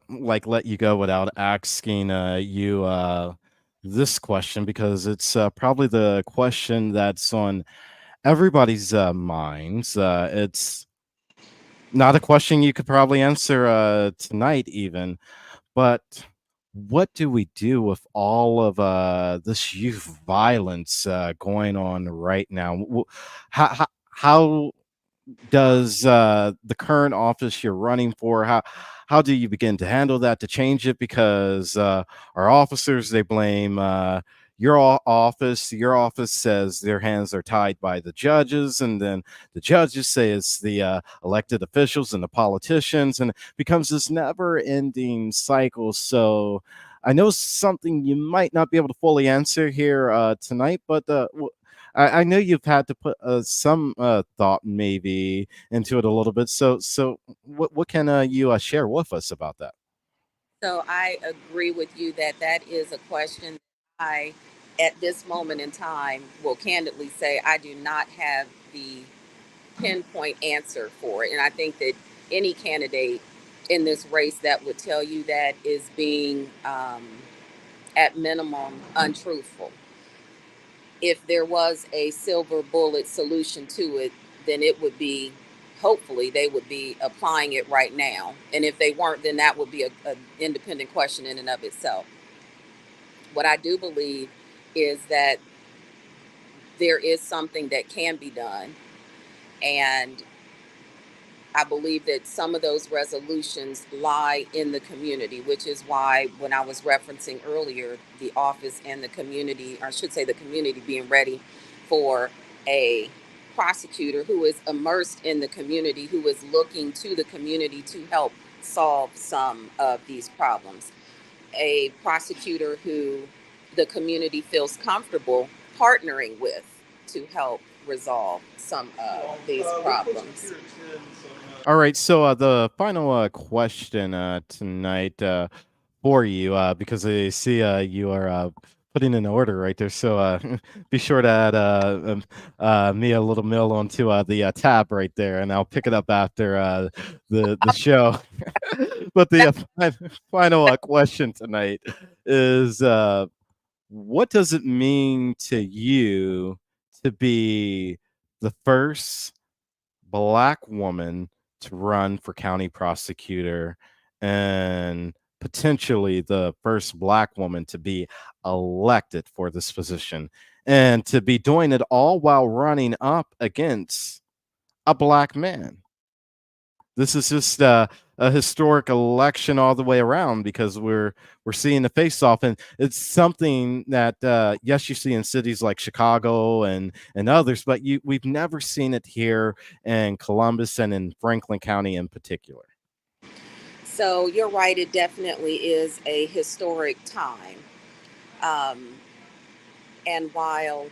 like let you go without asking you this question, because it's probably the question that's on everybody's minds. It's not a question you could probably answer tonight even, but what do we do with all of this youth violence going on right now? How does the current office you're running for, how do you begin to handle that, to change it? Because our officers, they blame your office says their hands are tied by the judges, and then the judges say it's the elected officials and the politicians, and it becomes this never ending cycle. So I know something you might not be able to fully answer here tonight, but I know you've had to put some thought maybe into it a little bit. So what can you share with us about that? So I agree with you that that is a question I, at this moment in time, will candidly say I do not have the pinpoint answer for it. And I think that any candidate in this race that would tell you that is being, at minimum, untruthful. If there was a silver bullet solution to it, then it would be, hopefully they would be applying it right now. And if they weren't, then that would be a independent question in and of itself. What I do believe is that there is something that can be done, and I believe that some of those resolutions lie in the community, which is why when I was referencing earlier the office and the community, or I should say the community being ready for a prosecutor who is immersed in the community, who is looking to the community to help solve some of these problems. A prosecutor who the community feels comfortable partnering with to help resolve some of these problems. All right, so the final question tonight for you, because I see you are putting in order right there. So be sure to add me a little mill onto the tab right there, and I'll pick it up after the show. But the final question tonight is, what does it mean to you to be the first Black woman to run for county prosecutor and potentially the first Black woman to be elected for this position, and to be doing it all while running up against a Black man? This is just a historic election all the way around, because we're seeing the face off, and it's something that yes, you see in cities like Chicago and others, but we've never seen it here in Columbus and in Franklin County in particular. So you're right, it definitely is a historic time. And while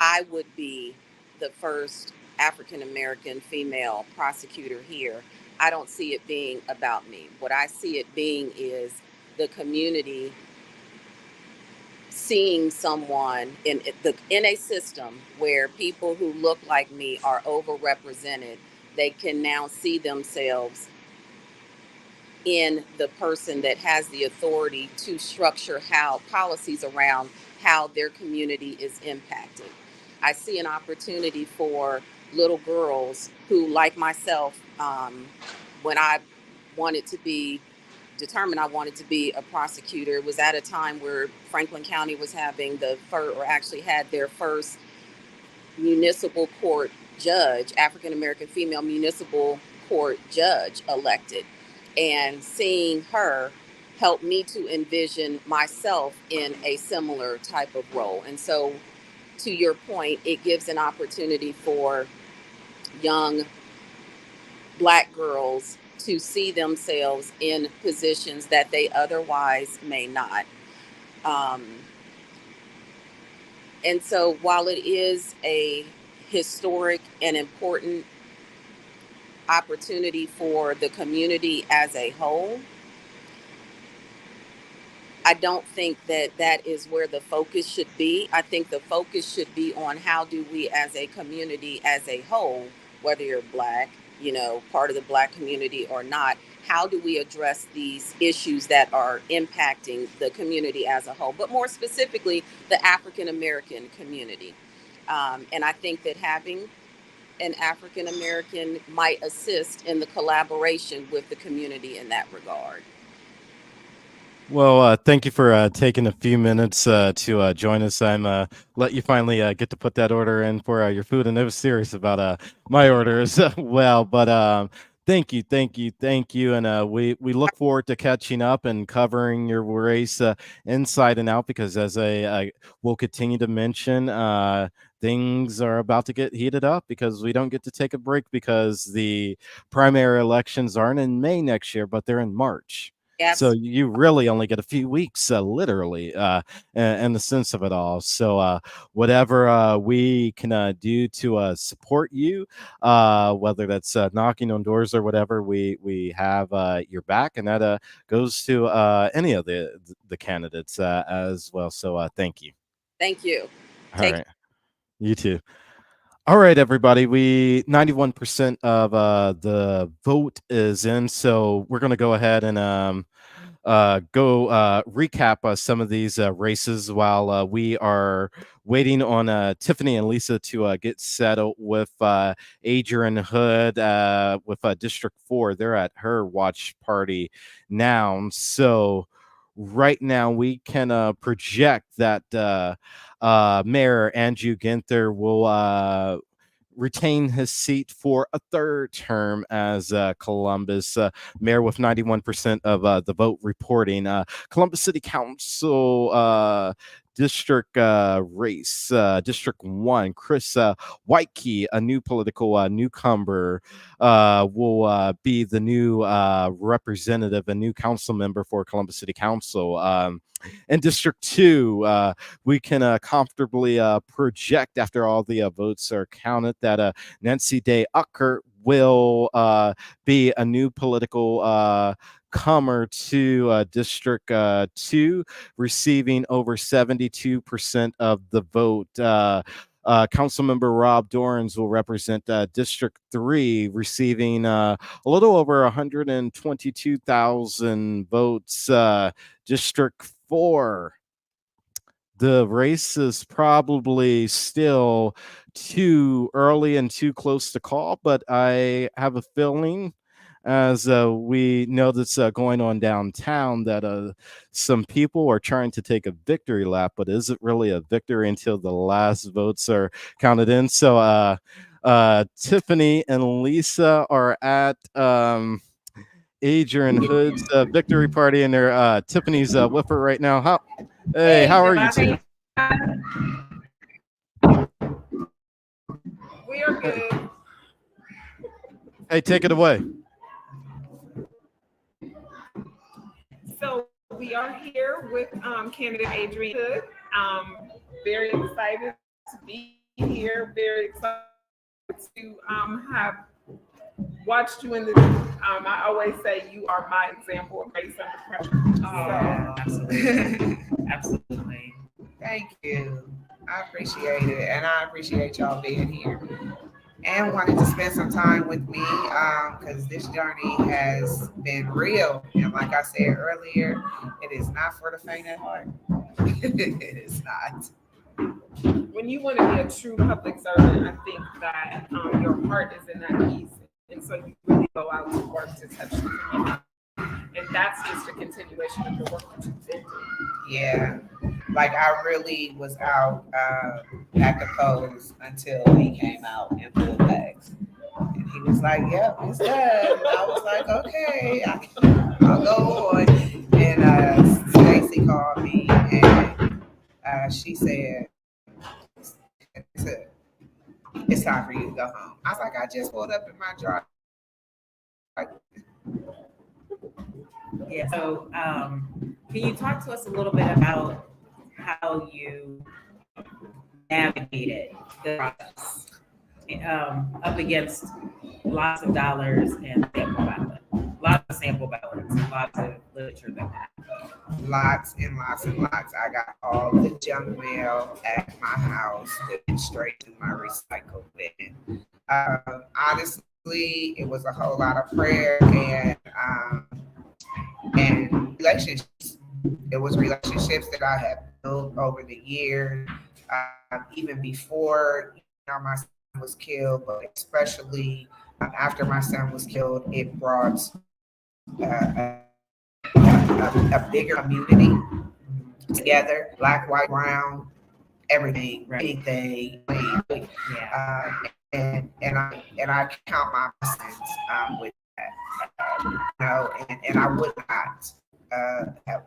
I would be the first African American female prosecutor here, I don't see it being about me. What I see it being is the community seeing someone in a system where people who look like me are overrepresented. They can now see themselves in the person that has the authority to structure how policies around how their community is impacted. I see an opportunity for little girls who, like myself, when I wanted to be determined I wanted to be a prosecutor, it was at a time where Franklin County was having had their first municipal court judge, African American female municipal court judge elected. And seeing her helped me to envision myself in a similar type of role. And so, to your point, it gives an opportunity for young Black girls to see themselves in positions that they otherwise may not. And so while it is a historic and important opportunity for the community as a whole, I don't think that that is where the focus should be. I think the focus should be on how do we as a community as a whole, whether you're Black, part of the Black community or not, how do we address these issues that are impacting the community as a whole, but more specifically, the African American community. And I think that having an African American might assist in the collaboration with the community in that regard. Well, thank you for taking a few minutes to join us. I'm let you finally get to put that order in for your food, and I was serious about my order as well. But thank you, and we look forward to catching up and covering your race inside and out, because as I will continue to mention, things are about to get heated up, because we don't get to take a break, because the primary elections aren't in May next year, but they're in March. Yes. So you really only get a few weeks, literally, in the sense of it all. So whatever we can do to support you, whether that's knocking on doors or whatever, we have your back, and that goes to any of the candidates as well. So thank you. Thank you. All right. You too. All right, everybody. 91% of the vote is in, so we're going to go ahead and go recap some of these races while we are waiting on Tiffany and Lisa to get settled with Adrian Hood with District 4. They're at her watch party now. So right now we can project that Mayor Andrew Ginther will retain his seat for a third term as Columbus mayor with 91% of the vote reporting. Columbus City Council district race, District 1, Chris Whitekey, a new political newcomer, will be the new representative, a new council member for Columbus City Council. In District 2, we can comfortably project, after all the votes are counted, that Nancy Day Ucker will be a new political comer to District 2, receiving over 72% of the vote. Councilmember Rob Dorans will represent District 3, receiving a little over 122,000 votes. District 4, the race is probably still too early and too close to call, but I have a feeling, as we know that's going on downtown, that some people are trying to take a victory lap, but is it really a victory until the last votes are counted in? So Tiffany and Lisa are at Adrian Hood's victory party, and they're Tiffany's with her right now. Hey, how are you two? We are good. Hey, take it away. So we are here with candidate Adrian Hood. Very excited to be here. Very excited to have watched you in the. I always say you are my example of race under pressure. Oh, absolutely. Absolutely. Thank you. I appreciate it. And I appreciate y'all being here and wanting to spend some time with me because this journey has been real. And like I said earlier, it is not for the faint at heart. It is not. When you want to be a true public servant, I think that your heart is in that piece. And so you really go out to work to touch the community. And that's just a continuation of the work that you've been doing. Yeah, like I really was out at the polls until he came out and pulled bags. And he was like, yep, it's done. And I was like, okay, I'll go on. And Stacy called me and she said, it's time for you to go home. I was like, I just pulled up in my drive. Yeah. So, can you talk to us a little bit about how you navigated the process up against lots of dollars and sample ballots, lots of sample ballots, lots of literature that Lots and lots and lots. I got all the junk mail at my house that went straight to my recycle bin. Honestly, it was a whole lot of prayer and relationships. It was relationships that I had built over the years, even before my son was killed, but especially after my son was killed, it brought a bigger community together, black, white, brown, everything, anything. And I count my blessings with that, and I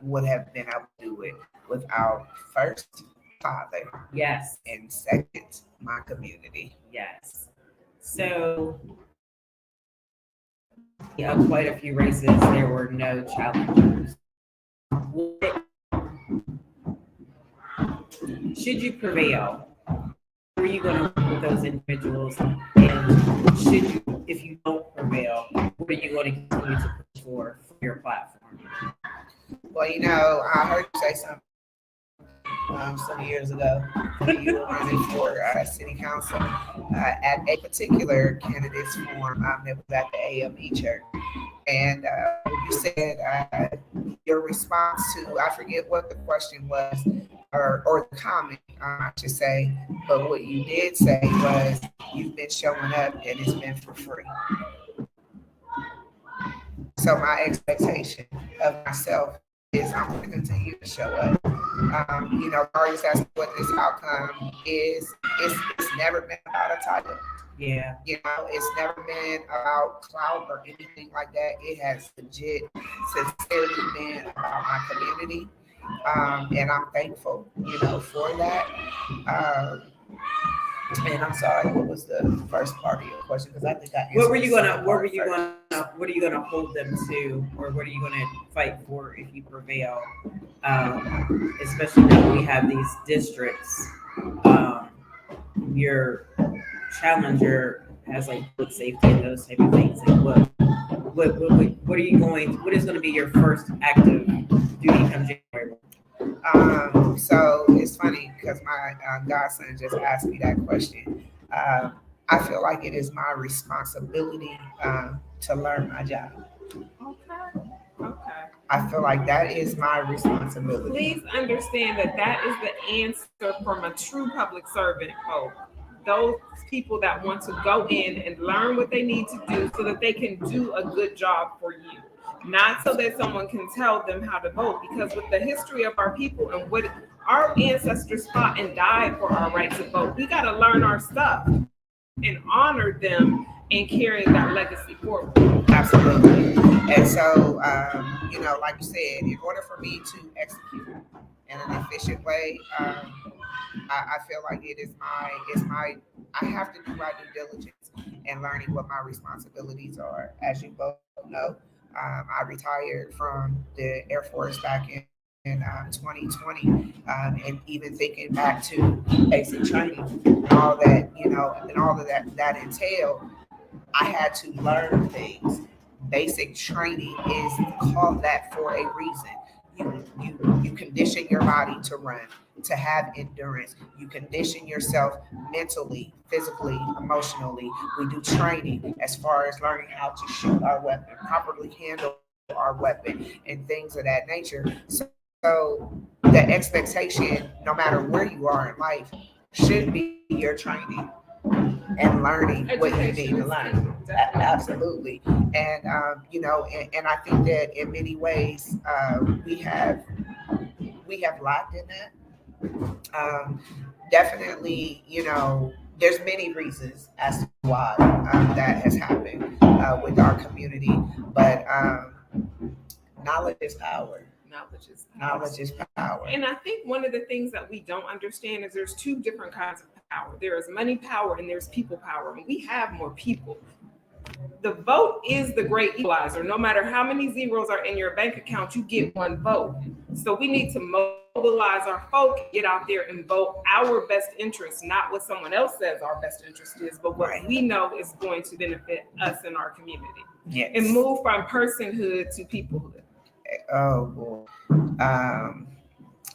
would have been able to do it without first father, yes, and second my community. Yes. So, quite a few races, there were no challengers. Should you prevail, were you going to work with those individuals? And should you, if you don't prevail, what are you going to continue to push for your platform? Well, I heard you say something some years ago when you were running for city council at a particular candidates forum that was at the AME church. And you said your response to, I forget what the question was, or the comment, I should say, but what you did say was you've been showing up and it's been for free. So my expectation of myself is I'm going to continue to show up. Regardless as to what this outcome is, it's never been about a title. Yeah. You know, it's never been about clout or anything like that. It has legit, sincerely been about my community. And I'm thankful, you know, for that. And I'm sorry, what was the first part of your question? Because I think I answered. What were you gonna hold them to, or what are you gonna fight for if you prevail? Especially now we have these districts. Your challenger has like public safety and those type of things. Like what are you going? What is going to be your first active duty come January? So it's funny because my godson just asked me that question. I feel like it is my responsibility to learn my job. Okay. I feel like that is my responsibility. Please understand that that is the answer from a true public servant, Hope. Those people that want to go in and learn what they need to do so that they can do a good job for you. Not so that someone can tell them how to vote, because with the history of our people and what our ancestors fought and died for our right to vote, we got to learn our stuff and honor them and carry that legacy forward. Absolutely. And so, you know, like you said, in order for me to execute in an efficient way, I feel like I have to do my due diligence and learning what my responsibilities are. As you both know, I retired from the Air Force back in 2020, and even thinking back to basic training, all that, you know, and all of that entailed, I had to learn things. Basic training is called that for a reason. You condition your body to run, to have endurance. You condition yourself mentally, physically, emotionally. We do training as far as learning how to shoot our weapon, properly handle our weapon, and things of that nature. So the expectation, no matter where you are in life, should be your training and learning what you need to learn. Absolutely. And, you know, and I think that in many ways, we have lacked in that. Definitely, you know, there's many reasons as to why that has happened with our community, but knowledge is power. Knowledge is power. And I think one of the things that we don't understand is there's two different kinds of power. There is money power and there's people power, and we have more people. The vote is the great equalizer. No matter how many zeros are in your bank account, you get one vote. So we need to mobilize our folk, get out there and vote our best interest, not what someone else says our best interest is, but what we know is going to benefit us and our community. Yes. And move from personhood to peoplehood. Oh boy.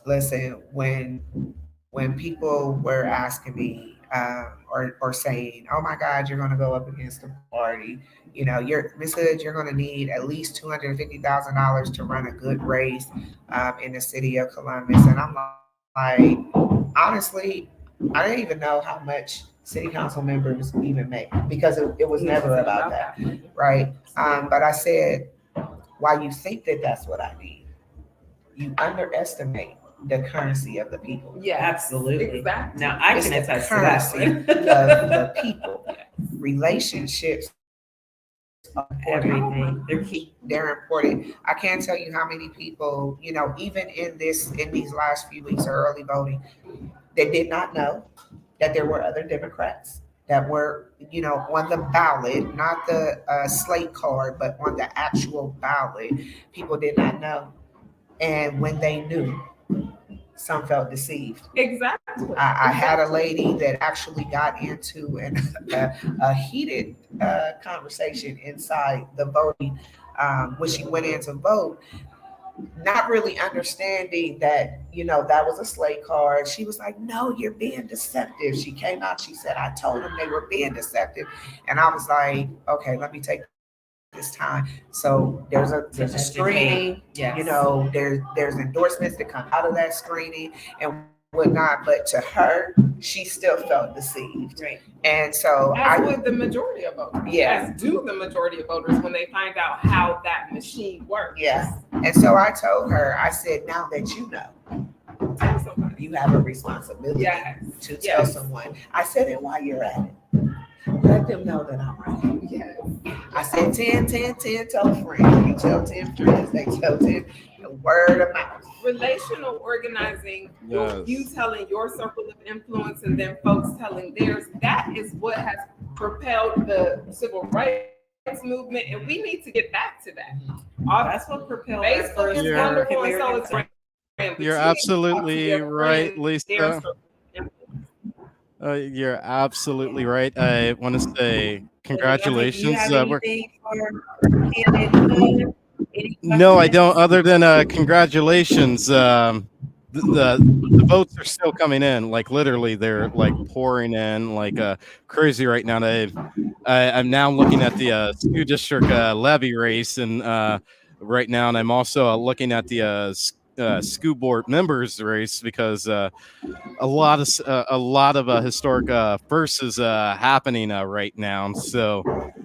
Listen, when people were asking me or saying, "Oh my God, you're going to go up against the party," you know, Ms. Hood, you're going to need at least $250,000 to run a good race in the city of Columbus, and I'm like, honestly, I didn't even know how much city council members even make, because it was never about that, right? But I said, while you think that that's what I need, you underestimate the currency of the people. Yeah, absolutely. Exactly. Now I can attest to that. Currency of the people. Relationships are Everything. They're key. They're important. I can't tell you how many people, you know, even in these last few weeks of early voting, they did not know that there were other Democrats that were, you know, on the ballot, not the slate card, but on the actual ballot. People did not know. And when they knew, some felt deceived. Exactly. I had a lady that actually got into a heated conversation inside the voting when she went in to vote, not really understanding that, you know, that was a slate card. She was like, "No, you're being deceptive." She came out, she said, "I told them they were being deceptive." And I was like, okay, let me take this time. So there's a screening, yes. You know, there's endorsements that come out of that screening and whatnot, but to her, she still felt deceived. Right. And so as would the majority of voters. Yeah. As do the majority of voters when they find out how that machine works. Yeah. And so I told her, I said, now that you know, tell somebody. You have a responsibility to tell someone. I said it while you're at it. Let them know that I'm right. Yes. I said 10, 10, 10, tell a friend. You tell 10 friends, they tell 10. Word of mouth. Relational organizing, you Yes. telling your circle of influence and then folks telling theirs, that is what has propelled the civil rights movement, and we need to get back to that. That's what propelled our Facebook first is You're wonderful, and so is American. brand, but you're you need to talk to absolutely your right, friends, their Lisa. circle of influence. You're absolutely right. I want to say So, Devontae, do you congratulations. have We're anything for candidate Hood? Any No, I don't. questions? Other than congratulations. The votes are still coming in. Like literally, they're like pouring in like crazy right now. I'm now looking at the school district levy race, and right now, and I'm also looking at the school board members race because a lot of historic firsts is happening right now. So,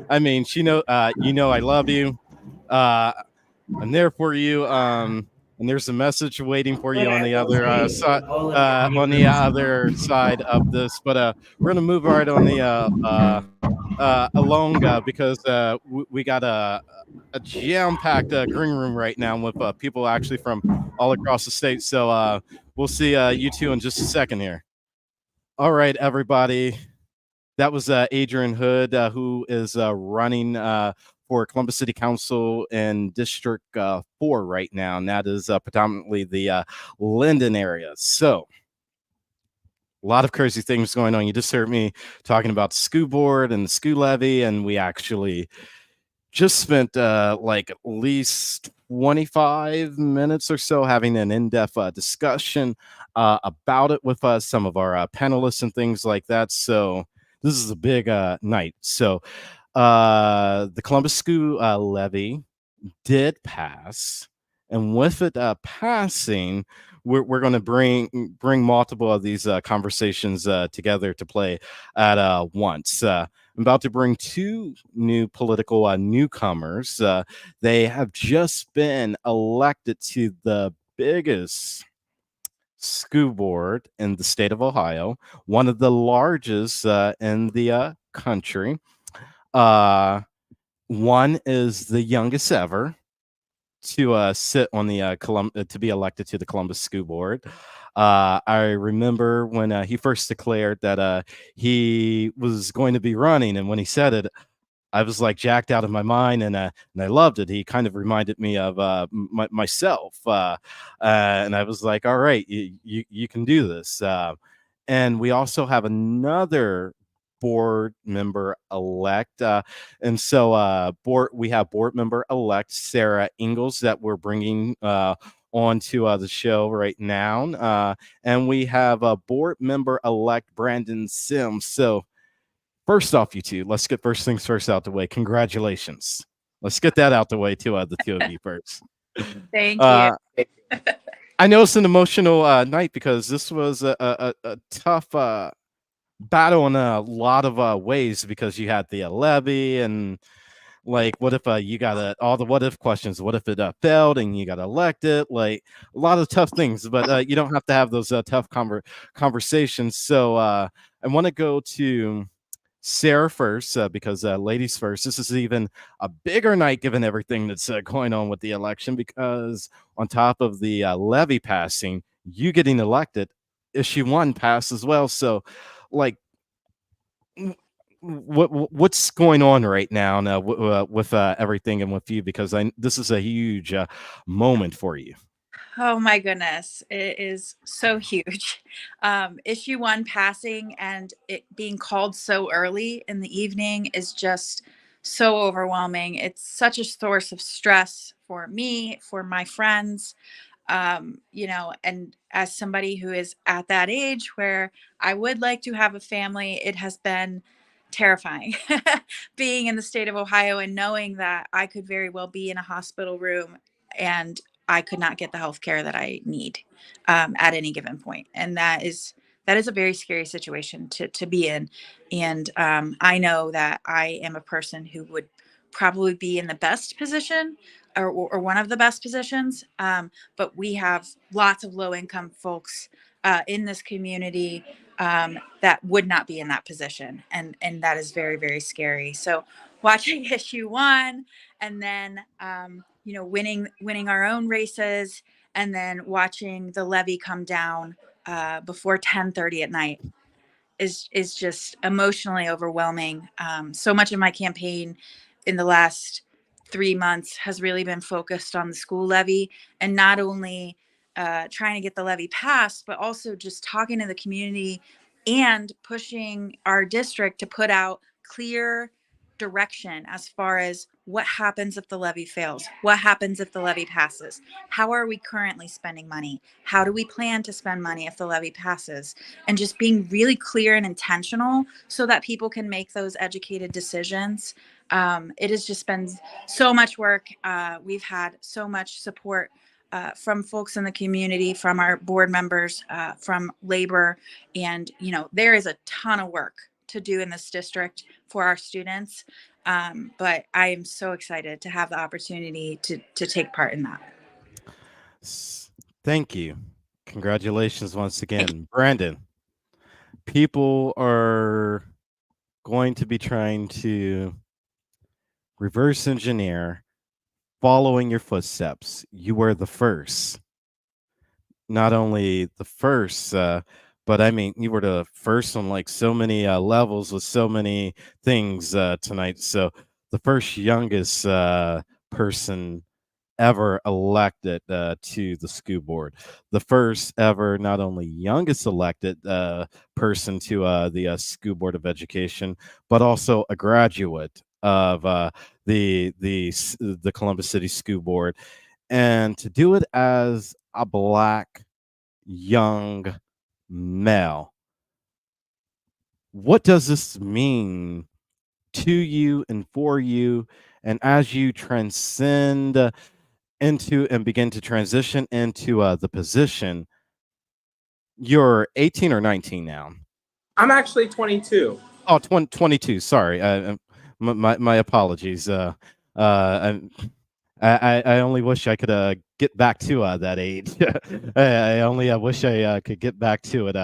I mean, I love you. Uh, I'm there for you. And there's a message waiting for But you on I the will other say, side. all of your On the neighbors. other side of this, but we're gonna move right on the along because we got a jam-packed green room right now with people actually from all across the state. So we'll see you two in just a second here. All right, everybody. That was Adrian Hood, who is running for Columbus City Council in District 4 right now, and that is predominantly the Linden area. So, a lot of crazy things going on. You just heard me talking about the school board and the school levy, and we actually just spent like at least 25 minutes or so having an in-depth discussion about it with some of our panelists and things like that. So this is a big night. So the Columbus School levy did pass, and with it passing, we're going to bring multiple of these conversations together to play at once. I'm about to bring two new political newcomers. They have just been elected to the biggest school board in the state of Ohio, one of the largest in the country. One is the youngest ever to sit on the to be elected to the Columbus School Board. I remember when he first declared that he was going to be running, and when he said it, I was like jacked out of my mind, and I loved it. He kind of reminded me of myself, and I was like, "All right, you can do this." And we also have another board member elect, and so we have board member elect Sarah Ingalls that we're bringing onto the show right now, and we have a board member elect Brandon Sims. So first off, you two, let's get first things first out the way. Congratulations. Let's get that out the way to the two of you first. Thank you. I know it's an emotional night because this was a tough battle in a lot of ways because you had the levy and like what if you got all the what if questions, what if it failed and you got elected, like a lot of tough things, but you don't have to have those tough conversations. So I want to go to Sarah first because ladies first. This is even a bigger night given everything that's going on with the election because on top of the levy passing, you getting elected, issue 1 passed as well. So like what's going on right now with everything and with you, because this is a huge moment for you. Oh my goodness, it is so huge. Issue 1 passing and it being called so early in the evening is just so overwhelming. It's such a source of stress for me, for my friends, and as somebody who is at that age where I would like to have a family, it has been terrifying being in the state of Ohio and knowing that I could very well be in a hospital room and I could not get the health care that I need at any given point. And that is a very scary situation to be in. And I know that I am a person who would probably be in the best position or one of the best positions. But we have lots of low income folks in this community that would not be in that position, and that is very, very scary. So watching issue one, and then winning our own races, and then watching the levy come down before 10:30 at night is just emotionally overwhelming. So much of my campaign in the last 3 months has really been focused on the school levy, and not only trying to get the levy passed, but also just talking to the community and pushing our district to put out clear direction as far as what happens if the levy fails, what happens if the levy passes, how are we currently spending money, how do we plan to spend money if the levy passes, and just being really clear and intentional so that people can make those educated decisions. It has just been so much work. We've had so much support from folks in the community, from our board members, from labor, and there is a ton of work to do in this district for our students. But I am so excited to have the opportunity to take part in that. Thank you. Congratulations once again. Brandon, people are going to be trying to reverse engineer following your footsteps. You were the first. Not only the first, but I mean, you were the first on like so many levels with so many things tonight. So the first youngest person ever elected to the school board, the first ever not only youngest elected person to the school board of education, but also a graduate of the Columbus City School Board, and to do it as a Black young male. What does this mean to you and for you, and as you transcend into and begin to transition into the position? You're 18 or 19 now? I'm actually 22. Oh, 22. Sorry. My apologies. I only wish I could get back to that age. I only wish I could get back to it.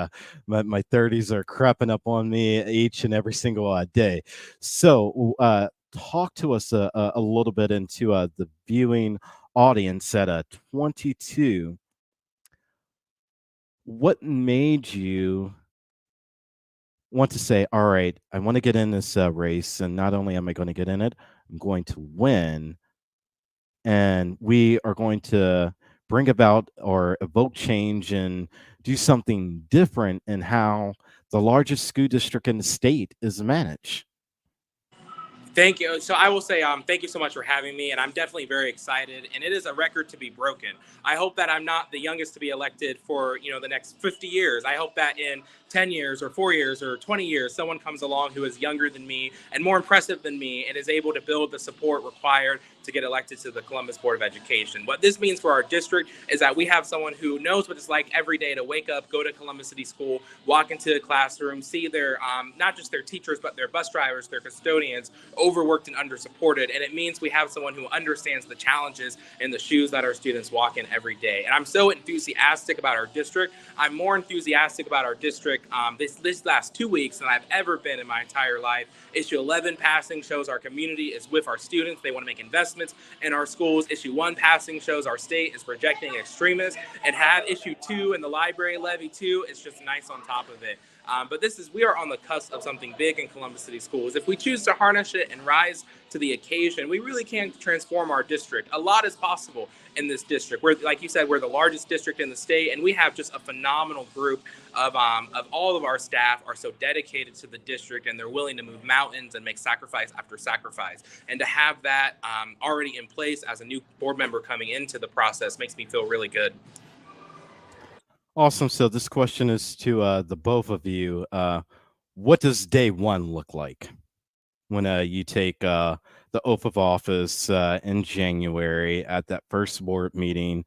My 30s are creeping up on me each and every single day. So talk to us a little bit into the viewing audience at 22. What made you want to say, all right, I want to get in this race, and not only am I going to get in it, I'm going to win, and we are going to bring about or evoke change and do something different in how the largest school district in the state is managed? Thank you. So I will say thank you so much for having me, and I'm definitely very excited, and it is a record to be broken. I hope that I'm not the youngest to be elected for the next 50 years. I hope that in 10 years or 4 years or 20 years, someone comes along who is younger than me and more impressive than me and is able to build the support required to get elected to the Columbus Board of Education. What this means for our district is that we have someone who knows what it's like every day to wake up, go to Columbus City School, walk into the classroom, see their not just their teachers, but their bus drivers, their custodians, overworked and undersupported. And it means we have someone who understands the challenges and the shoes that our students walk in every day. And I'm so enthusiastic about our district. I'm more enthusiastic about our district this last 2 weeks than I've ever been in my entire life. Issue 11 passing shows our community is with our students. They want to make investments in our schools. Issue 1 passing shows our state is rejecting extremists. And have issue 2 and the library levy 2 is just nice on top of it. But we are on the cusp of something big in Columbus City Schools. If we choose to harness it and rise to the occasion, we really can transform our district. A lot is possible in this district. Like you said, we're the largest district in the state, and we have just a phenomenal group of all of our staff are so dedicated to the district, and they're willing to move mountains and make sacrifice after sacrifice. And to have that already in place as a new board member coming into the process makes me feel really good. Awesome. So this question is to the both of you. What does day one look like when you take the oath of office in January at that first board meeting?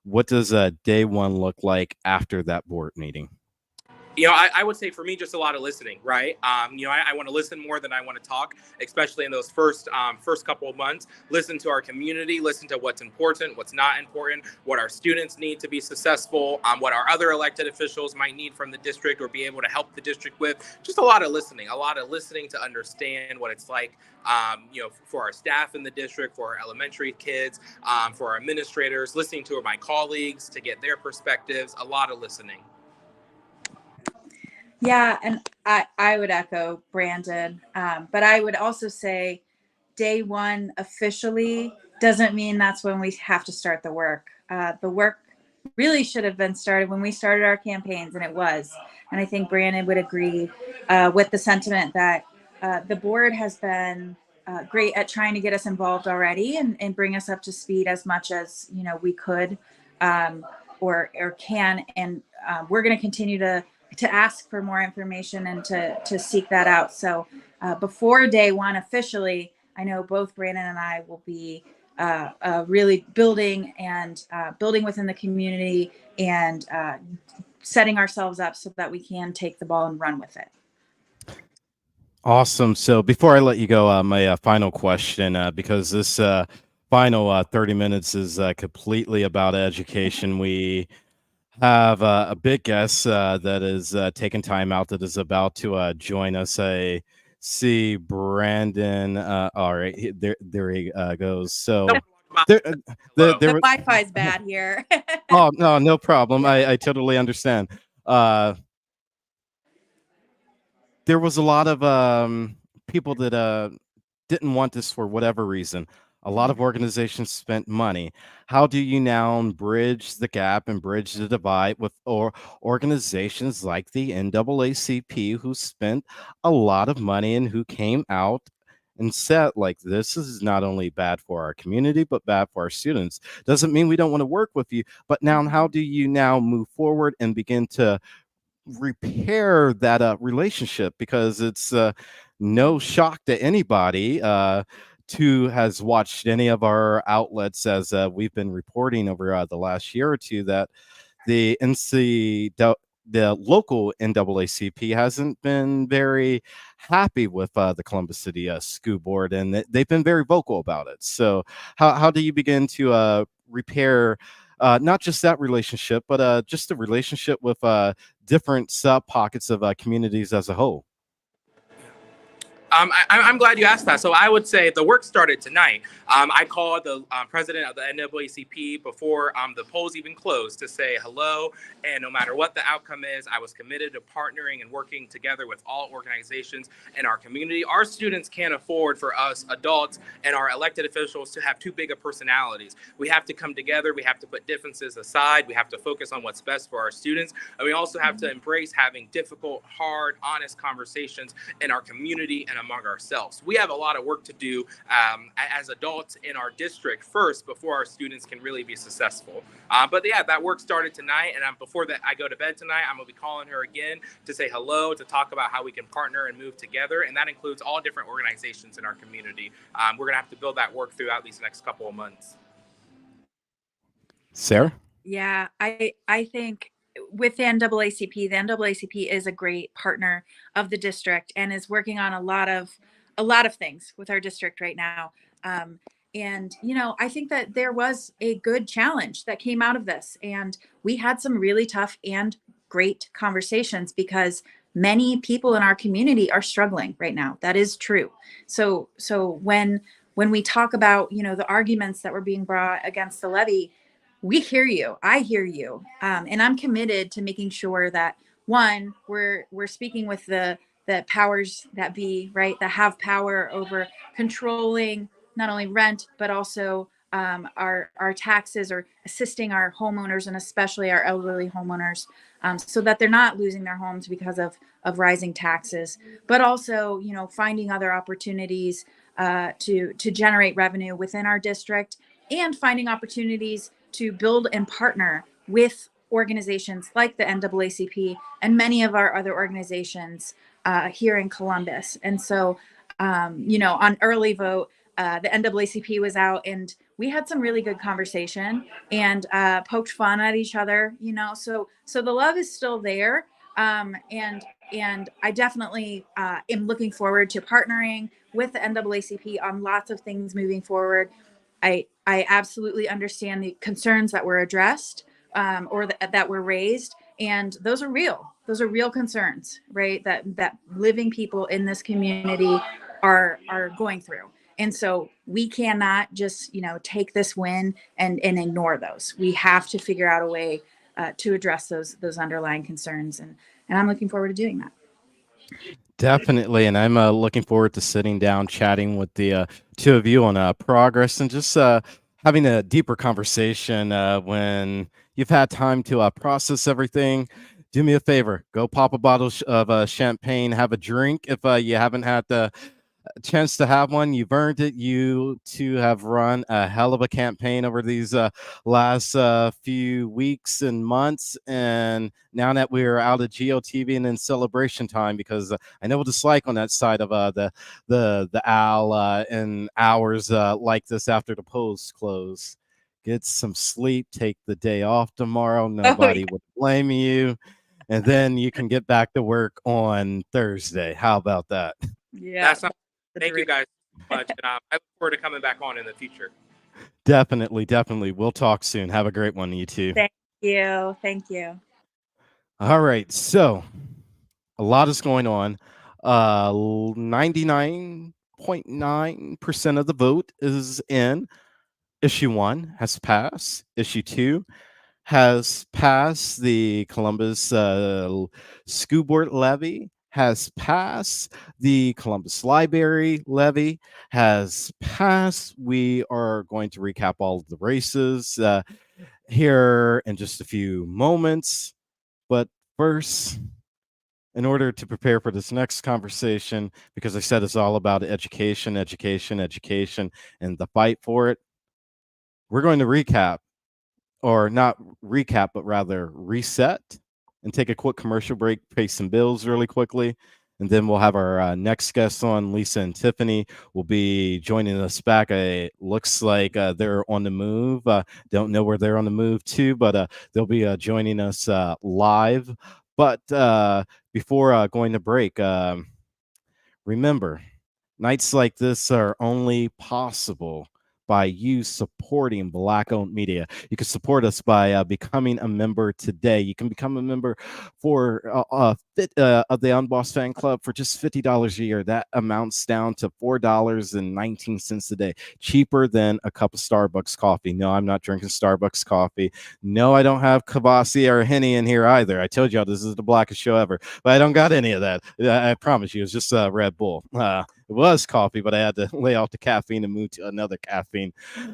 What does day one look like after that board meeting? I would say for me, just a lot of listening, right? I want to listen more than I want to talk, especially in those first couple of months. Listen to our community, listen to what's important, what's not important, what our students need to be successful, what our other elected officials might need from the district or be able to help the district with. Just a lot of listening to understand what it's like, for our staff in the district, for our elementary kids, for our administrators, listening to my colleagues to get their perspectives, a lot of listening. Yeah, and I would echo Brandon, but I would also say day one officially doesn't mean that's when we have to start the work. The work really should have been started when we started our campaigns, and it was. And I think Brandon would agree with the sentiment that the board has been great at trying to get us involved already and bring us up to speed as much as we could or can. And we're going to continue to ask for more information and to seek that out. So before day one officially, I know both Brandon and I will be really building within the community and setting ourselves up so that we can take the ball and run with it. Awesome. So before I let you go, my final question, because this final 30 minutes is completely about education. We have a big guest that is taking time out, that is about to join us. I see Brandon. All right, there he goes. So The Wi-Fi's bad here. oh no problem. I totally understand. There was a lot of people that didn't want this for whatever reason. A lot of organizations spent money. How do you now bridge the gap and bridge the divide with organizations like the NAACP, who spent a lot of money and who came out and said, like, this is not only bad for our community, but bad for our students? Doesn't mean we don't want to work with you, but now how do you now move forward and begin to repair that relationship? Because it's no shock to anybody who has watched any of our outlets, as we've been reporting over the last year or two, that the the local NAACP hasn't been very happy with the Columbus City School Board, and they've been very vocal about it. So how do you begin to repair not just that relationship, but just the relationship with different sub pockets of communities as a whole? I'm glad you asked that. So I would say the work started tonight. I called the president of the NAACP before the polls even closed to say hello. And no matter what the outcome is, I was committed to partnering and working together with all organizations in our community. Our students can't afford for us adults and our elected officials to have too big of personalities. We have to come together. We have to put differences aside. We have to focus on what's best for our students. And we also have to embrace having difficult, hard, honest conversations in our community and among ourselves. We have a lot of work to do as adults in our district first before our students can really be successful. But yeah, that work started tonight, and before that I go to bed tonight, I'm gonna be calling her again to say hello, to talk about how we can partner and move together, and that includes all different organizations in our community. We're gonna have to build that work throughout these next couple of months. Sarah? Yeah, I think with the NAACP is a great partner of the district and is working on a lot of things with our district right now. And I think that there was a good challenge that came out of this, and we had some really tough and great conversations because many people in our community are struggling right now. That is true. So when we talk about the arguments that were being brought against the levy, we hear you. I hear you. And I'm committed to making sure that, one, we're speaking with the powers that be, right, that have power over controlling not only rent, but also our taxes, or assisting our homeowners, and especially our elderly homeowners, so that they're not losing their homes because of rising taxes, but also, finding other opportunities to generate revenue within our district, and finding opportunities to build and partner with organizations like the NAACP and many of our other organizations here in Columbus. And so, on early vote, the NAACP was out, and we had some really good conversation and poked fun at each other, so the love is still there. And I definitely am looking forward to partnering with the NAACP on lots of things moving forward. I absolutely understand the concerns that were addressed or that were raised, and those are real. Those are real concerns, right? That living people in this community are going through. And so we cannot just, take this win and ignore those. We have to figure out a way to address those underlying concerns, and I'm looking forward to doing that. Definitely, and I'm looking forward to sitting down, chatting with the two of you on progress and just having a deeper conversation when you've had time to process everything. Do me a favor, go pop a bottle of champagne, have a drink. If you haven't had the chance to have one, you've earned it. You two have run a hell of a campaign over these last few weeks and months, and now that we're out of GOTV and in celebration time, because I know what it's like on that side of the owl in hours like this after the polls close. Get some sleep, take the day off tomorrow, nobody would blame you, and then you can get back to work on Thursday. How about that? Yeah. Thank you guys so much, and I look forward to coming back on in the future. Definitely. We'll talk soon. Have a great one, you two. Thank you. All right, so a lot is going on. 99.9% of the vote is in. Issue 1 has passed. Issue 2 has passed. The Columbus School Board levy has passed. The Columbus Library levy has passed. We are going to recap all of the races here in just a few moments. But first, in order to prepare for this next conversation, because I said it's all about education, and the fight for it, we're going to recap, or not recap, but rather reset and take a quick commercial break, pay some bills really quickly. And then we'll have our next guests on. Lisa and Tiffany will be joining us back. It looks like they're on the move. Don't know where they're on the move to, but they'll be joining us live. But before going to break, remember, nights like this are only possible by you supporting Black-owned media. You can support us by becoming a member today. You can become a member for of the Unbossed Fan Club for just $50 a year. That amounts down to $4.19 a day, cheaper than a cup of Starbucks coffee. No, I'm not drinking Starbucks coffee. No, I don't have Kvass or Henny in here either. I told y'all this is the blackest show ever, but I don't got any of that. I promise you, it's just Red Bull. It was coffee, but I had to lay off the caffeine and move to another caffeine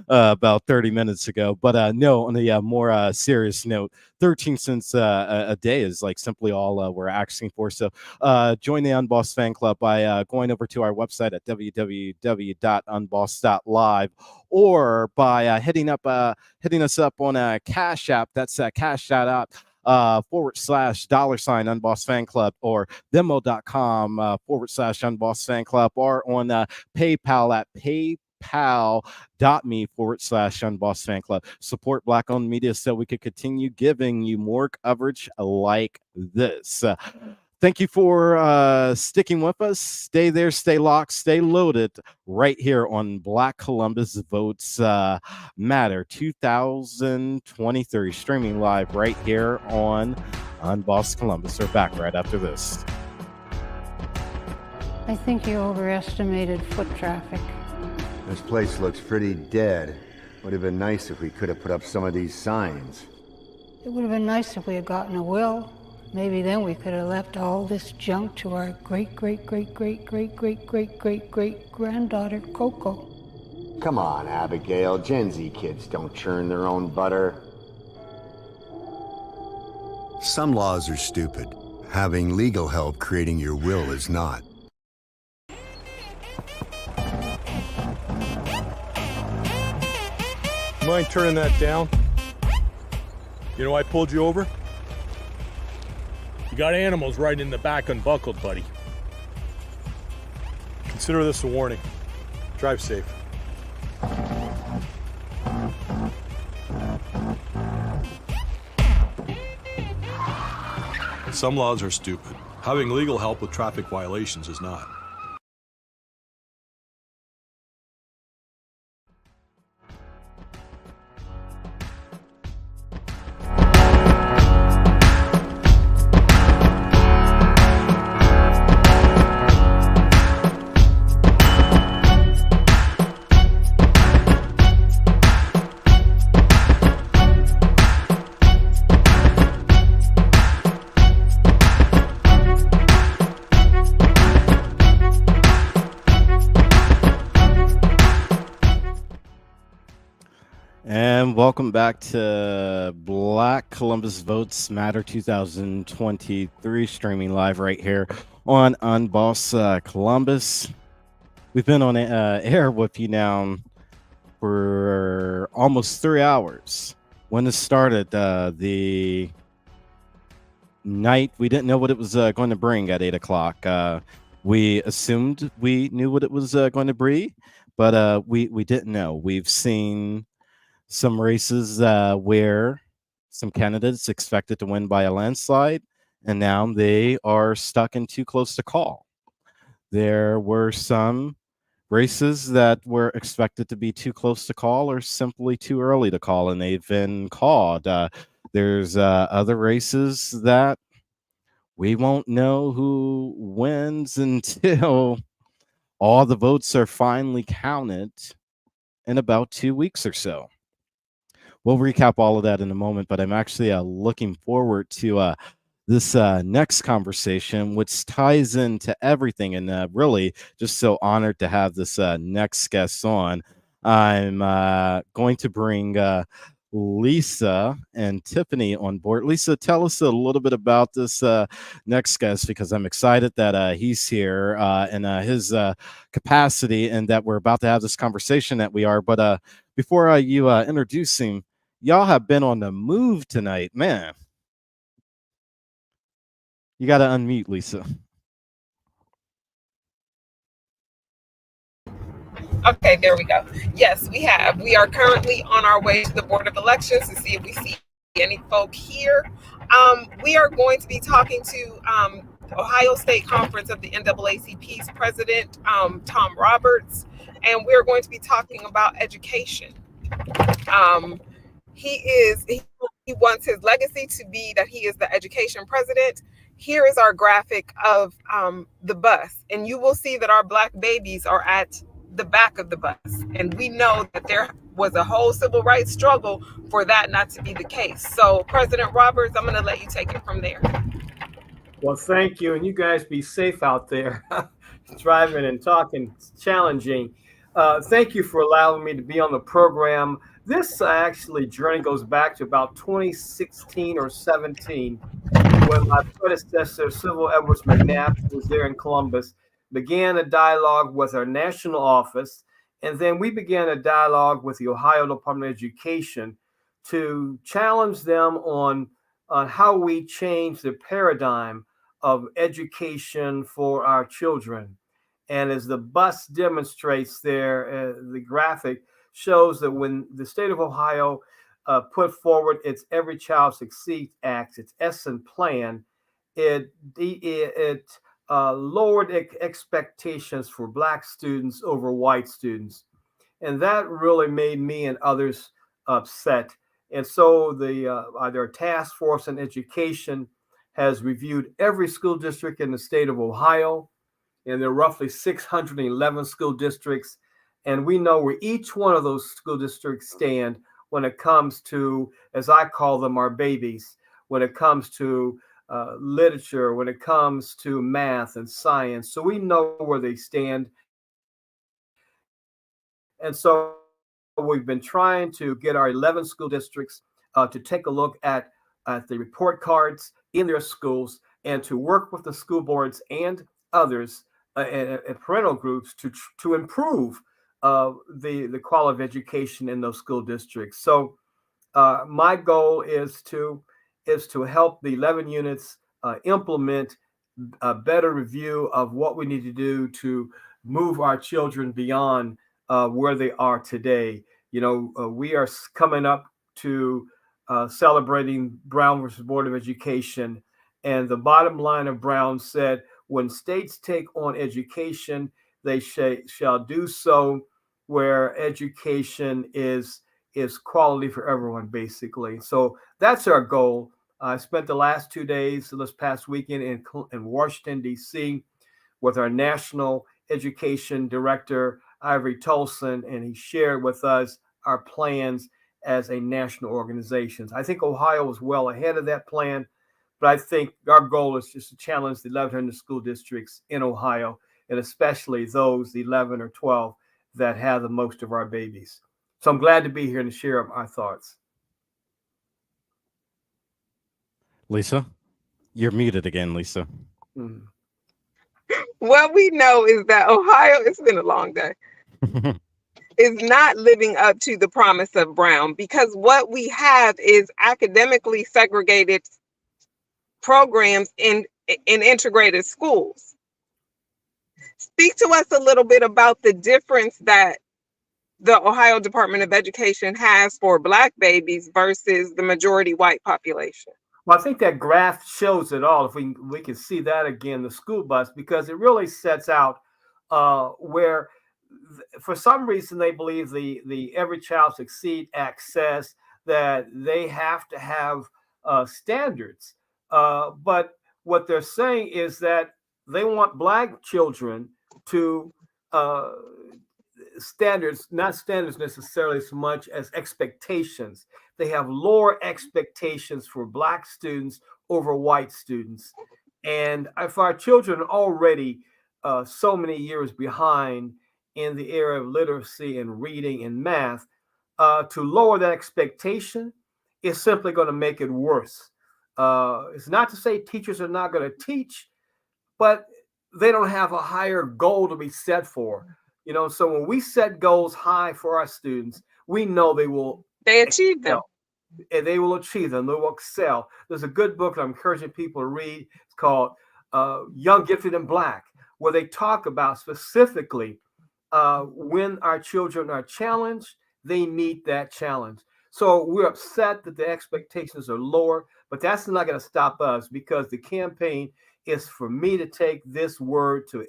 about 30 minutes ago. But no, on the more serious note, 13 cents a day is like simply all we're asking for. So join the Unbossed Fan Club by going over to our website at www.unbossed.live, or by hitting us up on a Cash App. That's Cash.app. /$ Unbossed Fan Club, or Venmo.com /Unbossed Fan Club, or on PayPal at paypal.me /Unbossed Fan Club. Support Black-owned media so we could continue giving you more coverage like this. Thank you for sticking with us. Stay there, stay locked, stay loaded right here on Black Columbus Votes Matter 2023, streaming live right here on Unbossed Columbus. We're back right after this. I think you overestimated foot traffic. This place looks pretty dead. Would have been nice if we could have put up some of these signs. It would have been nice if we had gotten a will. Maybe then we could have left all this junk to our great-great-great-great-great-great-great-great-granddaughter, Coco. Come on, Abigail. Gen Z kids don't churn their own butter. Some laws are stupid. Having legal help creating your will is not. Mind turning that down? You know, I pulled you over. You got animals riding in the back unbuckled, buddy. Consider this a warning. Drive safe. Some laws are stupid. Having legal help with traffic violations is not. And welcome back to Black Columbus Votes Matter 2023, streaming live right here on Unboss Columbus. We've been on air with you now for almost 3 hours. When this started, the night, we didn't know what it was going to bring at 8 o'clock. We assumed we knew what it was going to bring, but we didn't know. We've seen some races where some candidates expected to win by a landslide, and now they are stuck in too close to call. There were some races that were expected to be too close to call or simply too early to call, and they've been called. There's other races that we won't know who wins until all the votes are finally counted in about 2 weeks or so. We'll recap all of that in a moment, but I'm actually looking forward to this next conversation, which ties into everything, and really just so honored to have this next guest on. I'm going to bring Lisa and Tiffany on board. Lisa, tell us a little bit about this next guest, because I'm excited that he's here in his capacity, and that we're about to have this conversation that we are. But before you introduce him, y'all have been on the move tonight, man. You got to unmute, Lisa. Okay, there we go. Yes, we have. We are currently on our way to the Board of Elections to see if we see any folk here. We are going to be talking to Ohio State Conference of the NAACP's president, Tom Roberts, and we're going to be talking about education. He wants his legacy to be that he is the education president. Here is our graphic of the bus, and you will see that our Black babies are at the back of the bus. And we know that there was a whole civil rights struggle for that not to be the case. So President Roberts, I'm going to let you take it from there. Well, thank you. And you guys be safe out there. Driving and talking, it's challenging. Thank you for allowing me to be on the program. This actually journey goes back to about 2016 or 17, when my predecessor, Civil Edwards McNabb, who was there in Columbus, began a dialogue with our national office. And then we began a dialogue with the Ohio Department of Education to challenge them on how we change the paradigm of education for our children. And as the bus demonstrates there, the graphic shows that when the state of Ohio put forward its Every Child Succeeds Act, its ESSEN plan, it lowered expectations for Black students over white students. And that really made me and others upset. And so their task force on education has reviewed every school district in the state of Ohio, and there are roughly 611 school districts. And we know where each one of those school districts stand when it comes to, as I call them, our babies, when it comes to literature, when it comes to math and science. So we know where they stand. And so we've been trying to get our 11 school districts to take a look at the report cards in their schools, and to work with the school boards and others and parental groups to improve the quality of education in those school districts. So my goal is to help the 11 units implement a better review of what we need to do to move our children beyond where they are today. You know, we are coming up to celebrating Brown versus Board of Education, And the bottom line of Brown said, when states take on education, they shall do so where education is quality for everyone, basically. So that's our goal. I spent the last 2 days, this past weekend, in Washington, D.C., with our national education director, Ivory Tolson, and he shared with us our plans as a national organization. I think Ohio was well ahead of that plan, but I think our goal is just to challenge the 1,100 school districts in Ohio, and especially those 11 or 12 that have the most of our babies. So I'm glad to be here and to share our thoughts. Lisa, you're muted again, Lisa. What we know is that Ohio, it's been a long day, is not living up to the promise of Brown, because what we have is academically segregated programs in integrated schools. Speak to us a little bit about the difference that the Ohio Department of Education has for Black babies versus the majority white population. Well, I think that graph shows it all. If we can see that again, the school bus, because it really sets out where, for some reason, they believe the Every Child Succeed access, that they have to have standards. But what they're saying is that they want Black children to standards, not standards necessarily so much as expectations. They have lower expectations for Black students over white students. And if our children are already so many years behind in the area of literacy and reading and math, to lower that expectation is simply going to make it worse. It's not to say teachers are not going to teach, but they don't have a higher goal to be set for. So when we set goals high for our students, we know they achieve them. And they will achieve them. They will excel. There's a good book I'm encouraging people to read. It's called Young, Gifted, and Black, where they talk about specifically when our children are challenged, they meet that challenge. So we're upset that the expectations are lower, but that's not going to stop us, because the campaign is for me to take this word to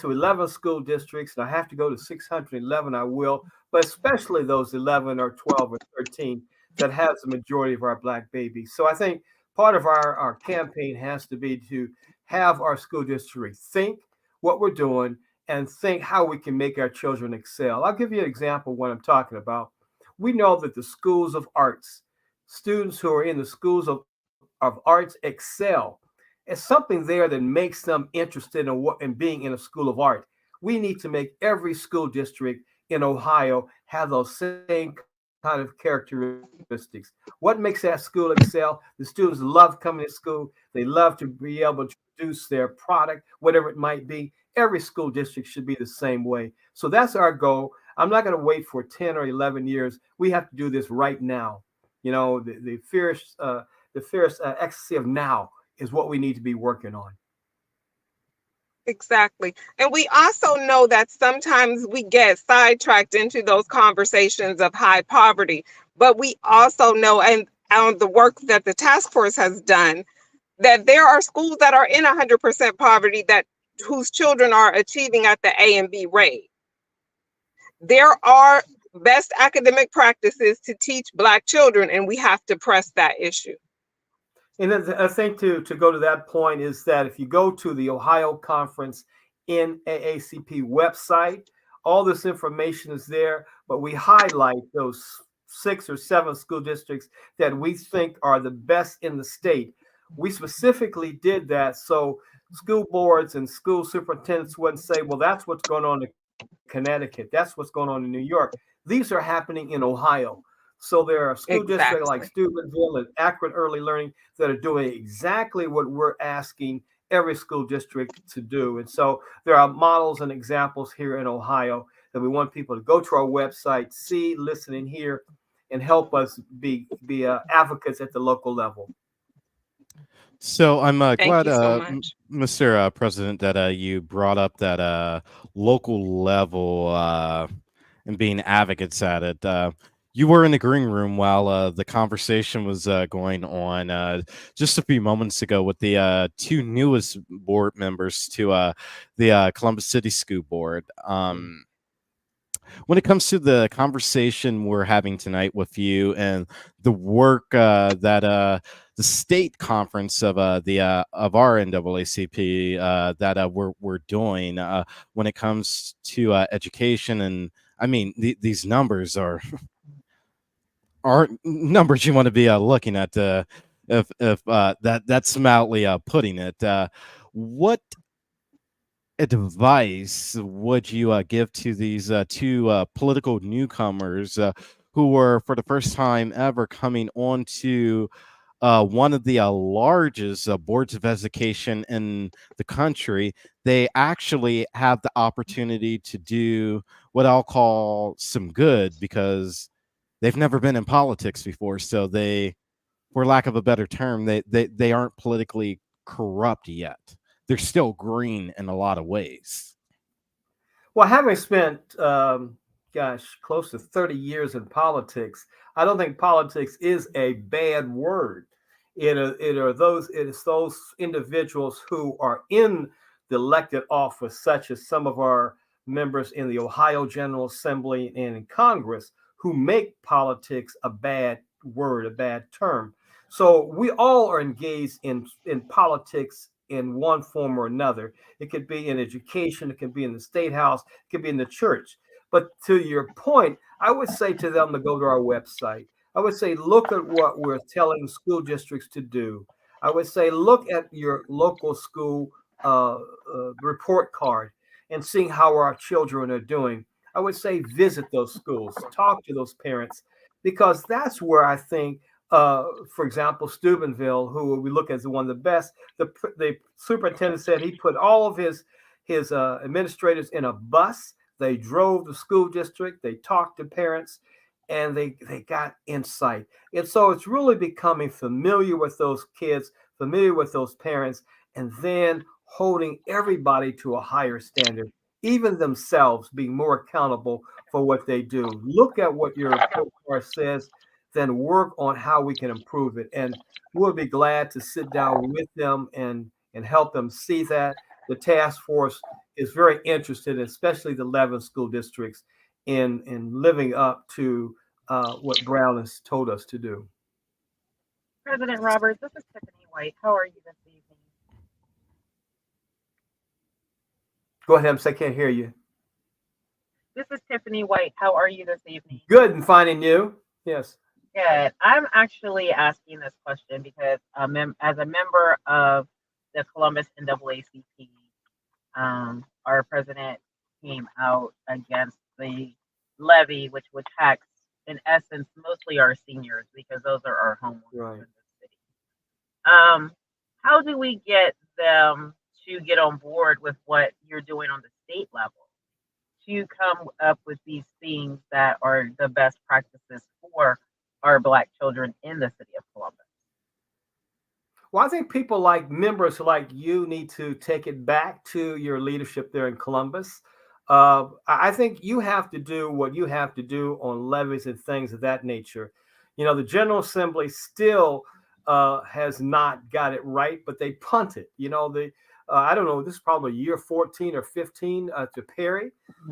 11 school districts, and I have to go to 611, I will, but especially those 11 or 12 or 13 that has the majority of our Black babies. So I think part of our campaign has to be to have our school district think what we're doing and think how we can make our children excel. I'll give you an example of what I'm talking about. We know that the schools of arts, students who are in the schools of arts excel. It's something there that makes them interested in being in a school of art. We need to make every school district in Ohio have those same kind of characteristics. What makes that school excel? The students love coming to school. They love to be able to produce their product, whatever it might be. Every school district should be the same way. So that's our goal. I'm not going to wait for 10 or 11 years. We have to do this right now. The fierce ecstasy of now is what we need to be working on. Exactly. And we also know that sometimes we get sidetracked into those conversations of high poverty, but we also know, and on the work that the task force has done, that there are schools that are in 100% poverty whose children are achieving at the A and B rate. There are best academic practices to teach Black children, and we have to press that issue. And I think to go to that point is that if you go to the Ohio Conference NAACP website, all this information is there, but we highlight those 6 or 7 school districts that we think are the best in the state. We specifically did that so school boards and school superintendents wouldn't say, well, that's what's going on in Connecticut, that's what's going on in New York. These are happening in Ohio. So there are school districts like Steubenville and Akron Early Learning that are doing exactly what we're asking every school district to do. And so there are models and examples here in Ohio that we want people to go to our website, see, listen, and hear, and help us be advocates at the local level. So I'm glad, so much. Mr. President, that you brought up that local level and being advocates at it. You were in the green room while the conversation was going on just a few moments ago with the two newest board members to the Columbus City School Board. When it comes to the conversation we're having tonight with you and the work that the state conference of the of our NAACP that we're doing when it comes to education, and I mean these numbers aren't numbers you want to be looking at. If that's mildly putting it, what advice would you give to these two political newcomers who were for the first time ever coming onto one of the largest boards of education in the country? They actually have the opportunity to do what I'll call some good because they've never been in politics before. So they, for lack of a better term, they aren't politically corrupt yet. They're still green in a lot of ways. Well, having spent, close to 30 years in politics, I don't think politics is a bad word. It is those individuals who are in the elected office, such as some of our members in the Ohio General Assembly and in Congress, who make politics a bad word, a bad term. So we all are engaged in politics in one form or another. It could be in education, it could be in the state house, it could be in the church. But to your point, I would say to them to go to our website. I would say, look at what we're telling school districts to do. I would say, look at your local school report card and seeing how our children are doing. I would say, visit those schools, talk to those parents, because that's where I think, for example, Steubenville, who we look as one of the best, the superintendent said he put all of his administrators in a bus. They drove the school district, they talked to parents, and they got insight. And so it's really becoming familiar with those kids, familiar with those parents, and then holding everybody to a higher standard, even themselves being more accountable for what they do. Look at what your report card says, then work on how we can improve it. And we'll be glad to sit down with them and help them see that. The task force is very interested, especially the 11 school districts, in living up to what Brown has told us to do. President Roberts, this is Tiffany White. How are you this evening? Go ahead, I can't hear you. This is Tiffany White. How are you this evening? Good, and finding you. Yes. Good. I'm actually asking this question because as a member of the Columbus NAACP, our president came out against the levy, which would tax, in essence, mostly our seniors because those are our homeowners Right. in the city. How do we get them to get on board with what you're doing on the state level to come up with these things that are the best practices for our Black children in the city of Columbus? Well, I think people like members like you need to take it back to your leadership there in Columbus. I think you have to do what you have to do on levies and things of that nature. You know, the General Assembly still has not got it right, but they punted. You know, I don't know, this is probably year 14 or 15 to Perry.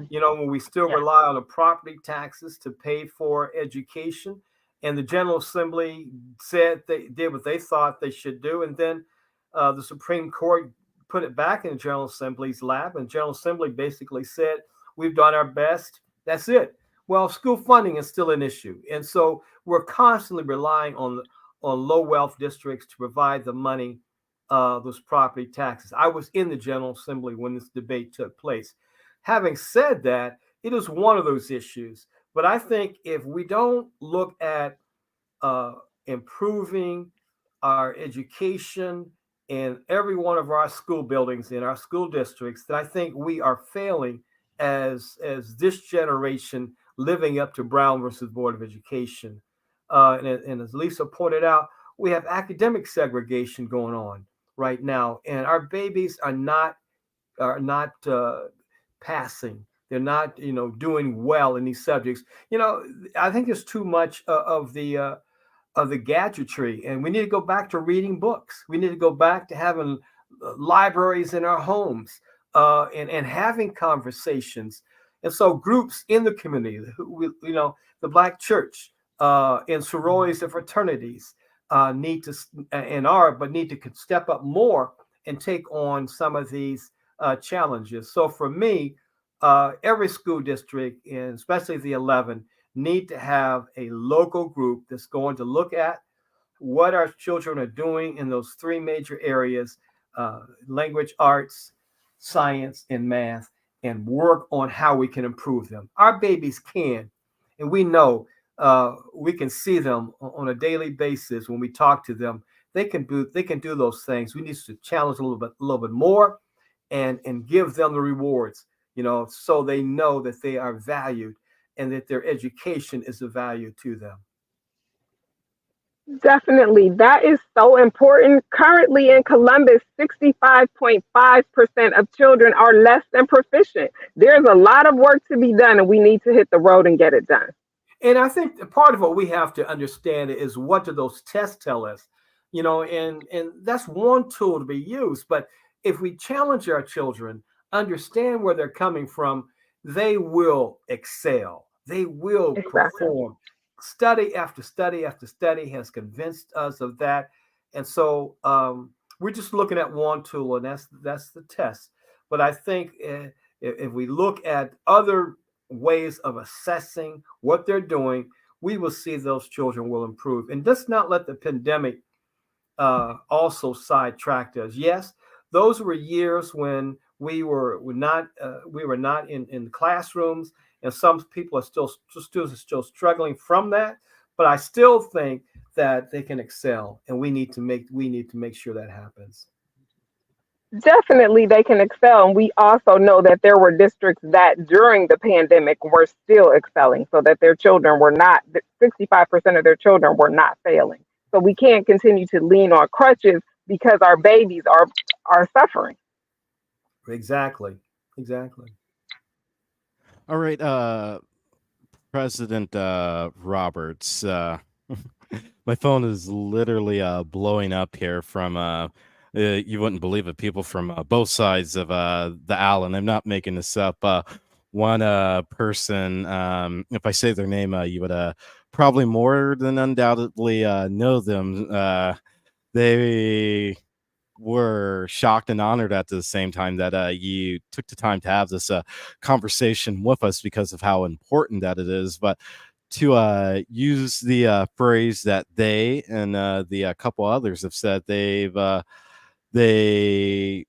You know, when we still rely on the property taxes to pay for education. And the General Assembly said they did what they thought they should do. And then the Supreme Court put it back in the General Assembly's lap. And the General Assembly basically said, we've done our best. That's it. Well, school funding is still an issue. And so we're constantly relying on low wealth districts to provide the money, those property taxes. I was in the General Assembly when this debate took place. Having said that, it is one of those issues. But I think if we don't look at improving our education in every one of our school buildings in our school districts, then I think we are failing as this generation living up to Brown versus Board of Education. And as Lisa pointed out, we have academic segregation going on right now, and our babies are not passing They're not, doing well in these subjects. I think there's too much of the gadgetry, and we need to go back to reading books. We need to go back to having libraries in our homes, and having conversations. And so groups in the community, the Black church, and sororities and fraternities need to need to step up more and take on some of these challenges. So for me, every school district, and especially the 11, need to have a local group that's going to look at what our children are doing in those three major areas: language, arts, science, and math, and work on how we can improve them. Our babies can, and we know we can see them on a daily basis when we talk to them. They can do those things. We need to challenge a little bit more, and give them the rewards, so they know that they are valued and that their education is of value to them. Definitely. That is so important. Currently in Columbus, 65.5% of children are less than proficient. There's a lot of work to be done, and we need to hit the road and get it done. And I think part of what we have to understand is, what do those tests tell us? And that's one tool to be used. But if we challenge our children, understand where they're coming from, they will excel. They will perform. Study after study after study has convinced us of that. And so we're just looking at one tool, and that's the test. But I think if we look at other ways of assessing what they're doing, we will see those children will improve. And let's not let the pandemic also sidetracked us. Yes, those were years when we were not in classrooms, and some people are students are still struggling from that. But I still think that they can excel, and we need to make sure that happens. Definitely, they can excel. And we also know that there were districts that during the pandemic were still excelling, so that their children were not, 65% of their children were not failing. So we can't continue to lean on crutches because our babies are suffering. Exactly. All right, President Roberts. My phone is literally blowing up here from you wouldn't believe it, people from both sides of the aisle, and I'm not making this up. One person, if I say their name, you would probably more than undoubtedly know them. They were shocked and honored at the same time that you took the time to have this conversation with us, because of how important that it is. But to use the phrase that they and the couple others have said, they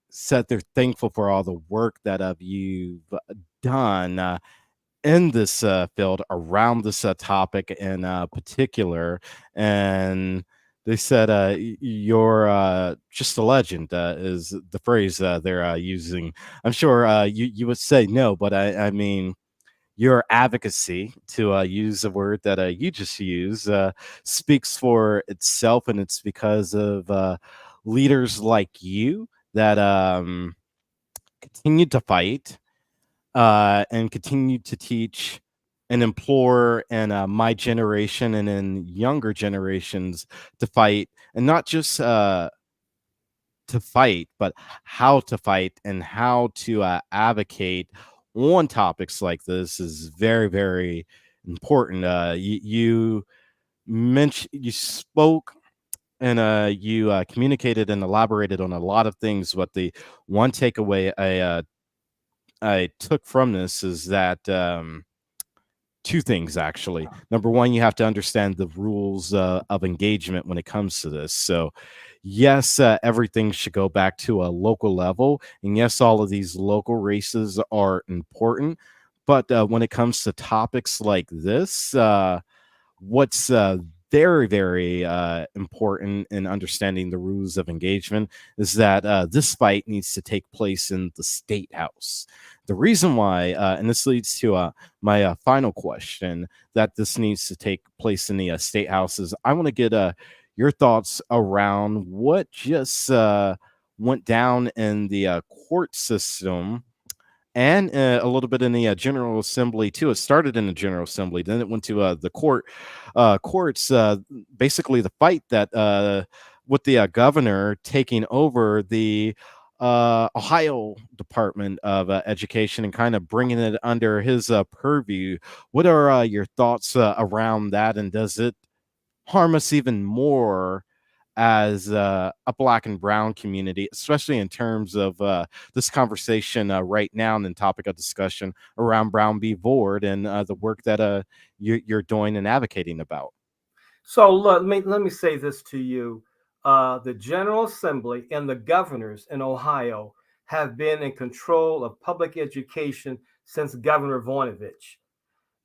said they're thankful for all the work that you've done in this field around this topic in particular. And they said you're just a legend, is the phrase they're using. I'm sure you would say no, but I mean, your advocacy, to use a word that you just used, speaks for itself, and it's because of leaders like you that continue to fight and continue to teach and implore in my generation and in younger generations to fight, and not just to fight, but how to fight and how to advocate on topics like this is very, very important. You mentioned, you spoke, and you communicated and elaborated on a lot of things. But the one takeaway I took from this is that two things, actually. Number one, you have to understand the rules of engagement when it comes to this. So yes, everything should go back to a local level, and yes, all of these local races are important. But when it comes to topics like this, what's very, very important in understanding the rules of engagement is that this fight needs to take place in the state house. The reason why, and this leads to my final question, that this needs to take place in the state house is, I want to get your thoughts around what just went down in the court system and a little bit in the General Assembly too. It started in the General Assembly, then it went to the courts. Basically, the fight that with the governor taking over the Ohio Department of Education and kind of bringing it under his purview. What are your thoughts around that, and does it harm us even more as a black and brown community, especially in terms of this conversation right now and the topic of discussion around Brown v. Board and the work that you're doing and advocating about? So let me say this to you. The General Assembly and the governors in Ohio have been in control of public education since Governor Voinovich.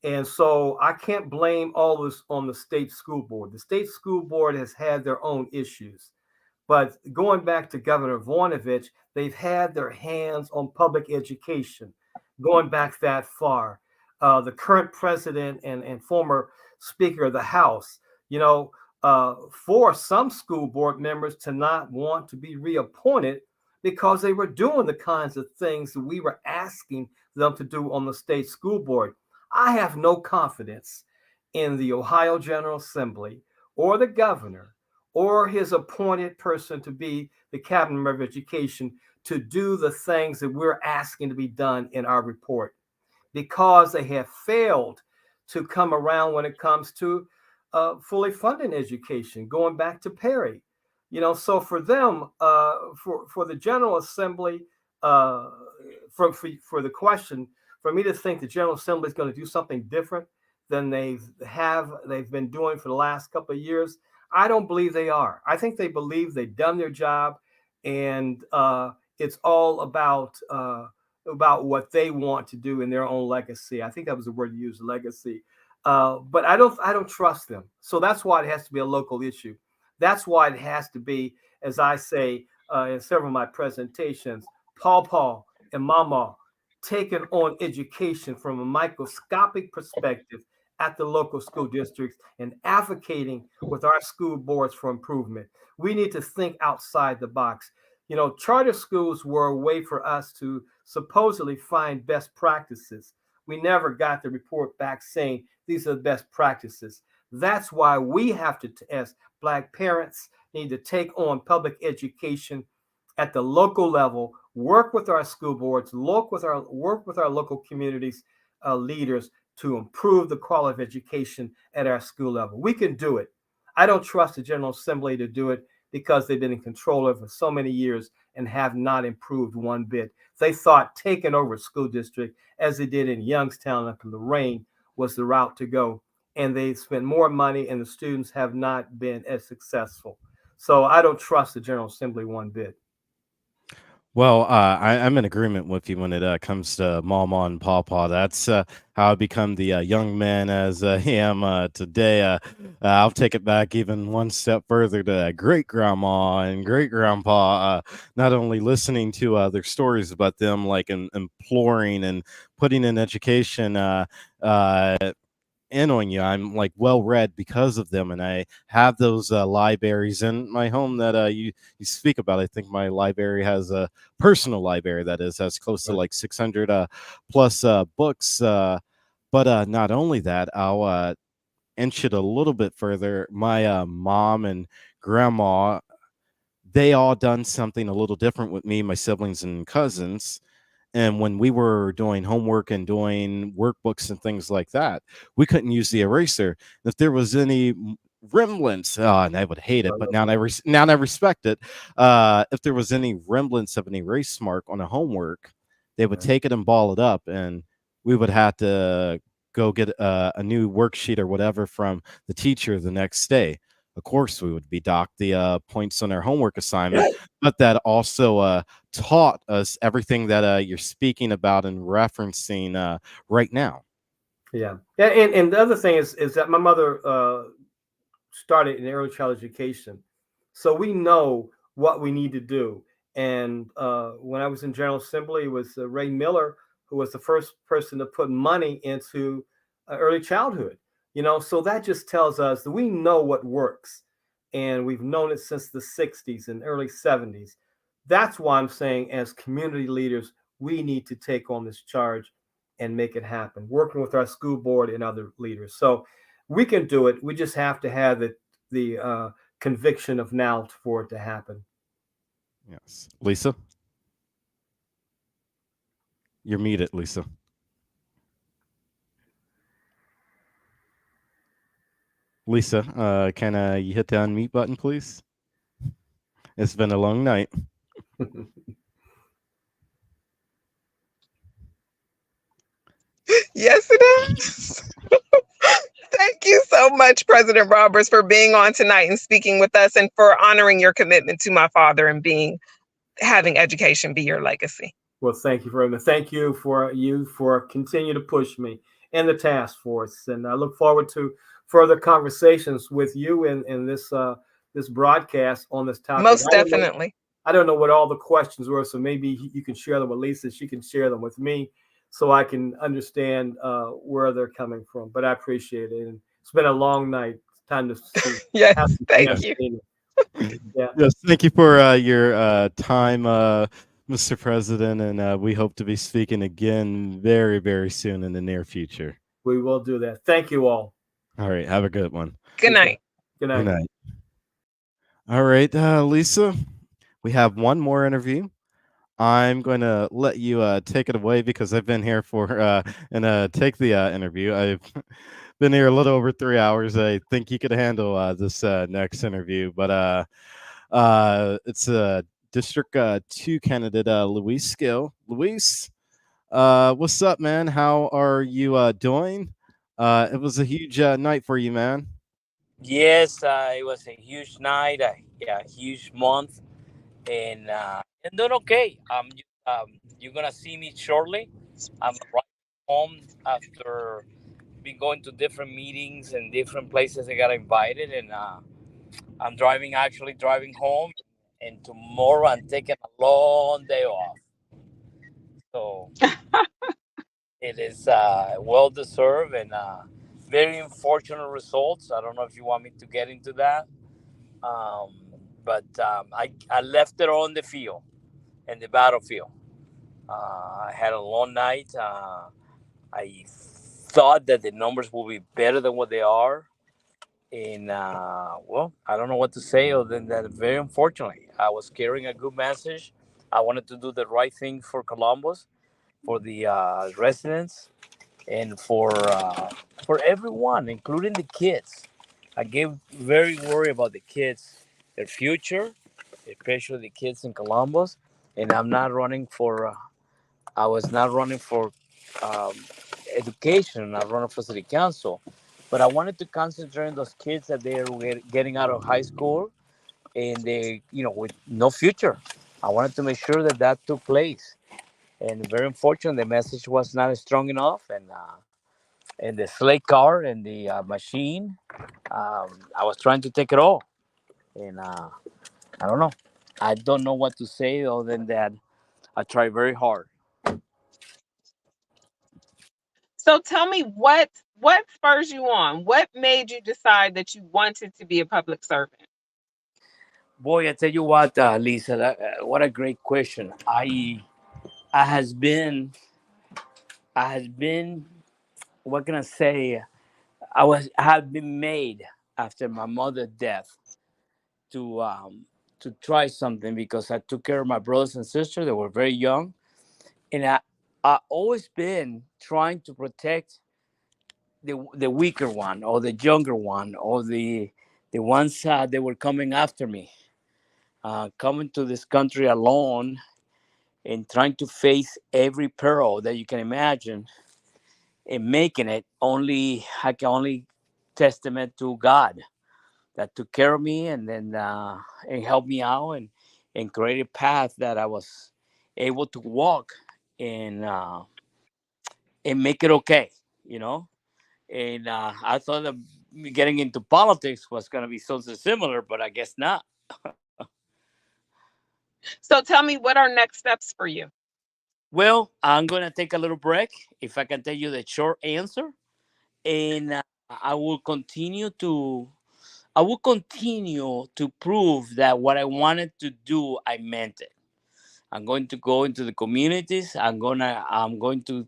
And so I can't blame all this on the state school board. The state school board has had their own issues. But going back to Governor Voinovich, they've had their hands on public education, going back that far. The current president and former Speaker of the House, you know, for some school board members to not want to be reappointed because they were doing the kinds of things that we were asking them to do on the state school board. I have no confidence in the Ohio General Assembly or the governor or his appointed person to be the cabinet member of education to do the things that we're asking to be done in our report, because they have failed to come around when it comes to fully funding education, going back to Perry. You know, so for them, for the General Assembly, for the question, for me to think the General Assembly is going to do something different than they've been doing for the last couple of years, I don't believe they are. I think they believe they've done their job, and it's all about what they want to do in their own legacy. I think that was the word you used, legacy. But I don't trust them. So that's why it has to be a local issue. That's why it has to be, as I say in several of my presentations, Paw and Mama taking on education from a microscopic perspective at the local school districts and advocating with our school boards for improvement. We need to think outside the box. You know, charter schools were a way for us to supposedly find best practices. We never got the report back saying these are the best practices. That's why we have to, as Black parents, need to take on public education at the local level, work with our school boards, work with our local communities leaders to improve the quality of education at our school level. We can do it. I don't trust the General Assembly to do it because they've been in control of it for so many years and have not improved one bit. They thought taking over a school district, as they did in Youngstown up in Lorraine, was the route to go. And they spent more money, and the students have not been as successful. So I don't trust the General Assembly one bit. Well, I'm in agreement with you when it comes to Mama and Pawpaw. That's how I become the young man as I am today. I'll take it back even one step further to great grandma and great grandpa. Not only listening to their stories, but them like imploring and putting in education in on you. I'm like well read because of them, and I have those libraries in my home that you speak about. I think my library has a personal library that has close to like 600 plus books. But not only that, I'll inch it a little bit further. My mom and grandma, they all done something a little different with me, my siblings and cousins. And when we were doing homework and doing workbooks and things like that, we couldn't use the eraser. If there was any remnants, and I would hate it, but now I respect it. If there was any remnants of an erase mark on a homework, they would take it and ball it up, and we would have to go get a new worksheet or whatever from the teacher the next day. Of course, we would be docked the points on our homework assignment, but that also taught us everything that you're speaking about and referencing right now. Yeah. And the other thing is that my mother started in early child education. So we know what we need to do. And when I was in General Assembly, it was Ray Miller, who was the first person to put money into early childhood. You know, so that just tells us that we know what works. And we've known it since the 60s and early 70s. That's why I'm saying, as community leaders, we need to take on this charge and make it happen, working with our school board and other leaders. So we can do it. We just have to have the conviction of now for it to happen. Yes. Lisa? You're muted, Lisa. Lisa, can you hit the unmute button, please? It's been a long night. Yes, it is. Thank you so much, President Roberts, for being on tonight and speaking with us, and for honoring your commitment to my father and having education be your legacy. Well, thank you very much. Thank you for continue to push me and the task force, and I look forward to further conversations with you in this broadcast on this topic. Most definitely. I don't know what all the questions were, so maybe you can share them with Lisa. She can share them with me, so I can understand where they're coming from. But I appreciate it. And it's been a long night. It's time to see. Yes, thank you. Yeah. Yes, thank you for your time, Mr. President, and we hope to be speaking again very, very soon in the near future. We will do that. Thank you all. All right, have a good one. Good night. Good night. Good night. All right, Lisa, we have one more interview. I'm going to let you take it away because I've been here for and take the interview. I've been here a little over 3 hours. I think you could handle this next interview, but it's District 2 candidate Luis Skill. Luis, what's up, man? How are you doing? It was a huge night for you, man. Yes, it was a huge night, a huge month, and doing okay. You're gonna see me shortly. I'm right home after been going to different meetings and different places. I got invited, and I'm actually driving home. And tomorrow I'm taking a long day off, so it is well deserved and very unfortunate results. I don't know if you want me to get into that. But I left it on the field, in the battlefield. I had a long night. I thought that the numbers will be better than what they are. And, well, I don't know what to say other than that, very unfortunately. I was carrying a good message. I wanted to do the right thing for Columbus, for the residents, and for everyone, including the kids. I get very worried about the kids, their future, especially the kids in Columbus. And I'm not running for. I was not running for um, education. I'm running for city council, but I wanted to concentrate on those kids that they are getting out of high school and they, with no future. I wanted to make sure that that took place. And very unfortunate, the message was not strong enough, and the slate car and the machine. I was trying to take it all, and I don't know. I don't know what to say other than that. I tried very hard. So tell me what spurs you on? What made you decide that you wanted to be a public servant? Boy, I tell you what, Lisa, what a great question. I has been, what can I say? I have been made after my mother's death to try something because I took care of my brothers and sisters. They were very young, and I always been trying to protect the weaker one or the younger one or the ones that were coming after me. Coming to this country alone and trying to face every peril that you can imagine and making it only I can only testament to God that took care of me and then and helped me out and created a path that I was able to walk and make it okay, you know. And I thought that getting into politics was going to be something similar, but I guess not. So tell me, what are next steps for you? Well, I'm going to take a little break, if I can tell you the short answer, and I will continue to prove that what I wanted to do, I meant it. I'm going to go into the communities. I'm going to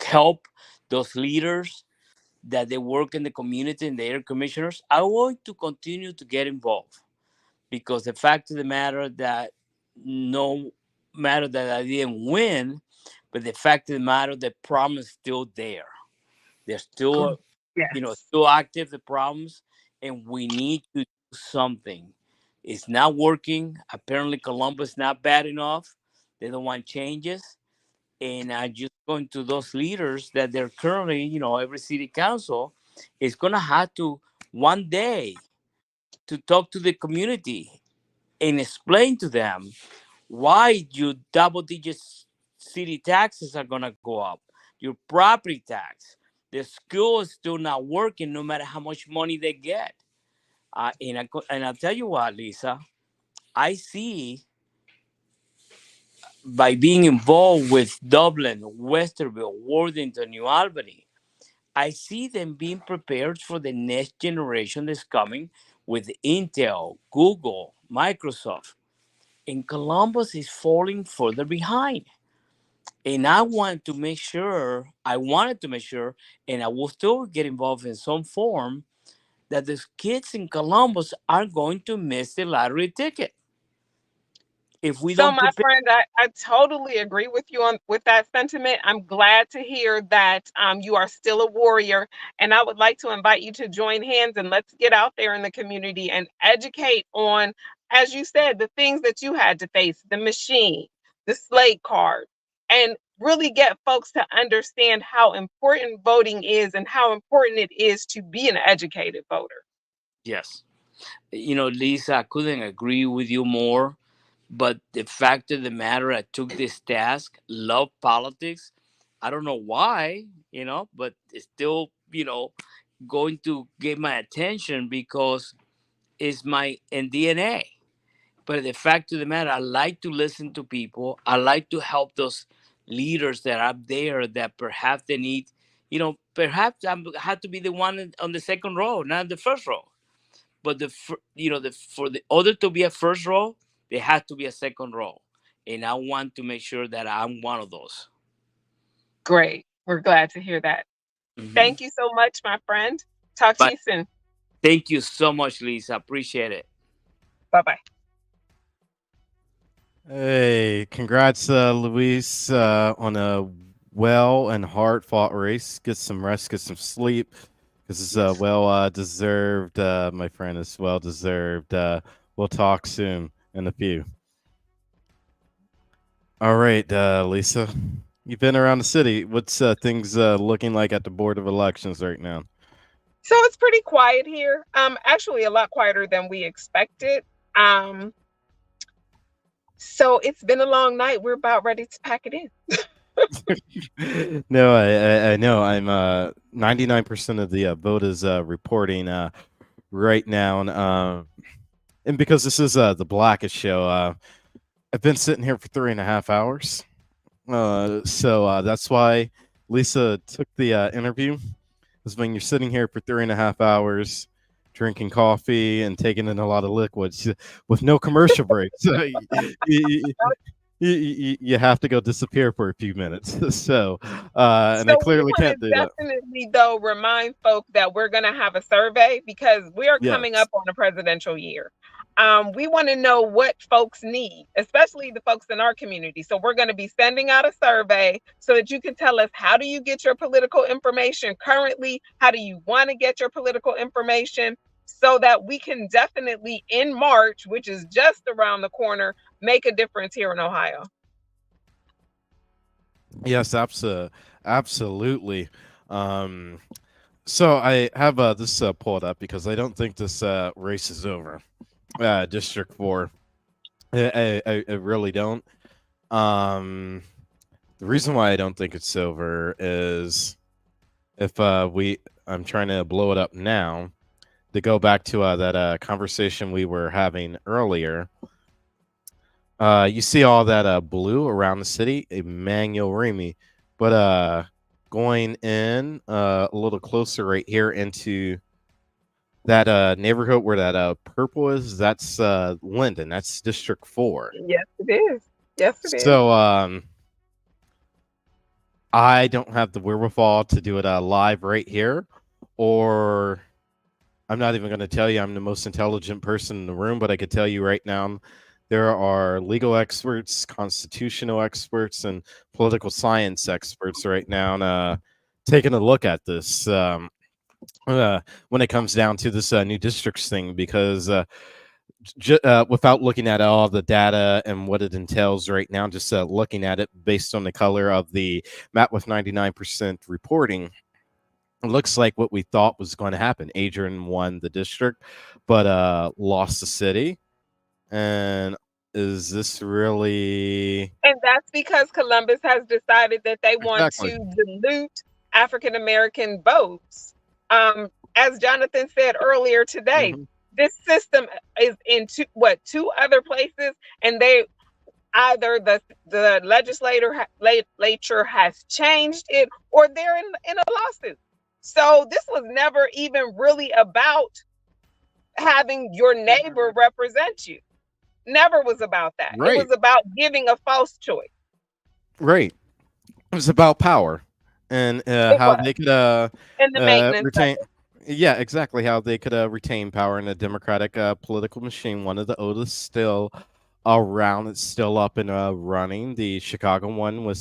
help those leaders that they work in the community and the area commissioners. I want to continue to get involved because the fact of the matter that no matter that I didn't win, but the fact of the matter, the problem is still there. They're still, Yes. still active, the problems, and we need to do something. It's not working. Apparently, Columbus not bad enough. They don't want changes. And I just going to those leaders that they're currently, every city council is going to have to one day to talk to the community and explain to them why your double digit city taxes are going to go up, your property tax. The school is still not working no matter how much money they get. And I'll tell you what, Lisa, I see by being involved with Dublin, Westerville, Worthington, New Albany, I see them being prepared for the next generation that's coming with Intel, Google, Microsoft. And Columbus is falling further behind. And I wanted to make sure, and I will still get involved in some form, that the kids in Columbus are going to miss the lottery ticket if we So, don't my prepare. friend, I totally agree with you on with that sentiment. I'm glad to hear that you are still a warrior, and I would like to invite you to join hands and let's get out there in the community and educate on, as you said, the things that you had to face, the machine, the slate card, and really get folks to understand how important voting is and how important it is to be an educated voter. Yes. Lisa, I couldn't agree with you more. But the fact of the matter, I took this task, love politics. I don't know why, but it's still, going to get my attention because it's my DNA. But the fact of the matter, I like to listen to people. I like to help those leaders that are there that perhaps they need, perhaps I have to be the one on the second row, not the first row. But for the other to be a first row, they have to be a second row, and I want to make sure that I'm one of those. Great. We're glad to hear that. Mhm. Thank you so much, my friend. Talk to But you soon. thank you so much, Lisa. Appreciate it. Bye bye. Hey, congrats, Luis, on a well and hard fought race. Get some rest, get some sleep. This is well deserved, my friend. It's well deserved. We'll talk soon in a few. All right, Lisa, you've been around the city. What's things looking like at the Board of Elections right now? So it's pretty quiet here. Actually a lot quieter than we expected. So it's been a long night. We're about ready to pack it in. No, I know. I'm 99% of the vote is reporting right now, and because this is the Blackest show, I've been sitting here for 3.5 hours. So that's why Lisa took the interview. Because when you're sitting here for 3.5 hours, drinking coffee and taking in a lot of liquids with no commercial breaks, you have to go disappear for a few minutes. So, and I So we clearly want can't to do that. definitely, though, remind folk that we're going to have a survey because we are coming Yes. up on a presidential year. We want to know what folks need, especially the folks in our community. So we're going to be sending out a survey so that you can tell us, how do you get your political information currently? How do you want to get your political information? So that we can definitely, in March, which is just around the corner, make a difference here in Ohio. Yes, absolutely. So I have this pulled up because I don't think this race is over. District 4. I really don't. The reason why I don't think it's over is if I'm trying to blow it up now to go back to that conversation we were having earlier. You see all that blue around the city, Emmanuel Remy, but going in a little closer right here into that neighborhood where that purple is, that's Linden. That's District 4. Yes, it is. Yes, it is. So I don't have the wherewithal to do it live right here, or I'm not even going to tell you I'm the most intelligent person in the room, but I could tell you right now there are legal experts, constitutional experts, and political science experts right now taking a look at this when it comes down to this new districts thing, because without looking at all the data and what it entails right now, just looking at it based on the color of the map with 99% reporting, it looks like what we thought was going to happen. Adrian won the district, but lost the city. And is this really... And that's because Columbus has decided that they want Exactly. to dilute African American votes. As Jonathan said earlier today, this system is in two other places, and they either the legislature has changed it, or they're in a lawsuit. So this was never even really about having your neighbor represent you. Never was about that. Right. It was about giving a false choice. Right. It was about power and how they could and the maintenance retain. Yeah, exactly. How they could retain power in a democratic political machine. One of the oldest still around. It's still up and running. The Chicago one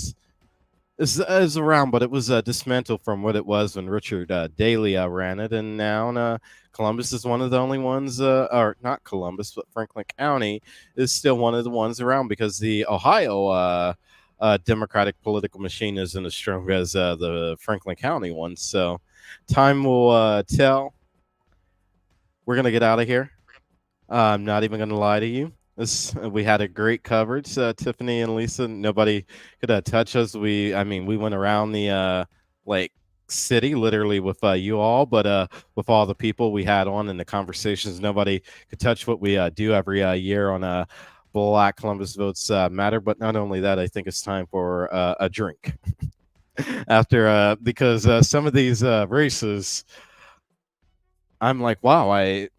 is around, but it was dismantled from what it was when Richard Daley ran it. And now Columbus is one of the only ones, or not Columbus, but Franklin County is still one of the ones around, because the Ohio Democratic political machine isn't as strong as the Franklin County one. So time will tell. We're going to get out of here. I'm not even going to lie to you. We had a great coverage, Tiffany and Lisa. Nobody could touch us. We went around the city literally with you all, but with all the people we had on and the conversations, nobody could touch what we do every year on Black Columbus Votes Matter. But not only that, I think it's time for a drink after because some of these races, I'm like, wow, I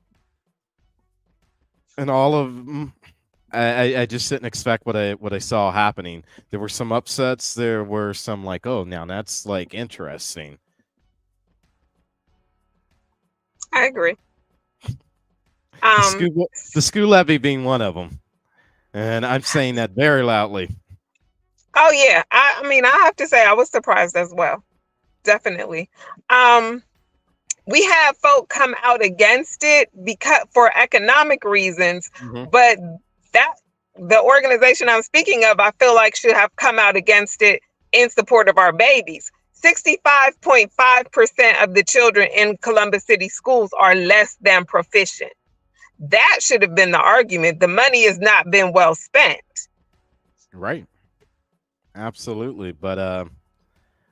just didn't expect what I saw happening. There were some upsets. There were some like, oh, now that's like interesting. I agree. The school levy being one of them, and I'm saying that very loudly. Oh yeah, I mean, I have to say I was surprised as well. Definitely. We have folk come out against it because for economic reasons, but that the organization I'm speaking of, I feel like should have come out against it in support of our babies. 65.5% of the children in Columbus City schools are less than proficient. That should have been the argument. The money has not been well spent. Right. Absolutely. But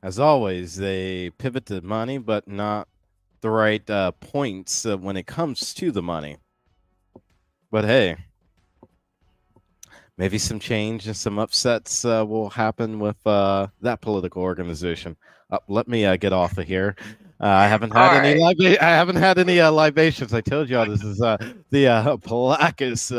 as always, they pivot to money, but not the right points when it comes to the money. But hey, maybe some change and some upsets will happen with that political organization. Let me get off of here. I haven't had any libations. I told y'all this is the blackest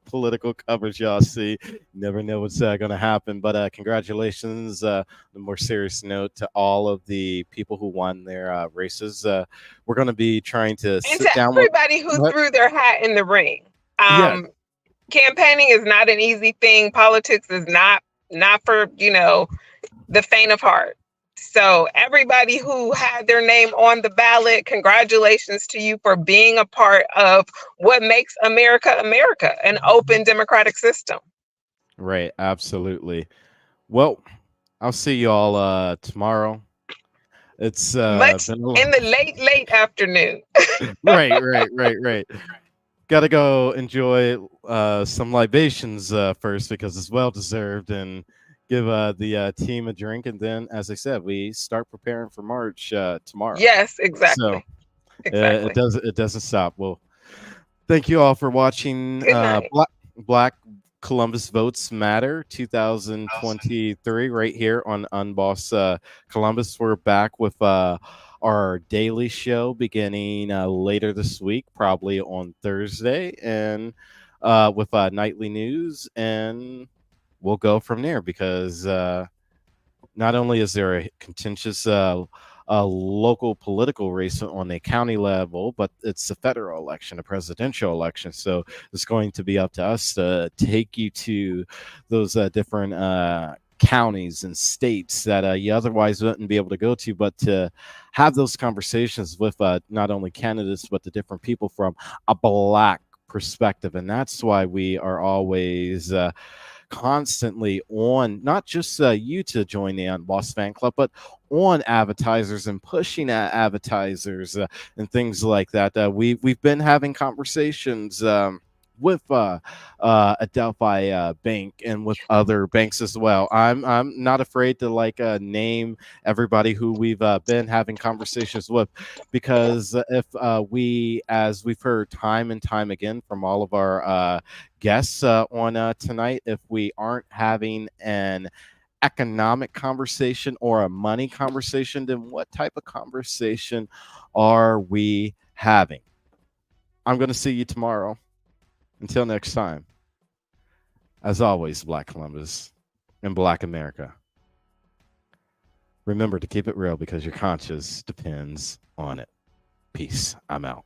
political coverage y'all see. Never know what's going to happen. But congratulations, on a more serious note, to all of the people who won their races. We're going to be trying to sit down with everybody who threw their hat in the ring. Campaigning is not an easy thing. Politics is not for, the faint of heart. So everybody who had their name on the ballot, congratulations to you for being a part of what makes America, an open democratic system. Right. Absolutely. Well, I'll see you all tomorrow. It's much in the late afternoon. Right. Got to go enjoy some libations first, because it's well deserved, and give the team a drink, and then, as I said, we start preparing for March tomorrow. Yes, exactly. So it doesn't stop. Well, thank you all for watching Black Columbus Votes Matter 2023 right here on Unboss Columbus. We're back with our daily show beginning later this week, probably on Thursday, and with nightly news, and we'll go from there because not only is there a contentious local political race on the county level, but it's a federal election, a presidential election. So it's going to be up to us to take you to those different counties and states that you otherwise wouldn't be able to go to, but to have those conversations with not only candidates, but the different people from a Black perspective. And that's why we are always constantly on not just you to join the Unboss fan club, but on advertisers and pushing at advertisers and things like that. We've been having conversations with Adelphi Bank and with other banks as well. I'm not afraid to name everybody who we've been having conversations with, because if we, as we've heard time and time again from all of our guests on tonight, if we aren't having an economic conversation or a money conversation, then what type of conversation are we having? I'm going to see you tomorrow. Until next time, as always, Black Columbus and Black America, remember to keep it real because your conscience depends on it. Peace. I'm out.